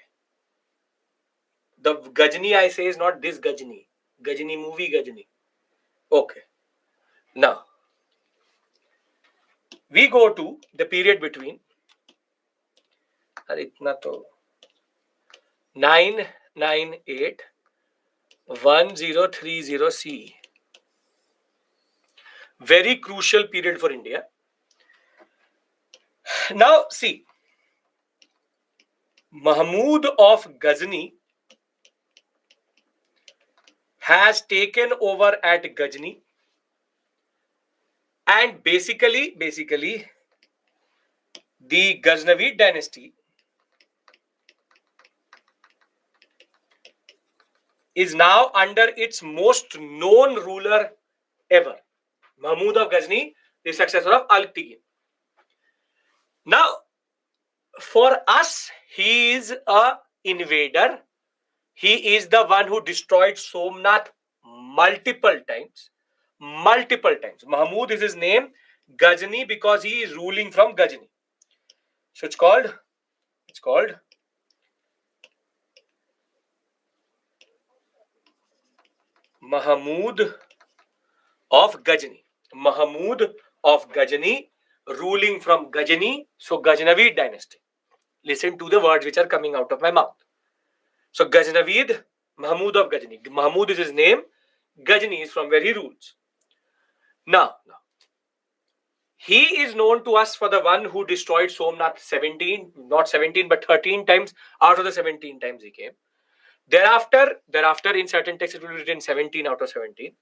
The Ghazni I say is not this Ghazni. Ghazni movie Ghazni. Okay. Now, we go to the period between 998 1030 CE. Very crucial period for India. Now, see, Mahmud of Ghazni has taken over at Ghazni, and basically the Ghaznavid dynasty is now under its most known ruler ever, Mahmud of Ghazni, the successor of Al-Tighin. Now, for us, he is a invader. He is the one who destroyed Somnath multiple times. Mahmud is his name. Ghazni because he is ruling from Ghazni. So it's called Mahmud of Ghazni. Mahmud of Ghazni ruling from Ghazni. So Ghaznavid dynasty. Listen to the words which are coming out of my mouth. So Ghaznavid, Mahmud of Ghazni. Mahmud is his name. Ghazni is from where he rules. Now, he is known to us for the one who destroyed Somnath not 17, but 13 times out of the 17 times he came. Thereafter, in certain texts, it will be written 17 out of 17.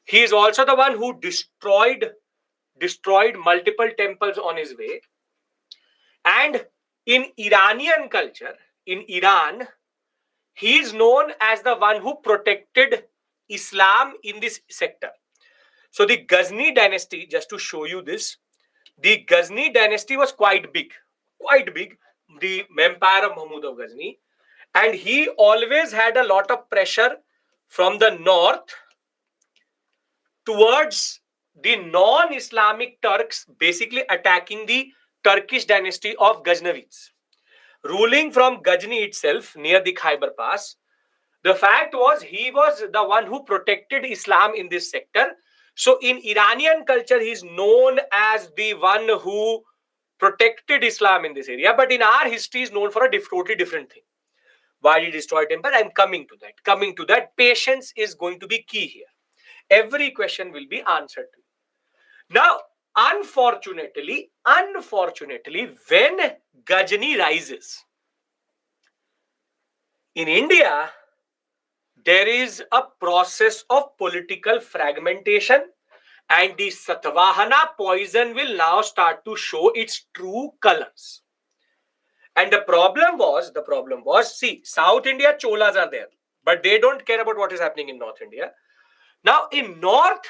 He is also the one who destroyed multiple temples on his way. And in Iranian culture, in Iran, he is known as the one who protected Islam in this sector. So the Ghazni dynasty, just to show you this, the Ghazni dynasty was quite big, the empire of Mahmud of Ghazni. And he always had a lot of pressure from the north towards the non-Islamic Turks, basically attacking the Turkish dynasty of Ghaznavids. Ruling from Ghazni itself, near the Khyber Pass, the fact was he was the one who protected Islam in this sector. So in Iranian culture, he is known as the one who protected Islam in this area. But in our history, is known for a totally different thing. Why did he destroy temple? I'm coming to that. Patience is going to be key here. Every question will be answered to you. Now, unfortunately, when Ghazni rises, In India, there is a process of political fragmentation, and the Satvahana poison will now start to show its true colors. And the problem was, see, South India Cholas are there, but they don't care about what is happening in North India. Now, in North,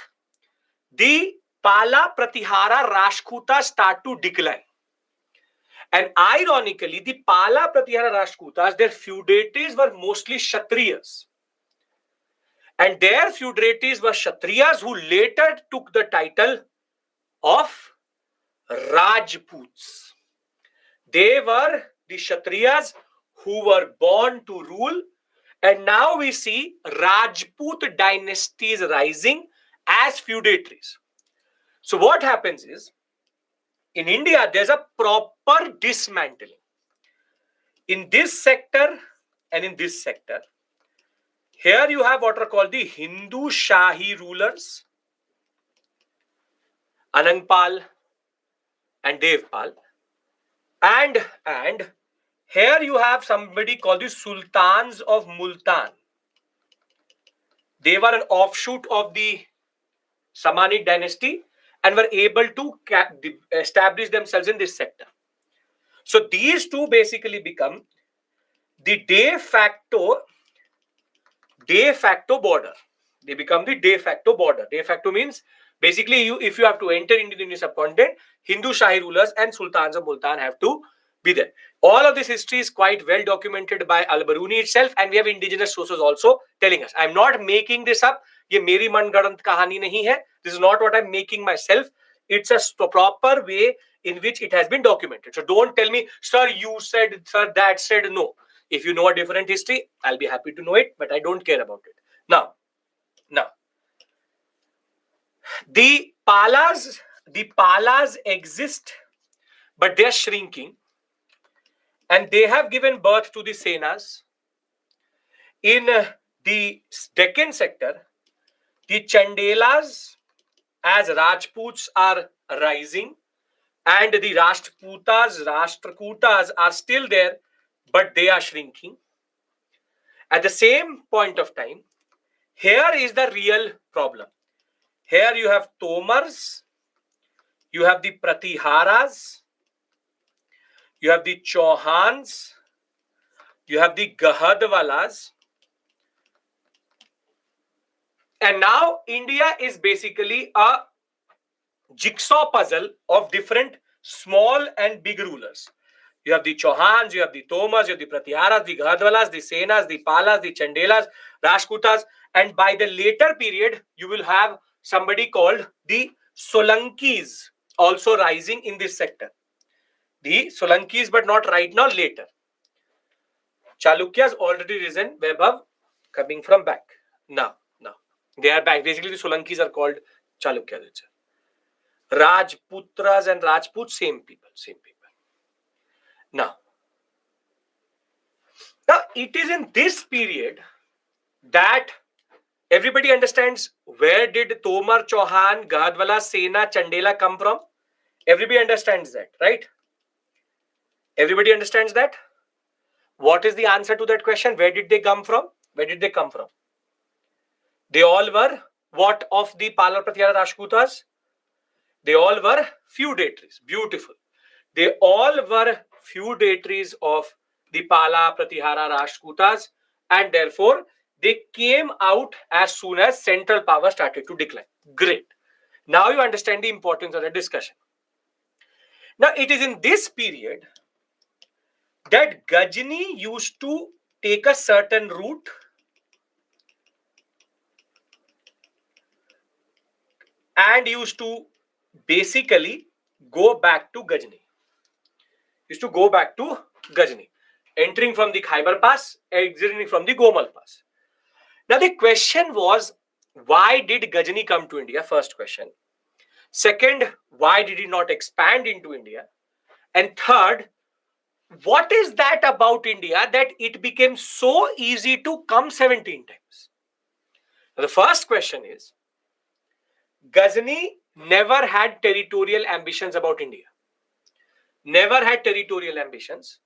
the Pala Pratihara Rashtrakutas start to decline. And ironically, the Pala Pratihara Rashtrakutas, their feudatories were mostly Kshatriyas. And their feudatories were Kshatriyas who later took the title of Rajputs. They were the Kshatriyas who were born to rule. And now we see Rajput dynasties rising as feudatories. So what happens is, in India, there's a proper dismantling. In this sector and in this sector, here you have what are called the Hindu Shahi rulers, Anangpal and Devpal. And here you have somebody called the Sultans of Multan. They were an offshoot of the Samanid dynasty and were able to establish themselves in this sector. So these two basically become the de facto border. They become the de facto border. De facto means basically if you have to enter into the subcontinent, Hindu Shahi rulers and Sultans of Multan have to be there. All of this history is quite well documented by Al-Biruni itself, and we have indigenous sources also telling us. I'm not making this up. ये मेरी मनगढ़ंत कहानी नहीं है. This is not what I'm making myself. It's a proper way in which it has been documented. So don't tell me, sir, you said, sir, that said. No. If you know a different history, I'll be happy to know it, but I don't care about it. Now, the Palas exist, but they are shrinking, and they have given birth to the Senas. In the Deccan sector, the Chandelas as Rajputs are rising, and the Rashtrakutas are still there, but they are shrinking. At the same point of time, here is the real problem. Here you have Tomars, you have the Pratiharas, you have the Chauhans, you have the Gahadwalas. And now India is basically a jigsaw puzzle of different small and big rulers. You have the Chauhans, you have the Tomars, you have the Pratiharas, the Gahadwalas, the Senas, the Palas, the Chandelas, Rashtrakutas, and by the later period, you will have somebody called the Solankis also rising in this sector. The Solankis, but not right now, later. Chalukyas already risen, Vaibhav coming from back. Now, they are back. Basically, the Solankis are called Chalukyas. Rajputras and Rajputs, same people. Now, it is in this period that everybody understands where did Tomar, Chauhan, Gahadwala, Sena, Chandela come from. Everybody understands that, right? Everybody understands that? What is the answer to that question? Where did they come from? They all were what of the Pala Pratihara Rashtrakutas? They all were feudatories. Beautiful. They all were feudatories of the Pala Pratihara Rashtrakutas, and therefore they came out as soon as central power started to decline. Great. Now you understand the importance of the discussion. Now it is in this period that Ghajini used to take a certain route and used to basically go back to Ghajini. Entering from the Khyber Pass, exiting from the Gomal Pass. Now the question was, why did Ghajini come to India? First question. Second, why did he not expand into India? And third, what is that about India that it became so easy to come 17 times? Now, the first question is, Ghazni never had territorial ambitions about India. Never had territorial ambitions.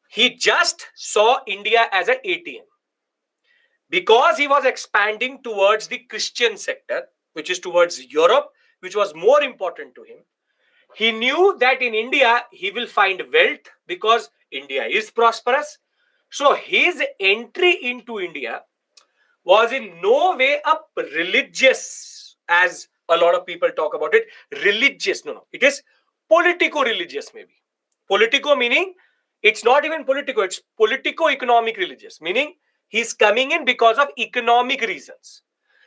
He just saw India as an ATM. Because he was expanding towards the Christian sector, which is towards Europe, which was more important to him. He knew that in India, he will find wealth because India is prosperous. So his entry into India was in no way a religious, as a lot of people talk about it. Religious. No. It is politico-religious, maybe. Politico meaning it's not even politico, it's politico-economic religious, meaning he's coming in because of economic reasons.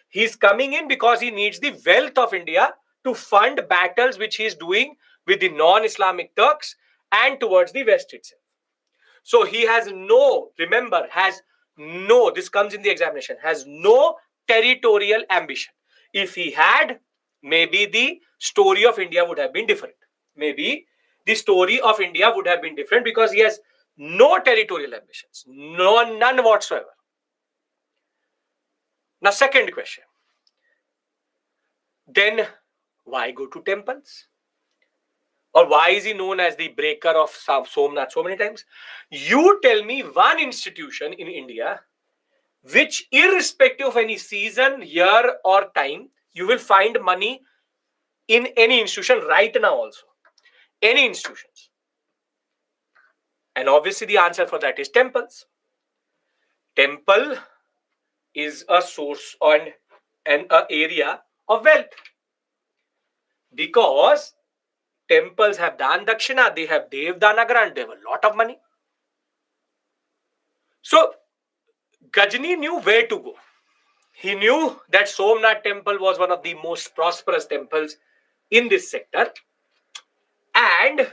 He's coming in because he needs the wealth of India to fund battles which he's doing with the non-Islamic Turks and towards the West itself. So he has no, remember, has no, this comes in the examination, has no territorial ambition. If he had, maybe the story of India would have been different. Maybe the story of India would have been different because he has no territorial ambitions, none whatsoever. Now, second question. Then why go to temples? Or why is he known as the breaker of Somnath so many times? You tell me one institution in India which, irrespective of any season, year, or time, you will find money in any institution right now also. Any institutions. And obviously the answer for that is temples. Temple is a source and an area of wealth. Because temples have Dan Dakshina, they have Dev Dana grant, they have a lot of money. So Gajani knew where to go. He knew that Somnath temple was one of the most prosperous temples in this sector. And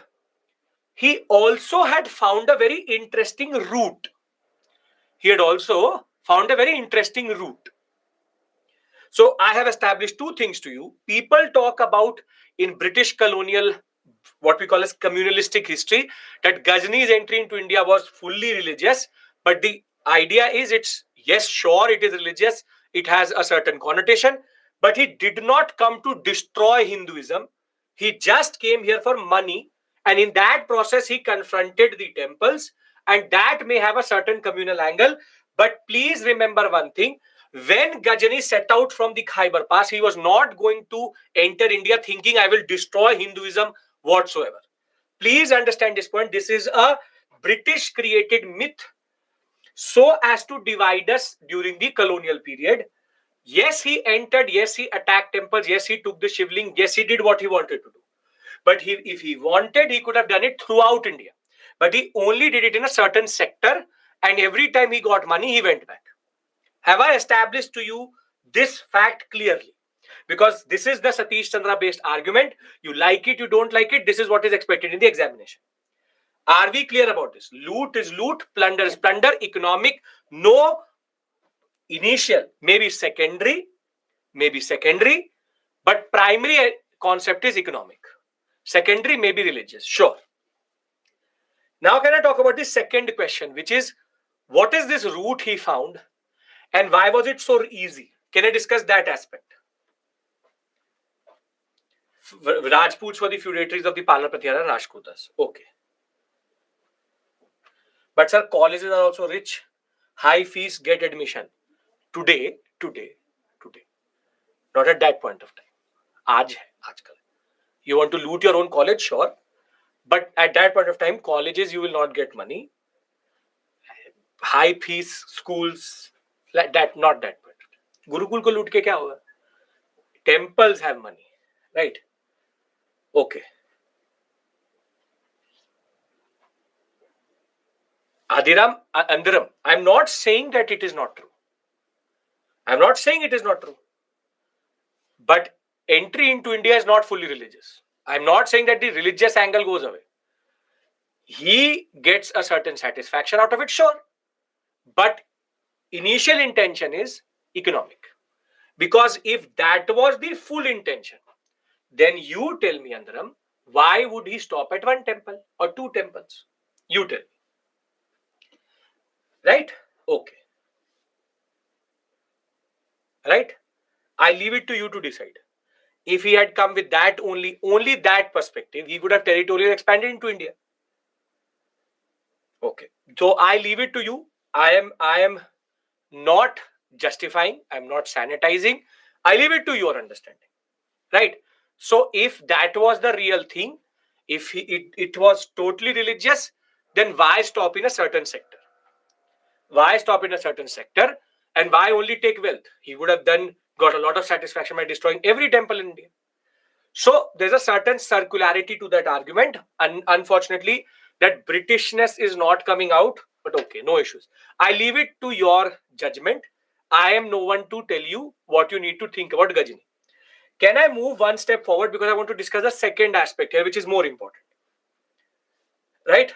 he also had found a very interesting route. He had also found a very interesting route. So I have established two things to you. People talk about in British colonial, what we call as communalistic history, that Ghazni's entry into India was fully religious. But the idea is it's, yes, sure, it is religious. It has a certain connotation. But he did not come to destroy Hinduism. He just came here for money. And in that process, he confronted the temples. And that may have a certain communal angle. But please remember one thing. When Gajani set out from the Khyber Pass, he was not going to enter India thinking I will destroy Hinduism whatsoever. Please understand this point. This is a British created myth so as to divide us during the colonial period. Yes, he entered. Yes, he attacked temples. Yes, he took the Shivling. Yes, he did what he wanted to do. But if he wanted, he could have done it throughout India. But he only did it in a certain sector. And every time he got money, he went back. Have I established to you this fact clearly? Because this is the Satish Chandra based argument. You like it, you don't like it. This is what is expected in the examination. Are we clear about this? Loot is loot, plunder is plunder, economic, no initial, maybe secondary, but primary concept is economic. Secondary may be religious, sure. Now can I talk about the second question, which is what is this route he found and why was it so easy? Can I discuss that aspect? Rajputs were the feudatories of the Pala Pratyahara and Rajputas. Okay. But sir, colleges are also rich. High fees, get admission. Today. Not at that point of time. Aaj hai, aajkal. You want to loot your own college, sure. But at that point of time, colleges, you will not get money. High fees, schools, like that, not that point. Gurukul ko loot ke kya hoga? Temples have money, right? Okay. Andiram, I'm not saying that it is not true. But entry into India is not fully religious. I'm not saying that the religious angle goes away. He gets a certain satisfaction out of it, sure. But initial intention is economic. Because if that was the full intention, then you tell me, Andaram, why would he stop at one temple or two temples? You tell me. Right? Okay. Right? I leave it to you to decide. If he had come with that only that perspective, he would have territorially expanded into India. Okay. So I leave it to you. I am not justifying, I'm not sanitizing. I leave it to your understanding, right? So if that was the real thing, if it was totally religious, then why stop in a certain sector? Why stop in a certain sector? And why only take wealth? He would have then got a lot of satisfaction by destroying every temple in India. So there's a certain circularity to that argument. And unfortunately, that Britishness is not coming out. But okay, no issues. I leave it to your judgment. I am no one to tell you what you need to think about Gajini. Can I move one step forward, because I want to discuss the second aspect here, which is more important, right?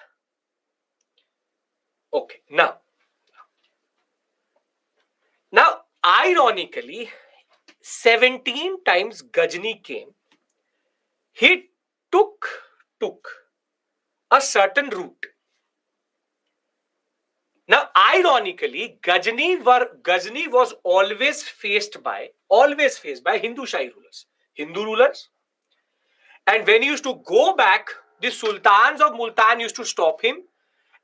Okay, now ironically, 17 times Gajini came. He took a certain route. Now, ironically, Ghazni was always faced by Hindu Shahi rulers, Hindu rulers. And when he used to go back, the sultans of Multan used to stop him.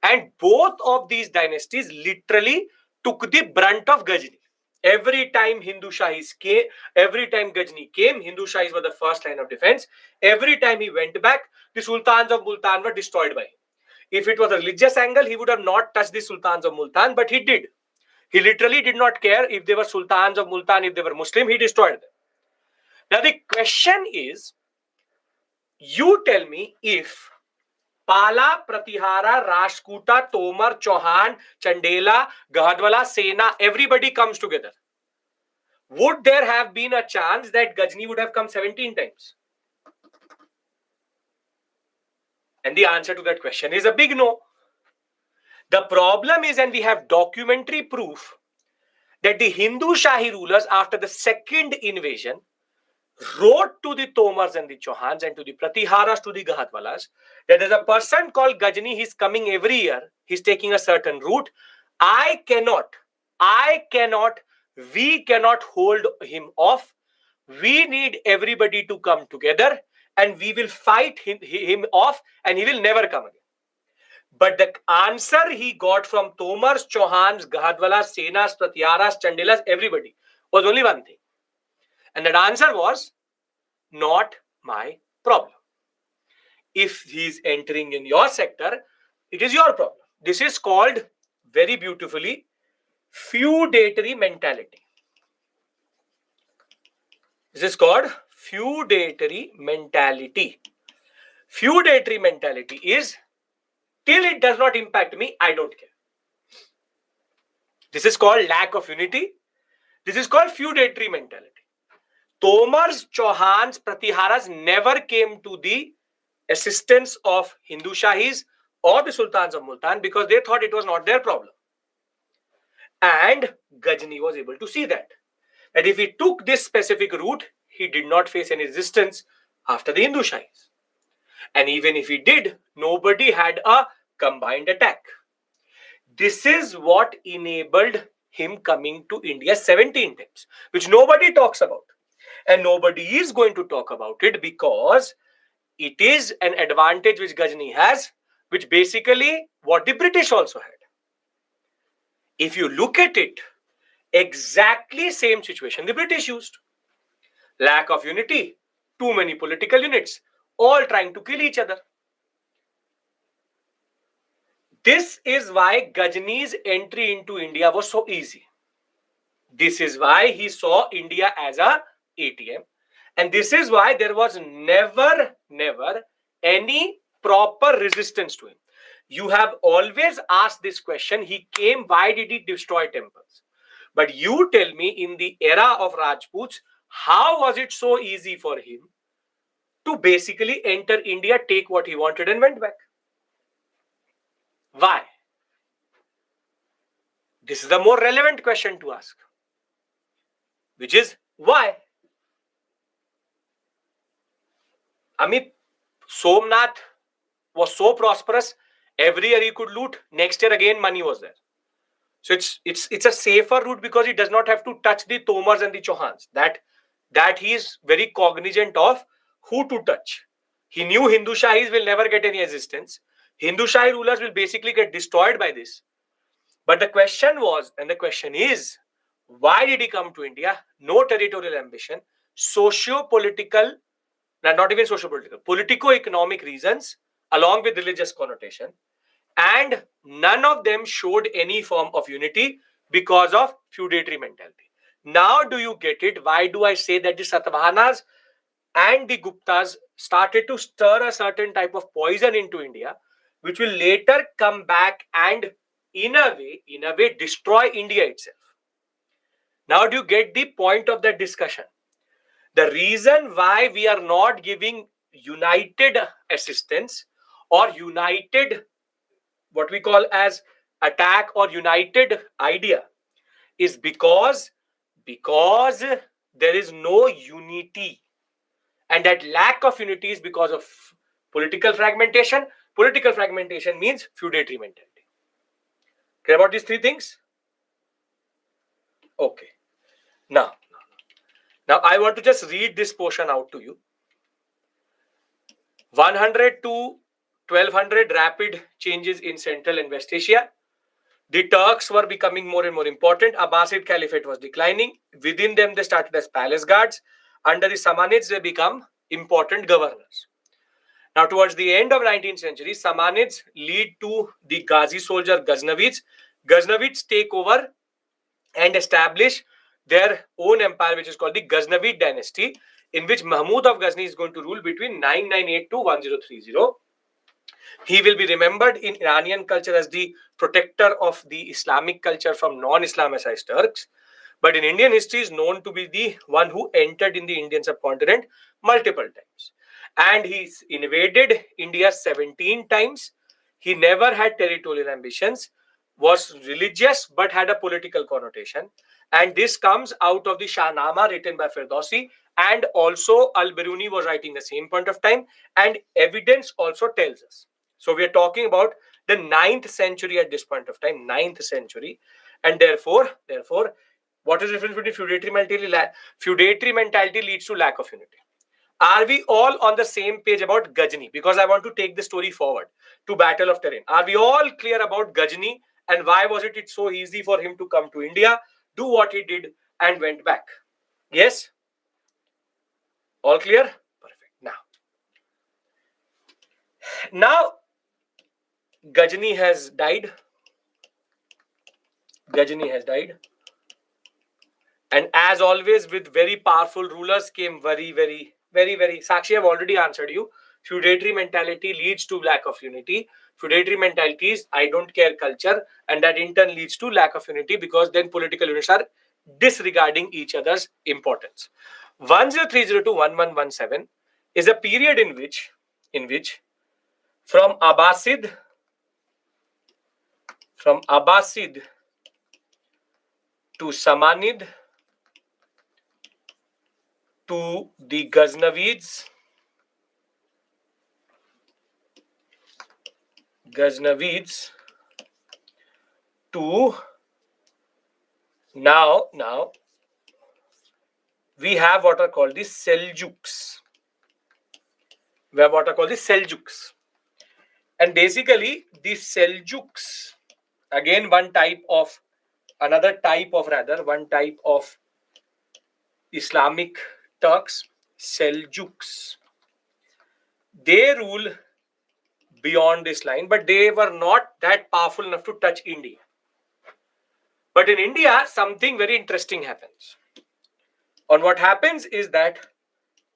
And both of these dynasties literally took the brunt of Ghazni. Every time Hindu Shahis came, every time Ghazni came, Hindu Shahis were the first line of defense. Every time he went back, the sultans of Multan were destroyed by him. If it was a religious angle, he would have not touched the sultans of Multan, but he did. He literally did not care if they were sultans of Multan, if they were Muslim, he destroyed them. Now the question is, you tell me, if Pala, Pratihara, Rashkuta, Tomar, Chauhan, Chandela, Gahadwala, Sena, everybody comes together. Would there have been a chance that Ghazni would have come 17 times? And the answer to that question is a big no. The problem is, and we have documentary proof, that the Hindu Shahi rulers, after the second invasion, wrote to the Tomars and the Chauhans and to the Pratiharas, to the Gahadwalas, that there's a person called Ghazni, he's coming every year, he's taking a certain route. We cannot hold him off. We need everybody to come together and we will fight him off, and he will never come again. But the answer he got from Tomars, Chauhans, Gahadwalas, Senas, Pratiharas, Chandelas, everybody, was only one thing. And that answer was, not my problem. If he's entering in your sector, it is your problem. This is called, very beautifully, feudatory mentality. This is called feudatory mentality. Feudatory mentality is, till it does not impact me, I don't care. This is called lack of unity. This is called feudatory mentality. Tomars, Chauhans, Pratiharas never came to the assistance of Hindu Shahis or the Sultans of Multan because they thought it was not their problem. And Ghazni was able to see that if he took this specific route, he did not face any resistance after the Hindu Shahis. And even if he did, nobody had a combined attack. This is what enabled him coming to India 17 times, which nobody talks about. And nobody is going to talk about it because it is an advantage which Ghazni has, which basically what the British also had. If you look at it, exactly same situation the British used. Lack of unity, too many political units, all trying to kill each other. This is why Ghazni's entry into India was so easy. This is why he saw India as a ATM. And this is why there was never any proper resistance to him. You have always asked this question. He came, why did he destroy temples? But you tell me, in the era of Rajputs, how was it so easy for him to basically enter India, take what he wanted and went back? Why? This is the more relevant question to ask, which is why? Amit, Somnath was so prosperous. Every year he could loot. Next year again money was there. So it's a safer route because he does not have to touch the Tomars and the Chauhans. That he is very cognizant of who to touch. He knew Hindu Shahis will never get any assistance. Hindu Shahi rulers will basically get destroyed by this. But the question was, and the question is, why did he come to India? No territorial ambition, socio-political, not even socio-political, politico-economic reasons, along with religious connotation. And none of them showed any form of unity because of feudatory mentality. Now do you get it? Why do I say that the Satavahanas and the Guptas started to stir a certain type of poison into India, which will later come back and in a way, destroy India itself. Now do you get the point of that discussion? The reason why we are not giving united assistance or united, what we call as attack or united idea, is because there is no unity, and that lack of unity is because of political fragmentation. Political fragmentation means feudatory mentality. Clear about these three things? Okay. Now I want to just read this portion out to you. 100 to 1200 rapid changes in Central and West Asia. The Turks were becoming more and more important. Abbasid Caliphate was declining. Within them, they started as palace guards. Under the Samanids, they become important governors. Now, towards the end of 19th century, Samanids lead to the Ghazi soldier Ghaznavids. Ghaznavids take over and establish their own empire, which is called the Ghaznavid dynasty, in which Mahmud of Ghazni is going to rule between 998 to 1030. He will be remembered in Iranian culture as the protector of the Islamic culture from non-Islamicized Turks. But in Indian history is known to be the one who entered in the Indian subcontinent multiple times. And he's invaded India 17 times. He never had territorial ambitions, was religious but had a political connotation. And this comes out of the Shahnama written by Ferdowsi, and also Al-Biruni was writing the same point of time, and evidence also tells us. So we are talking about the 9th century at this point of time, 9th century. And therefore, what is the difference between feudatory mentality? Feudatory mentality leads to lack of unity. Are we all on the same page about Ghazni? Because I want to take the story forward to Battle of Terrain. Are we all clear about Ghazni and why was it so easy for him to come to India, do what he did and went back? Yes? All clear? Perfect. Now Ghazni has died. And as always, with very powerful rulers came very, Sakshi, I've already answered you. Feudatory mentality leads to lack of unity. Feudatory mentality is I don't care culture, and that in turn leads to lack of unity because then political units are disregarding each other's importance. 1030 to 1117 is a period in which from Abbasid to Samanid to the Ghaznavids to now we have what are called the Seljuks. And basically the Seljuks, again one type of Islamic Turks, Seljuks. They rule beyond this line, but they were not that powerful enough to touch India. But in India, something very interesting happens. And what happens is that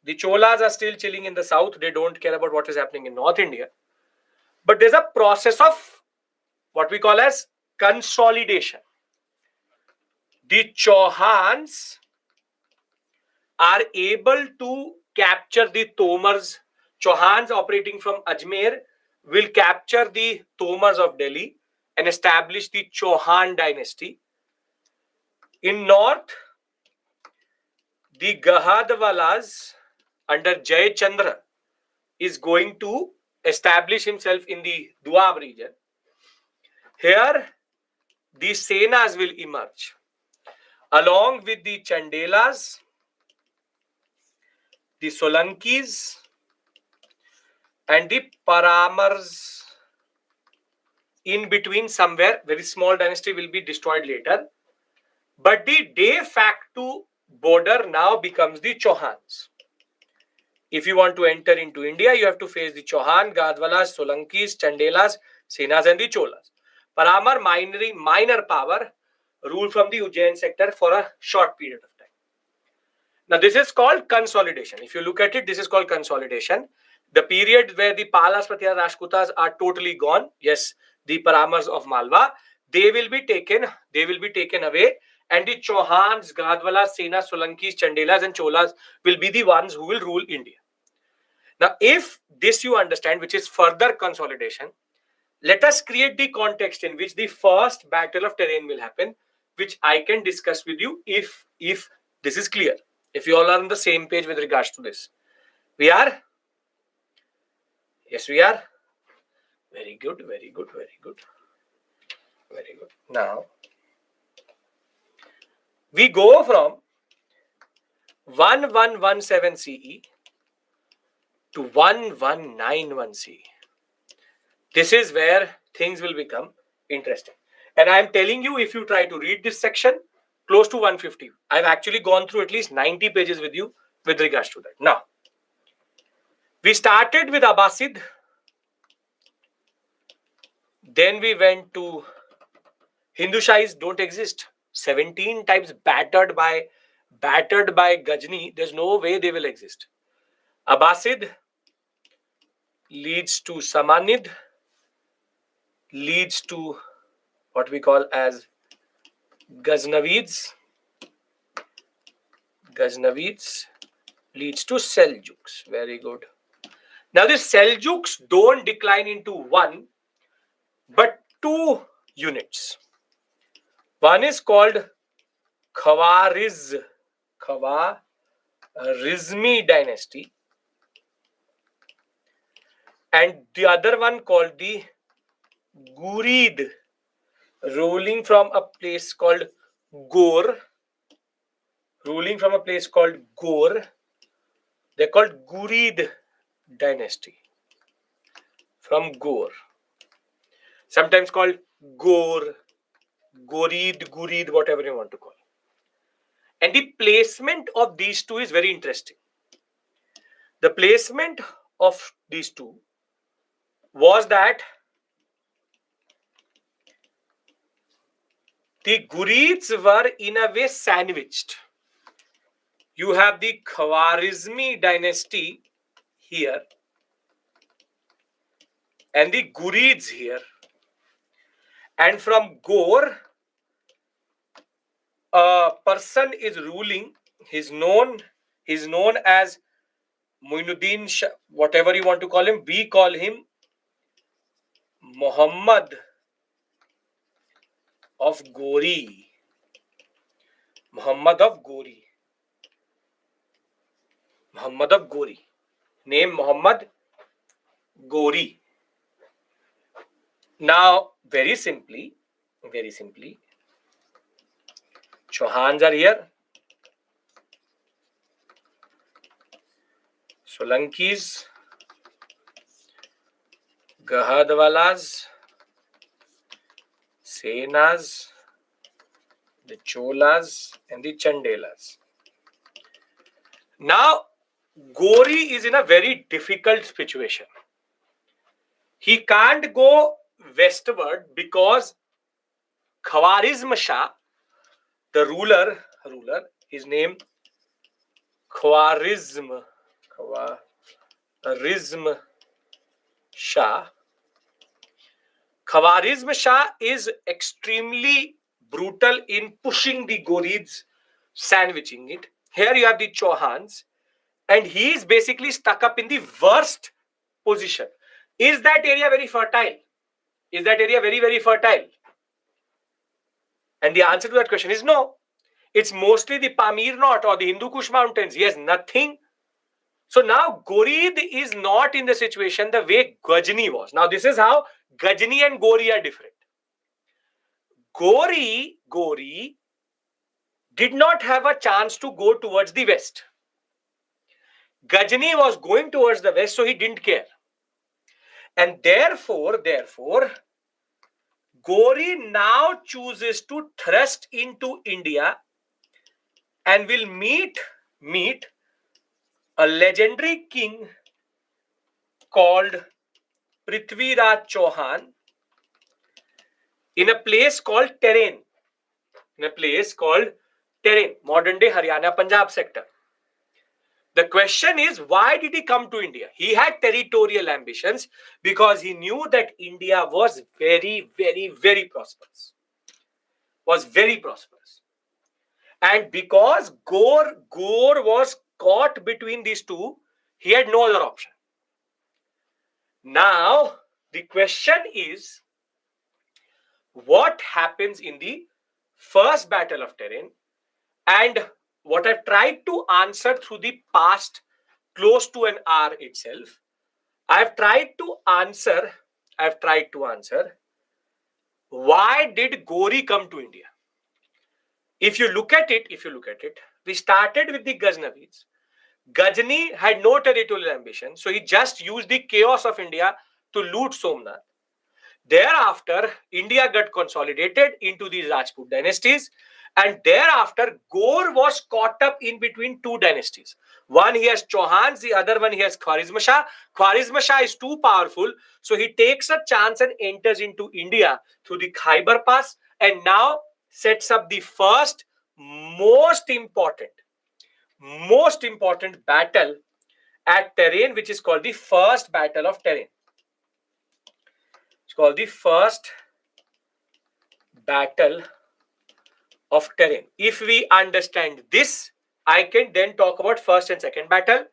the Cholas are still chilling in the south. They don't care about what is happening in North India. But there's a process of what we call as consolidation. The Chauhans are able to capture the Tomars. Chauhans operating from Ajmer will capture the Tomars of Delhi and establish the Chauhan dynasty. In north, the Gahadwalas under Jay Chandra is going to establish himself in the Doab region. Here, the Senas will emerge along with the Chandelas, the Solankis, and the Paramars in between somewhere, very small dynasty will be destroyed later. But the de facto border now becomes the Chauhans. If you want to enter into India, you have to face the Chauhan, Gadwalas, Solankis, Chandelas, Senas and the Cholas. Paramar minor power rule from the Ujjain sector for a short period of time. Now this is called consolidation. If you look at it, this is called consolidation. The period where the Palas, Pratiyas, Rajputas are totally gone. Yes, the Paramars of Malwa, they will be taken away, and the Chauhans, Gadwalas, Senas, Solankis, Chandelas and Cholas will be the ones who will rule India. Now, if this you understand, which is further consolidation, let us create the context in which the first battle of terrain will happen, which I can discuss with you if this is clear. If you all are on the same page with regards to this. We are? Yes, we are. Very good, very good, very good. Very good. Now, we go from 1117 CE to 1191 CE. This is where things will become interesting. And I am telling you, if you try to read this section, close to 150. I've actually gone through at least 90 pages with you with regards to that. Now, we started with Abbasid. Then we went to Hindu Shahis don't exist. 17 times battered by Ghazni. There's no way they will exist. Abbasid leads to Samanid, leads to what we call as Ghaznavids. Ghaznavids leads to Seljuks. Very good. Now, the Seljuks don't decline into one, but two units. One is called Khawarizmi dynasty, and the other one called the Gurid, ruling from a place called Gor. Ruling from a place called Gor. They're called Gurid dynasty. From Gor. Sometimes called Gor, Gorid, Gurid, whatever you want to call it. And the placement of these two is very interesting. The placement of these two was that the Gurids were in a way sandwiched. You have the Khwarizmi dynasty here and the Gurids here. And from Gor, a person is ruling. He's known as Muinuddin Shah, whatever you want to call him. We call him Muhammad of Gori. Muhammad of Gori. Muhammad of Gori. Name Muhammad Gori. Now, very simply, Chauhans are here. Solankis, Gahadwalas, Senas, the Cholas, and the Chandelas. Now, Gori is in a very difficult situation. He can't go westward because Khwarizm Shah, the ruler, his name Khwarizm Shah. Khwarizm Shah is extremely brutal in pushing the Gorids, sandwiching it. Here you have the Chauhans, and he is basically stuck up in the worst position. Is that area very fertile? Is that area very, very fertile? And the answer to that question is no. It's mostly the Pamir Knot or the Hindu Kush Mountains. He has nothing. So now Gorid is not in the situation the way Ghazni was. Now this is how Ghazni and Gori are different. Gori did not have a chance to go towards the west. Ghazni was going towards the west, so he didn't care. And therefore, Gori now chooses to thrust into India and will meet a legendary king called Prithviraj Chauhan in a place called Terrain. Modern day Haryana, Punjab sector. The question is, why did he come to India? He had territorial ambitions because he knew that India was very, very, very prosperous. And because Gore was caught between these two, he had no other option. Now, the question is, what happens in the first battle of Terrain? And what I've tried to answer through the past close to an hour itself, I've tried to answer why did Gori come to India? If you look at it, we started with the Ghaznavids. Ghajni had no territorial ambition, so he just used the chaos of India to loot Somnath. Thereafter, India got consolidated into the Rajput dynasties, and thereafter, Gore was caught up in between two dynasties. One he has Chauhans, the other one he has Khwarizm Shah. Khwarizm Shah is too powerful, so he takes a chance and enters into India through the Khyber Pass, and now sets up the first most important battle at Terrain, which is called the First Battle of Terrain. It's called the First Battle of Terrain. If we understand this, I can then talk about first and second battle,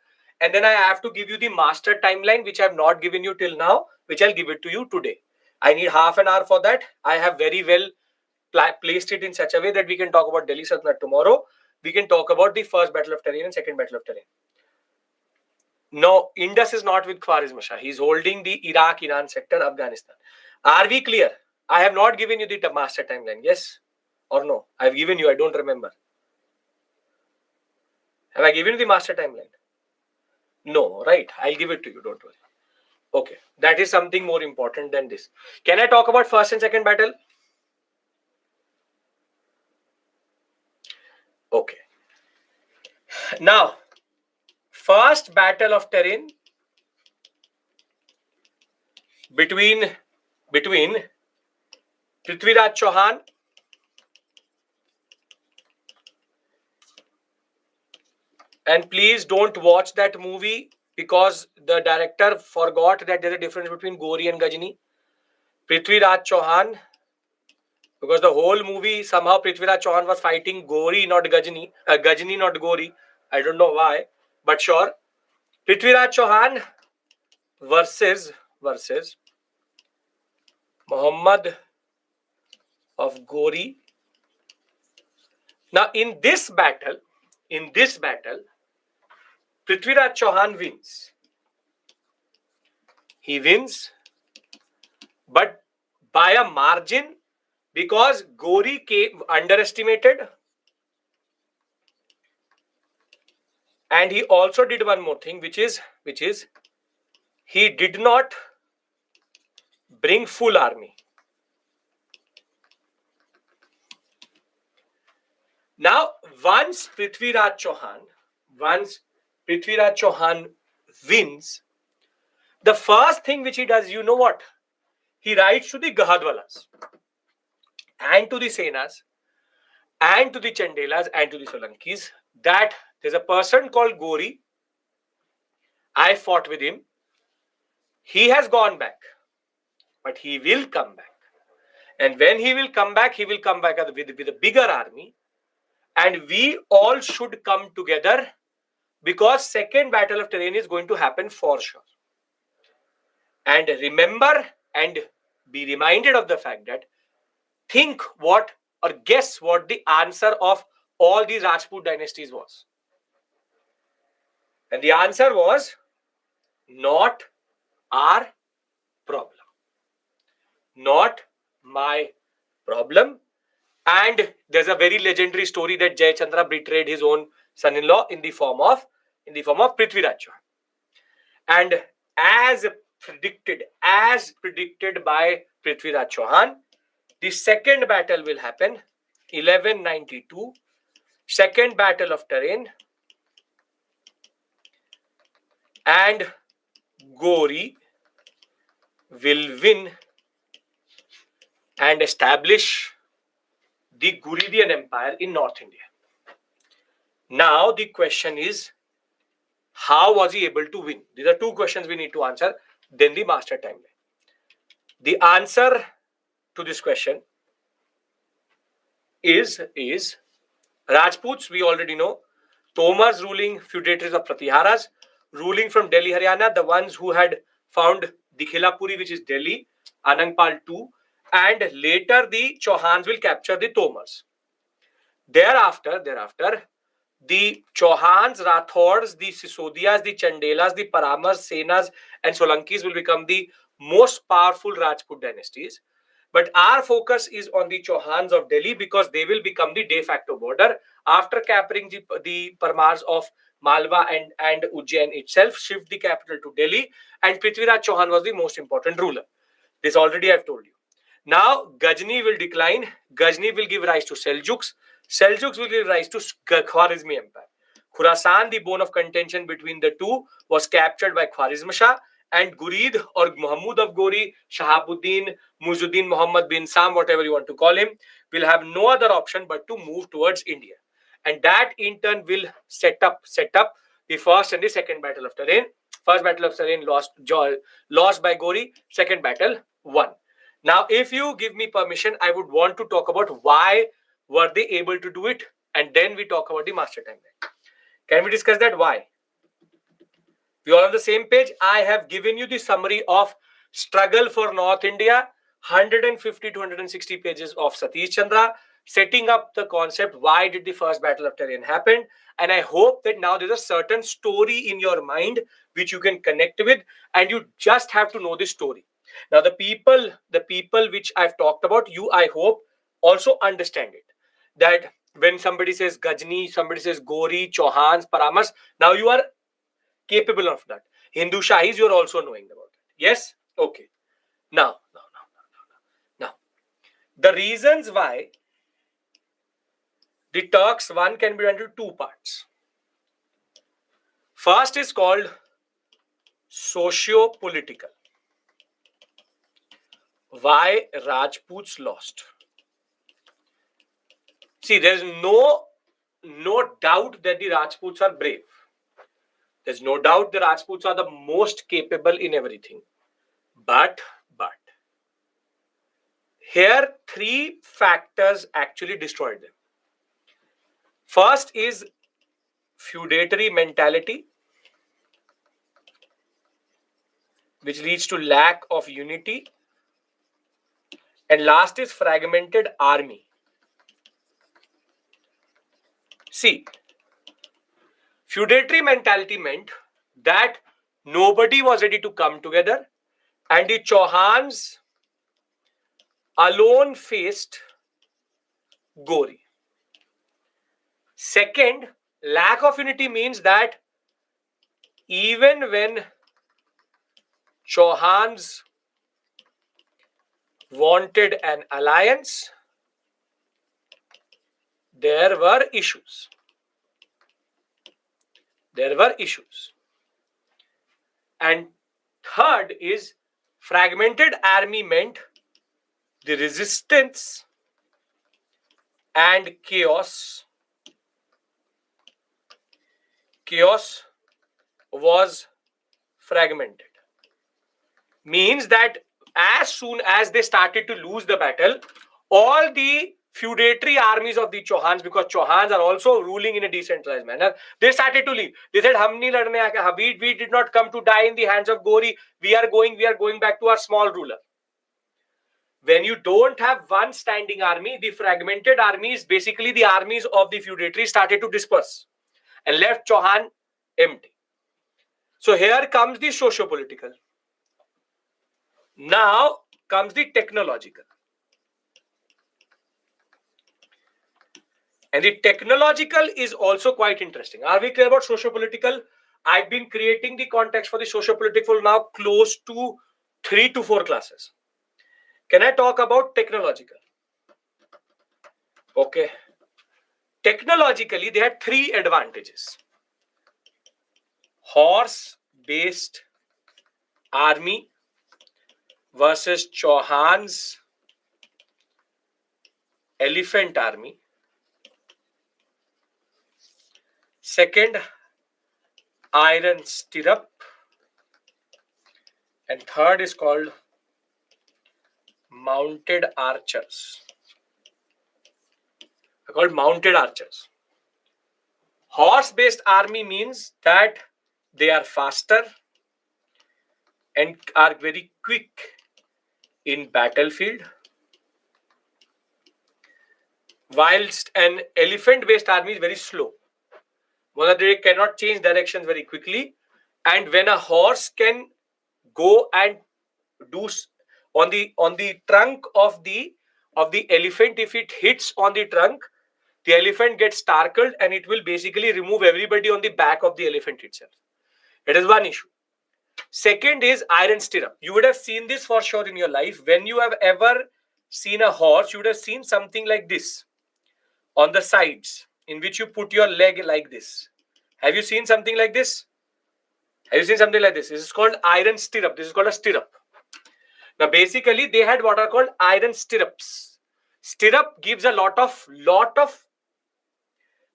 and then I have to give you the master timeline, which I have not given you till now, which I'll give it to you today. I need half an hour for that. I have very well placed it in such a way that we can talk about Delhi Sultanate tomorrow. We can talk about the first battle of Terrain and second battle of Terrain. No, Indus is not with Khwarizm Shah. He's holding the Iraq, Iran sector, Afghanistan. Are we clear? I have not given you the master timeline. Yes or no? I've given you. I don't remember. Have I given you the master timeline? No, right? I'll give it to you. Don't worry. Okay. That is something more important than this. Can I talk about first and second battle? Okay. Now, first battle of Terrain between Prithviraj Chauhan and please don't watch that movie because the director forgot that there's a difference between Gori and Ghajni. Prithviraj Chauhan, because the whole movie somehow Prithviraj Chauhan was fighting Gori, not Ghajni, Ghajni, not Gori. I don't know why, but sure. Prithviraj Chauhan versus Muhammad of Gori. Now, in this battle, Prithviraj Chauhan wins. He wins, but by a margin, because Gori came underestimated, and he also did one more thing, which is he did not bring full army. Now, once Prithviraj Chauhan wins, the first thing which he does, you know what? He writes to the Gahadwalas and to the Senas and to the Chandelas and to the Solankis that there's a person called Gori. I fought with him. He has gone back, but he will come back. And when he will come back with a bigger army. And we all should come together because second battle of Terrain is going to happen for sure. And remember and be reminded of the fact that think what or guess what the answer of all these Rajput dynasties was. And the answer was not our problem. Not my problem. And there's a very legendary story that Jayachandra betrayed his own son-in-law in the form of Prithviraj Chauhan. And as predicted by Prithviraj Chauhan, The second battle will happen 1192, second battle of Tarain, and Gori will win and establish the Guridian Empire in North India. Now the question is, how was he able to win? These are two questions we need to answer. Then the master timeline. The answer to this question is Rajputs, we already know. Tomars ruling feudatories of Pratiharas, ruling from Delhi, Haryana, the ones who had found the Khilapuri, which is Delhi, Anangpal II, and later the Chauhans will capture the Tomars. Thereafter, the Chauhans, Rathors, the Sisodias, the Chandelas, the Paramars, Senas, and Solankis will become the most powerful Rajput dynasties. But our focus is on the Chauhans of Delhi because they will become the de facto border after capturing the Parmars of Malwa and Ujjain itself, shift the capital to Delhi, and Prithviraj Chauhan was the most important ruler. This already I've told you. Now, Ghazni will decline. Ghazni will give rise to Seljuks. Seljuks will give rise to Khwarezmi Empire. Khurasan, the bone of contention between the two, was captured by Khwarezm Shah, and Gurid or Muhammad of Gori, Shahabuddin, Muzuddin Muhammad bin Sam, whatever you want to call him, will have no other option but to move towards India. And that in turn will set up the first and the second battle of Tarain. First battle of Tarain lost by Gori, second battle won. Now, if you give me permission, I would want to talk about why were they able to do it, and then we talk about the master timeline. Can we discuss that? Why? We are on the same page. I have given you the summary of struggle for North India, 150 to 160 pages of Satish Chandra, setting up the concept, why did the first battle of Tarain happen? And I hope that now there's a certain story in your mind which you can connect with, and you just have to know this story. Now, the people which I've talked about, you, I hope, also understand it. That when somebody says Ghazni, somebody says Gori, Chauhans, Paramars, now you are capable of that. Hindu Shahis, you're also knowing about it. Yes? Okay. Now, the reasons why the Turks one can be done into two parts. First is called socio-political. Why Rajputs lost. See, there's no doubt that the Rajputs are brave. There's no doubt the Rajputs are the most capable in everything. But here three factors actually destroyed them. First is feudatory mentality, which leads to lack of unity. And last is fragmented army. See, feudatory mentality meant that nobody was ready to come together, and the Chauhans alone faced Gori. Second, lack of unity means that even when Chauhans wanted an alliance, there were issues. And third is fragmented army meant the resistance and chaos was fragmented. Means that as soon as they started to lose the battle, all the feudatory armies of the Chauhans, because Chauhans are also ruling in a decentralized manner, they started to leave. They said, we did not come to die in the hands of Gori. We are going back to our small ruler. When you don't have one standing army, the fragmented armies, basically the armies of the feudatory, started to disperse and left Chauhan empty. So here comes the socio-political. Now comes the technological. And the technological is also quite interesting. Are we clear about socio-political? I've been creating the context for the socio-political now close to 3 to 4 classes. Can I talk about technological? Okay. Technologically, they had three advantages. Horse-based army versus Chauhan's elephant army. Second, iron stirrup. And third is called mounted archers. They're called mounted archers. Horse-based army means that they are faster and are very quick in battlefield, whilst an elephant-based army is very slow. They cannot change directions very quickly, and when a horse can go and do on the trunk of the elephant, if it hits on the trunk, the elephant gets startled and it will basically remove everybody on the back of the elephant itself. It is one issue. Second is iron stirrup. You would have seen this for sure in your life. When you have ever seen a horse, you would have seen something like this on the sides, in which you put your leg like this. Have you seen something like this? Have you seen something like this? This is called iron stirrup. This is called a stirrup. Now, basically, they had what are called iron stirrups. Stirrup gives a lot of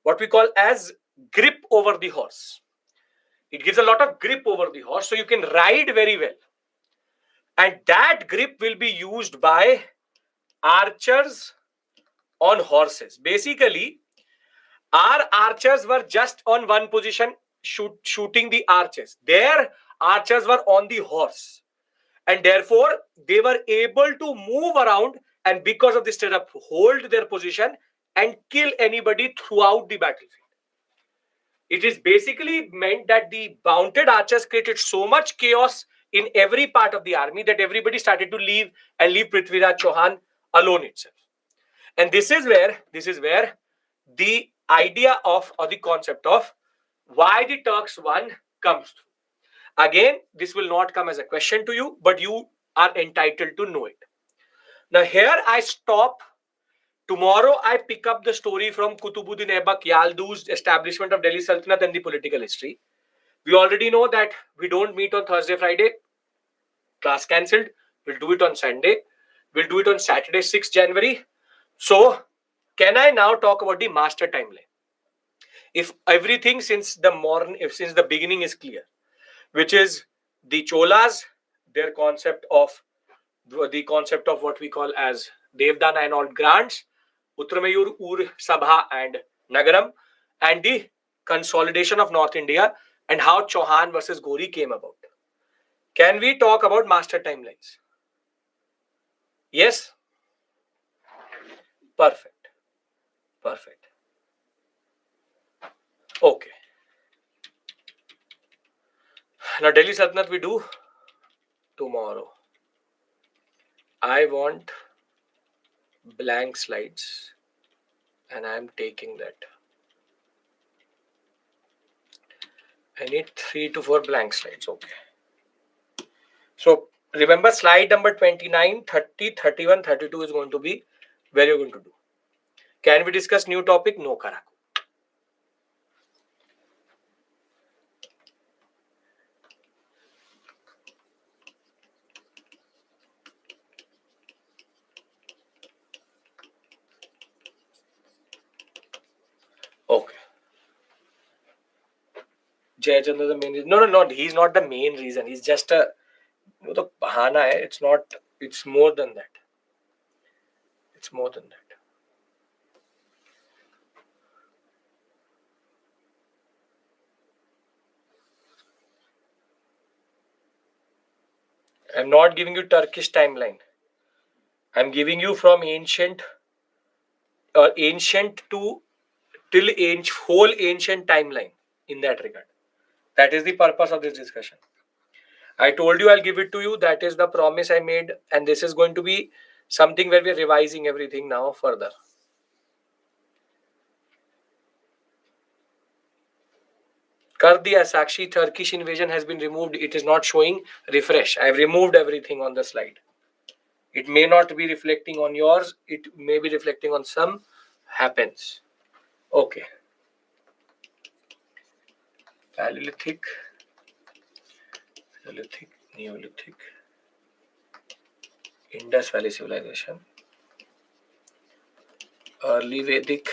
what we call as grip over the horse. It gives a lot of grip over the horse, so you can ride very well. And that grip will be used by archers on horses. Basically, our archers were just on one position, shooting the archers. Their archers were on the horse. And therefore, they were able to move around and because of the stirrup, hold their position and kill anybody throughout the battlefield. It is basically meant that the mounted archers created so much chaos in every part of the army that everybody started to leave and leave Prithviraj Chauhan alone itself. And this is where the idea of or the concept of why the Turks won comes through. Again, this will not come as a question to you, but you are entitled to know it. Now here I stop. Tomorrow I pick up the story from Kutubuddin Aibak Yaldu's establishment of Delhi Sultanate and the political history. We already know that we don't meet on Thursday, Friday. Class cancelled. We'll do it on Sunday. We'll do it on Saturday, 6th January. So, can I now talk about the master timeline? If everything since the beginning is clear, which is the Cholas, their concept of what we call as Devdana and all grants, Uttaramayur, Ur, Sabha and Nagaram, and the consolidation of North India and how Chauhan versus Ghori came about. Can we talk about master timelines? Yes? Perfect. Okay. Now Delhi Sultanate we do tomorrow. I want blank slides and I am taking that. I need 3 to 4 blank slides. Okay. So remember slide number 29, 30, 31, 32 is going to be where you're going to do. Can we discuss new topic? No, Karaku. Okay. Jayachandra the main reason. No, he's not the main reason. He's just a the bahana hai. It's not, it's more than that. It's more than that. I'm not giving you Turkish timeline. I'm giving you from ancient to till whole ancient timeline in that regard. That is the purpose of this discussion. I told you I'll give it to you. That is the promise I made. And this is going to be something where we're revising everything now further. Kar diya, Sakshi, Turkish invasion has been removed. It is not showing. Refresh. I've removed everything on the slide. It may not be reflecting on yours. It may be reflecting on some. happens. Okay. Paleolithic, Neolithic, Indus Valley Civilization, early Vedic.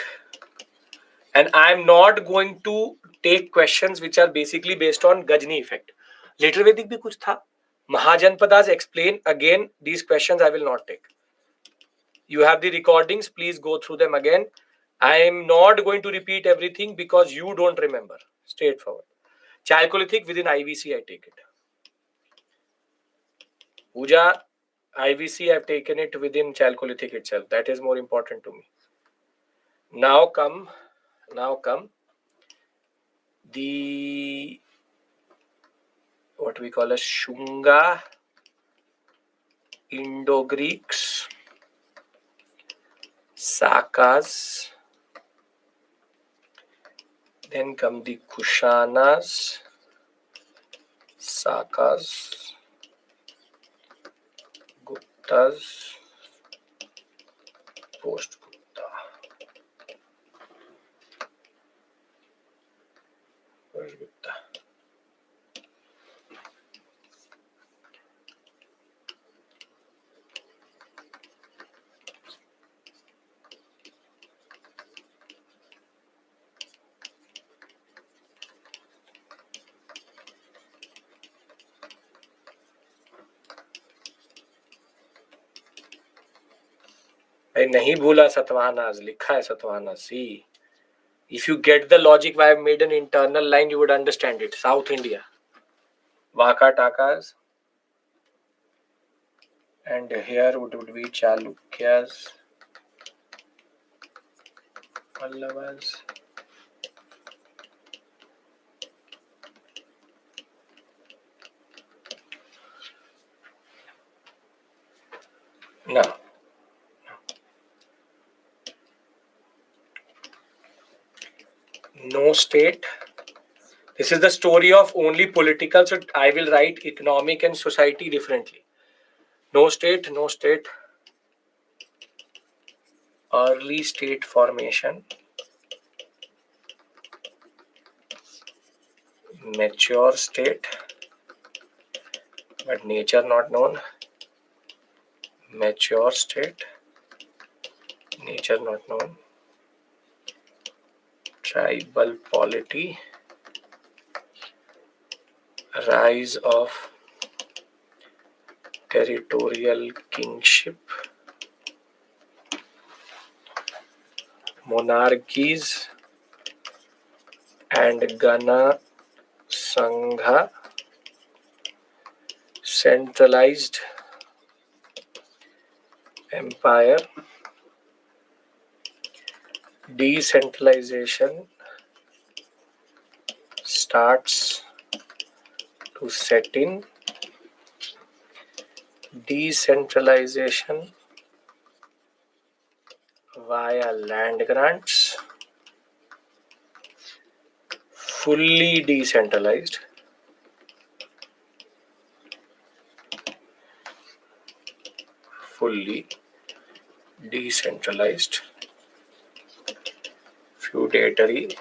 And I'm not going to take questions which are basically based on Gajni effect. Later Vedic bhi kuch tha. Mahajanpadas explain again. These questions I will not take. You have the recordings. Please go through them again. I am not going to repeat everything because you don't remember. Straightforward. Chalcolithic within IVC, I take it. Puja, IVC, I've taken it within Chalcolithic itself. That is more important to me. Now come the what we call as Shunga, Indo-Greeks, Sakas, then come the Kushanas, Sakas, Guptas, post-Gupta. Post-Gupta. नहीं भूला सतवाहनास, लिखा है Satavahanas. See, if you get the logic why I've made an internal line, you would understand it. South India, Vakatakas, and here would be Chalukyas, Pallavas. Now, no state. This is the story of only political, so I will write economic and society differently. No state, early state formation, mature state, but nature not known, mature state, nature not known, tribal polity, rise of territorial kingship, monarchies and Gana Sangha, centralized empire, decentralization starts to set in, decentralization via land grants, fully decentralized, feudatory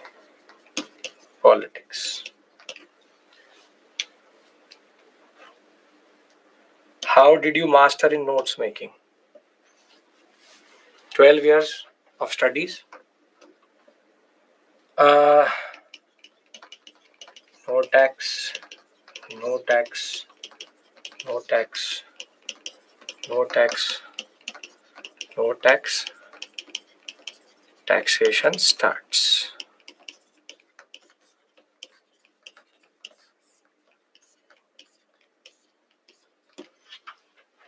politics. How did you master in notes making? 12 years of studies. No tax, no tax, no tax, no tax, no tax. Taxation starts.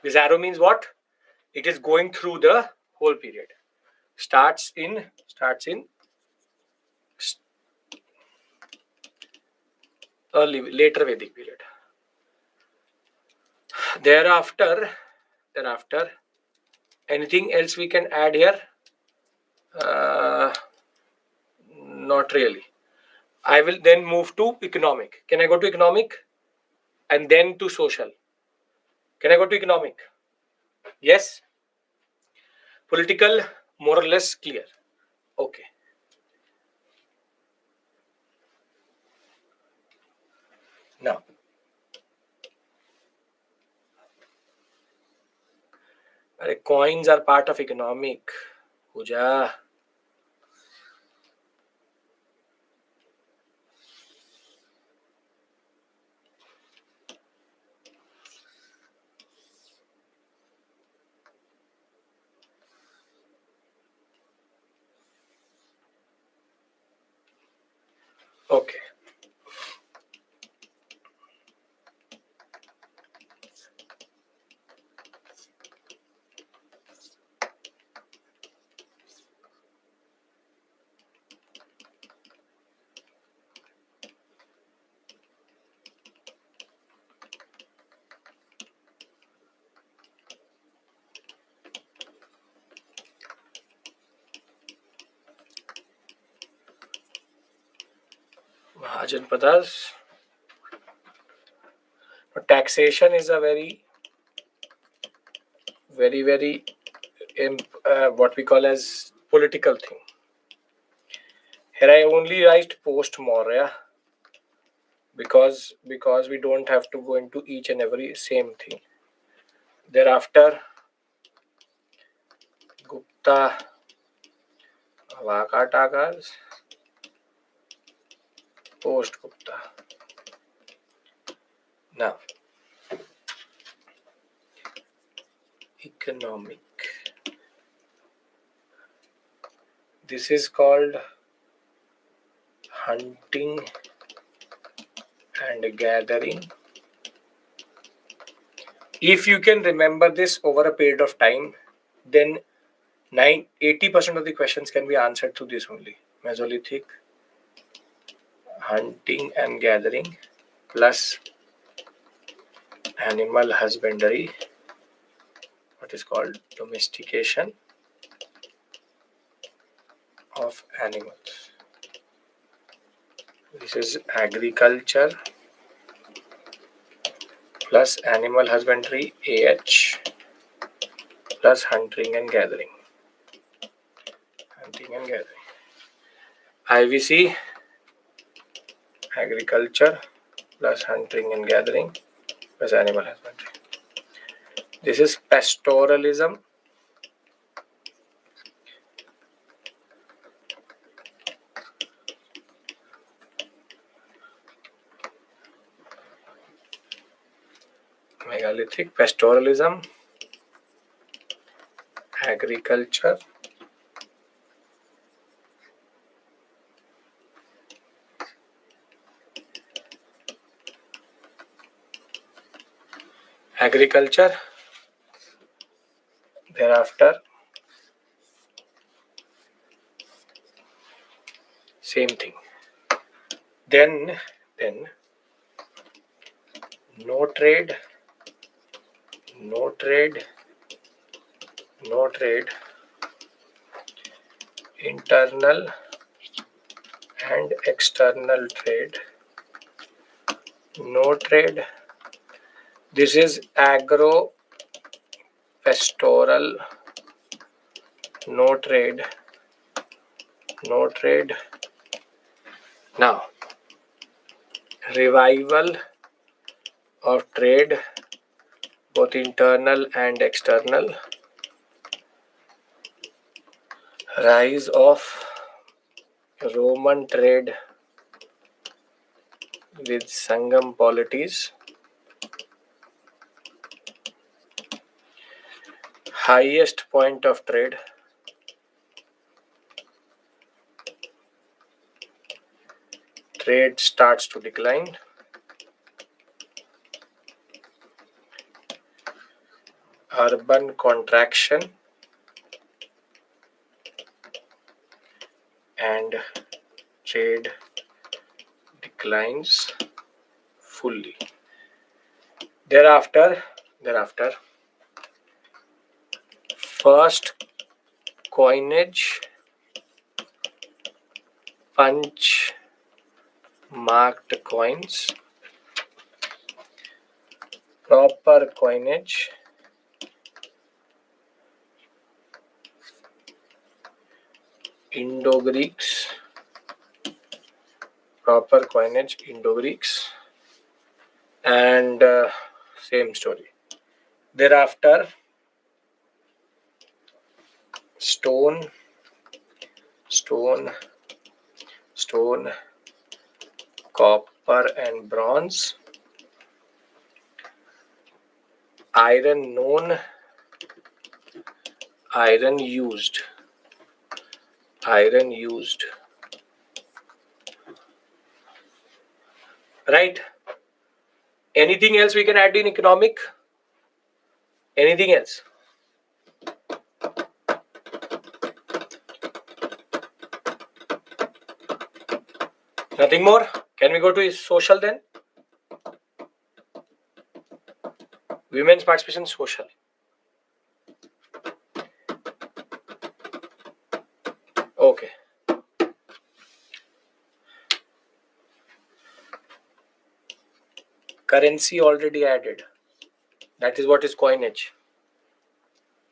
This arrow means what? It is going through the whole period. Starts in later Vedic period. Thereafter, anything else we can add here? Not really. I will then move to economic. Can I go to economic? And then to social. Can I go to economic? Yes. Political, more or less clear. Okay. Now, coins are part of economic. Pooja. Okay. Mahajan Pradas. Taxation is a very what we call as political thing. Here I only write post Maurya because we don't have to go into each and every same thing. Thereafter, Gupta, Vakatakas, post Gupta. Now, economic. This is called hunting and gathering. If you can remember this over a period of time, then 80% of the questions can be answered through this only. Mesolithic, hunting and gathering, plus animal husbandry, what is called domestication of animals. This is agriculture plus animal husbandry, AH, plus hunting and gathering. Hunting and gathering. IVC, agriculture plus hunting and gathering plus animal husbandry. This is pastoralism. Megalithic, pastoralism, agriculture, thereafter same thing. Then no trade, internal and external trade, no trade. This is agro pastoral, no trade. Now, revival of trade, both internal and external. Rise of Roman trade with Sangam polities. Highest point of trade. Trade starts to decline. Urban contraction and trade declines fully. Thereafter, first coinage, punch marked coins, proper coinage, Indo-Greeks, proper coinage, Indo-Greeks, and same story. Thereafter, stone, copper and bronze, iron known, iron used. Right? Anything else we can add in economic? Anything else? Nothing more? Can we go to social then? Women's participation social. Okay. Currency already added. That is what is coinage.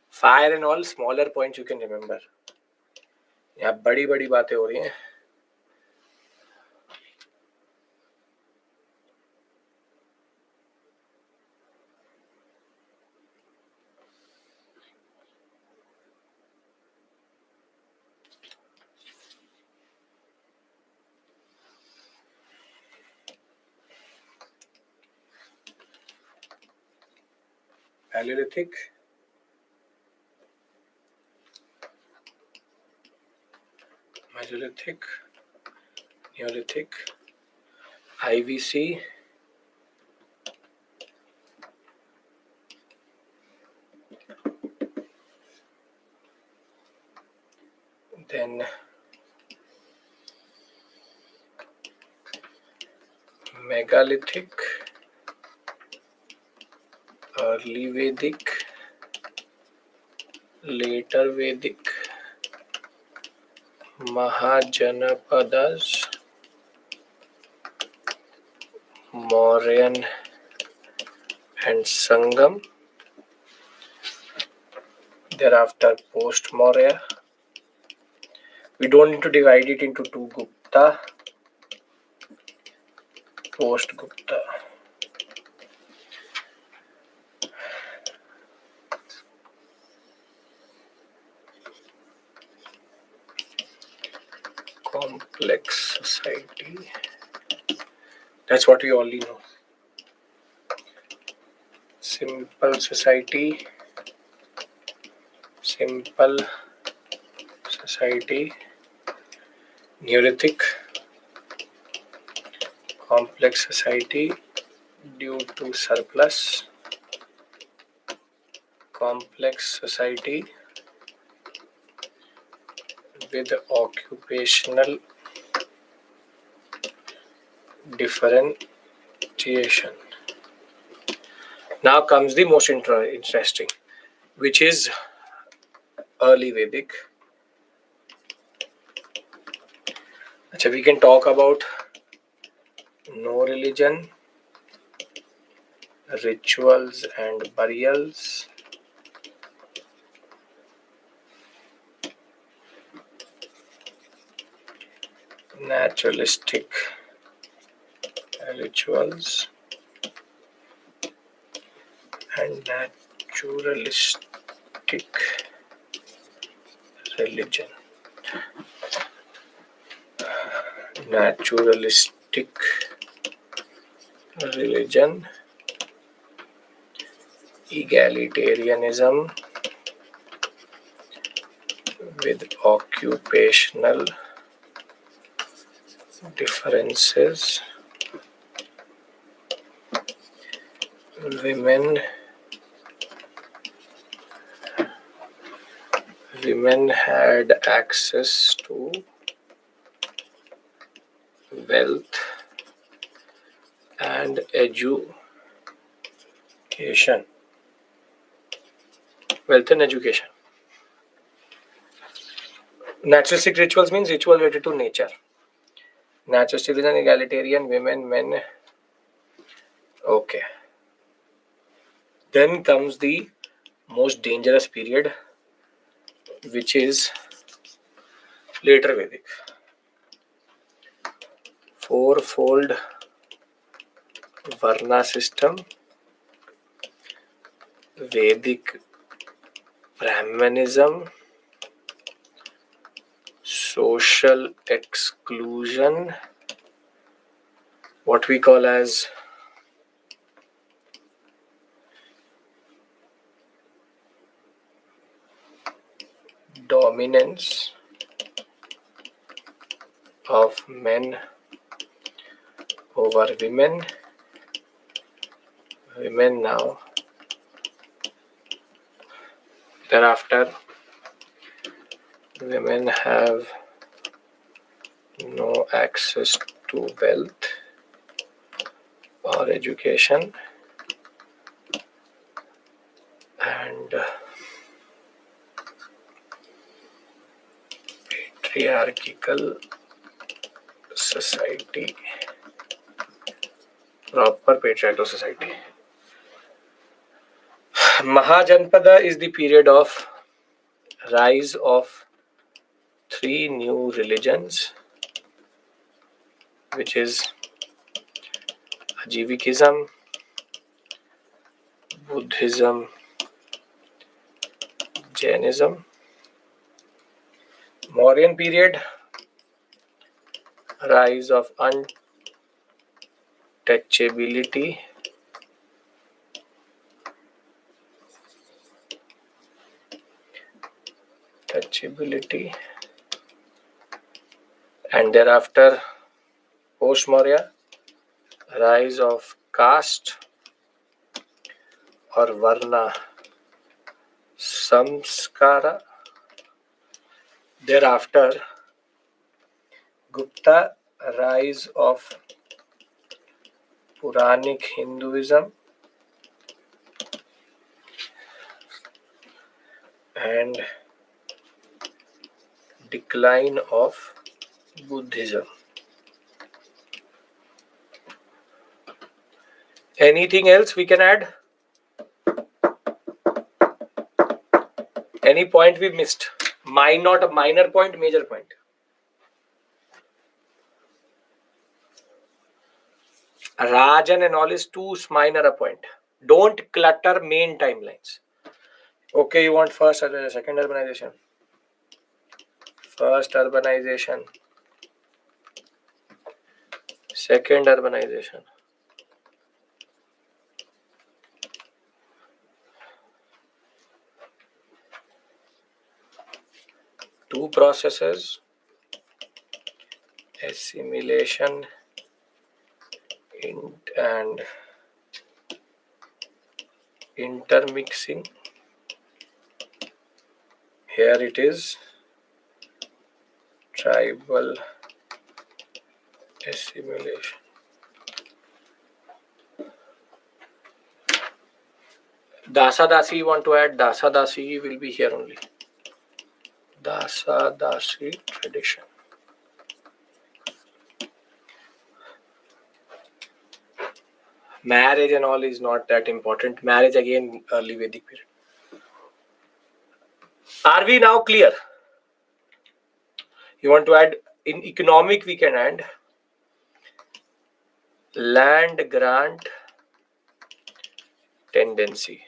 Fire and all smaller points you can remember. यहाँ बड़ी बड़ी बातें हो रही हैं. Paleolithic, Mesolithic, Neolithic, IVC, then Megalithic, early Vedic, later Vedic, Mahajanapadas, Mauryan and Sangam. Thereafter post-Maurya. We don't need to divide it into two. Gupta, post-Gupta. Complex society. That's what we only know. Simple society. Neolithic. Complex society due to surplus. Complex society with occupational differentiation. Now comes the most interesting, which is early Vedic. So we can talk about no religion, rituals and burials, naturalistic rituals and naturalistic religion. Naturalistic religion, egalitarianism with occupational differences, women had access to wealth and education. Wealth and education. Naturalistic rituals means ritual related to nature. Naturalistic religion, egalitarian, women, men. Okay. Then comes the most dangerous period, which is Later Vedic. Fourfold Varna system, Vedic Brahmanism, social exclusion, what we call as dominance of men over women. Women now. Thereafter, women have no access to wealth or education, and patriarchal society, proper patriarchal society. Mahajanpada is the period of rise of three new religions, which is Ajivikism, Buddhism, Jainism. Mauryan period, rise of untouchability, and thereafter post-Maurya, rise of caste or Varna samskara. Thereafter Gupta, rise of Puranic Hinduism, and decline of Buddhism. Anything else we can add? Any point we missed? Not a minor point, major point. Rajan and all is too minor a point. Don't clutter main timelines. Okay, you want first or second urbanization? First urbanization. Second urbanization. Two processes, assimilation and intermixing. Here it is tribal assimilation. Dasa Dasi, you want to add? Dasa Dasi will be here only. Dasa Dasi tradition. Marriage and all is not that important. Marriage again, early Vedic period. Are we now clear? You want to add in economic, we can add land grant tendency.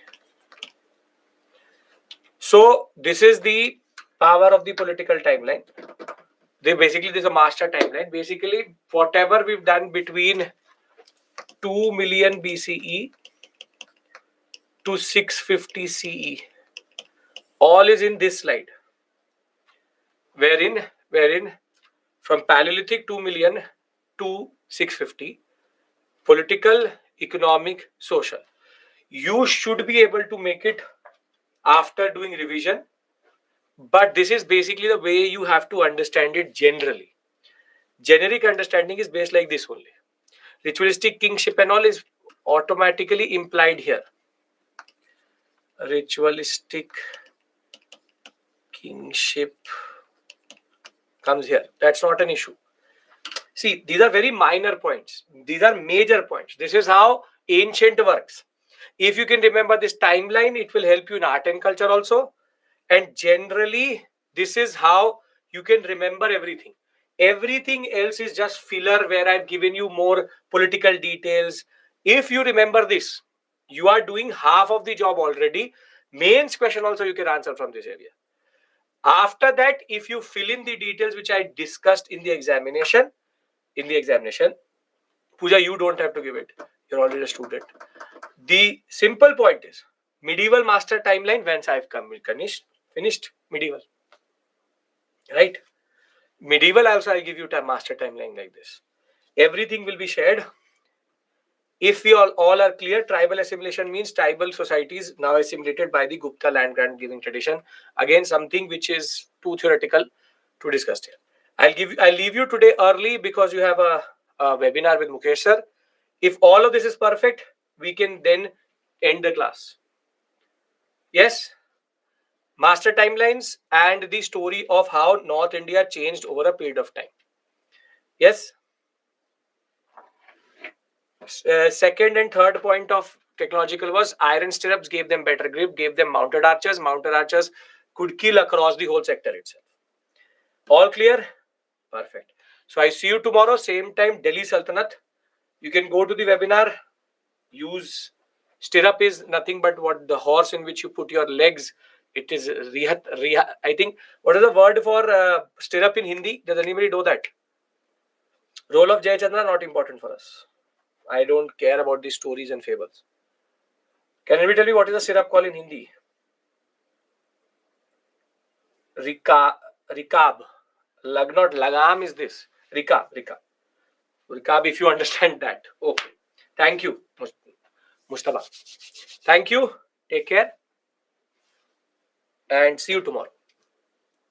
So this is the power of the political timeline. This is a master timeline. Basically, whatever we've done between 2 million BCE to 650 CE, all is in this slide. Wherein from Paleolithic 2 million to 650, political, economic, social. You should be able to make it after doing revision, but this is basically the way you have to understand it generally. Generic understanding is based like this only. Ritualistic kingship and all is automatically implied here. Ritualistic kingship comes here. That's not an issue. See, these are very minor points. These are major points. This is how ancient works. If you can remember this timeline, it will help you in art and culture also. And generally, this is how you can remember everything. Everything else is just filler where I've given you more political details. If you remember this, you are doing half of the job already. Mains question also you can answer from this area. After that, if you fill in the details which I discussed in the examination, Pooja, you don't have to give it. You're already a student. The simple point is medieval master timeline once I've finished medieval. Right? Medieval also I give you a master timeline like this. Everything will be shared. If we all are clear, tribal assimilation means tribal societies now assimilated by the Gupta land grant giving tradition. Again, something which is too theoretical to discuss here. I'll leave you today early because you have a webinar with Mukesh sir. If all of this is perfect, we can then end the class. Yes? Master timelines and the story of how North India changed over a period of time. Yes? Second and third point of technological was iron stirrups gave them better grip, gave them mounted archers. Mounted archers could kill across the whole sector itself. All clear? Perfect. So I see you tomorrow, same time, Delhi Sultanate. You can go to the webinar. Use stirrup is nothing but what the horse in which you put your legs. It is rihat. I think what is the word for stirrup in Hindi? Does anybody know that? Role of Jayachandra not important for us. I don't care about these stories and fables. Can anybody tell me what is a stirrup called in Hindi? Rikab. Not lagam is this. Rikab. Rikab, if you understand that. Okay. Thank you, Mustafa. Thank you. Take care. And see you tomorrow.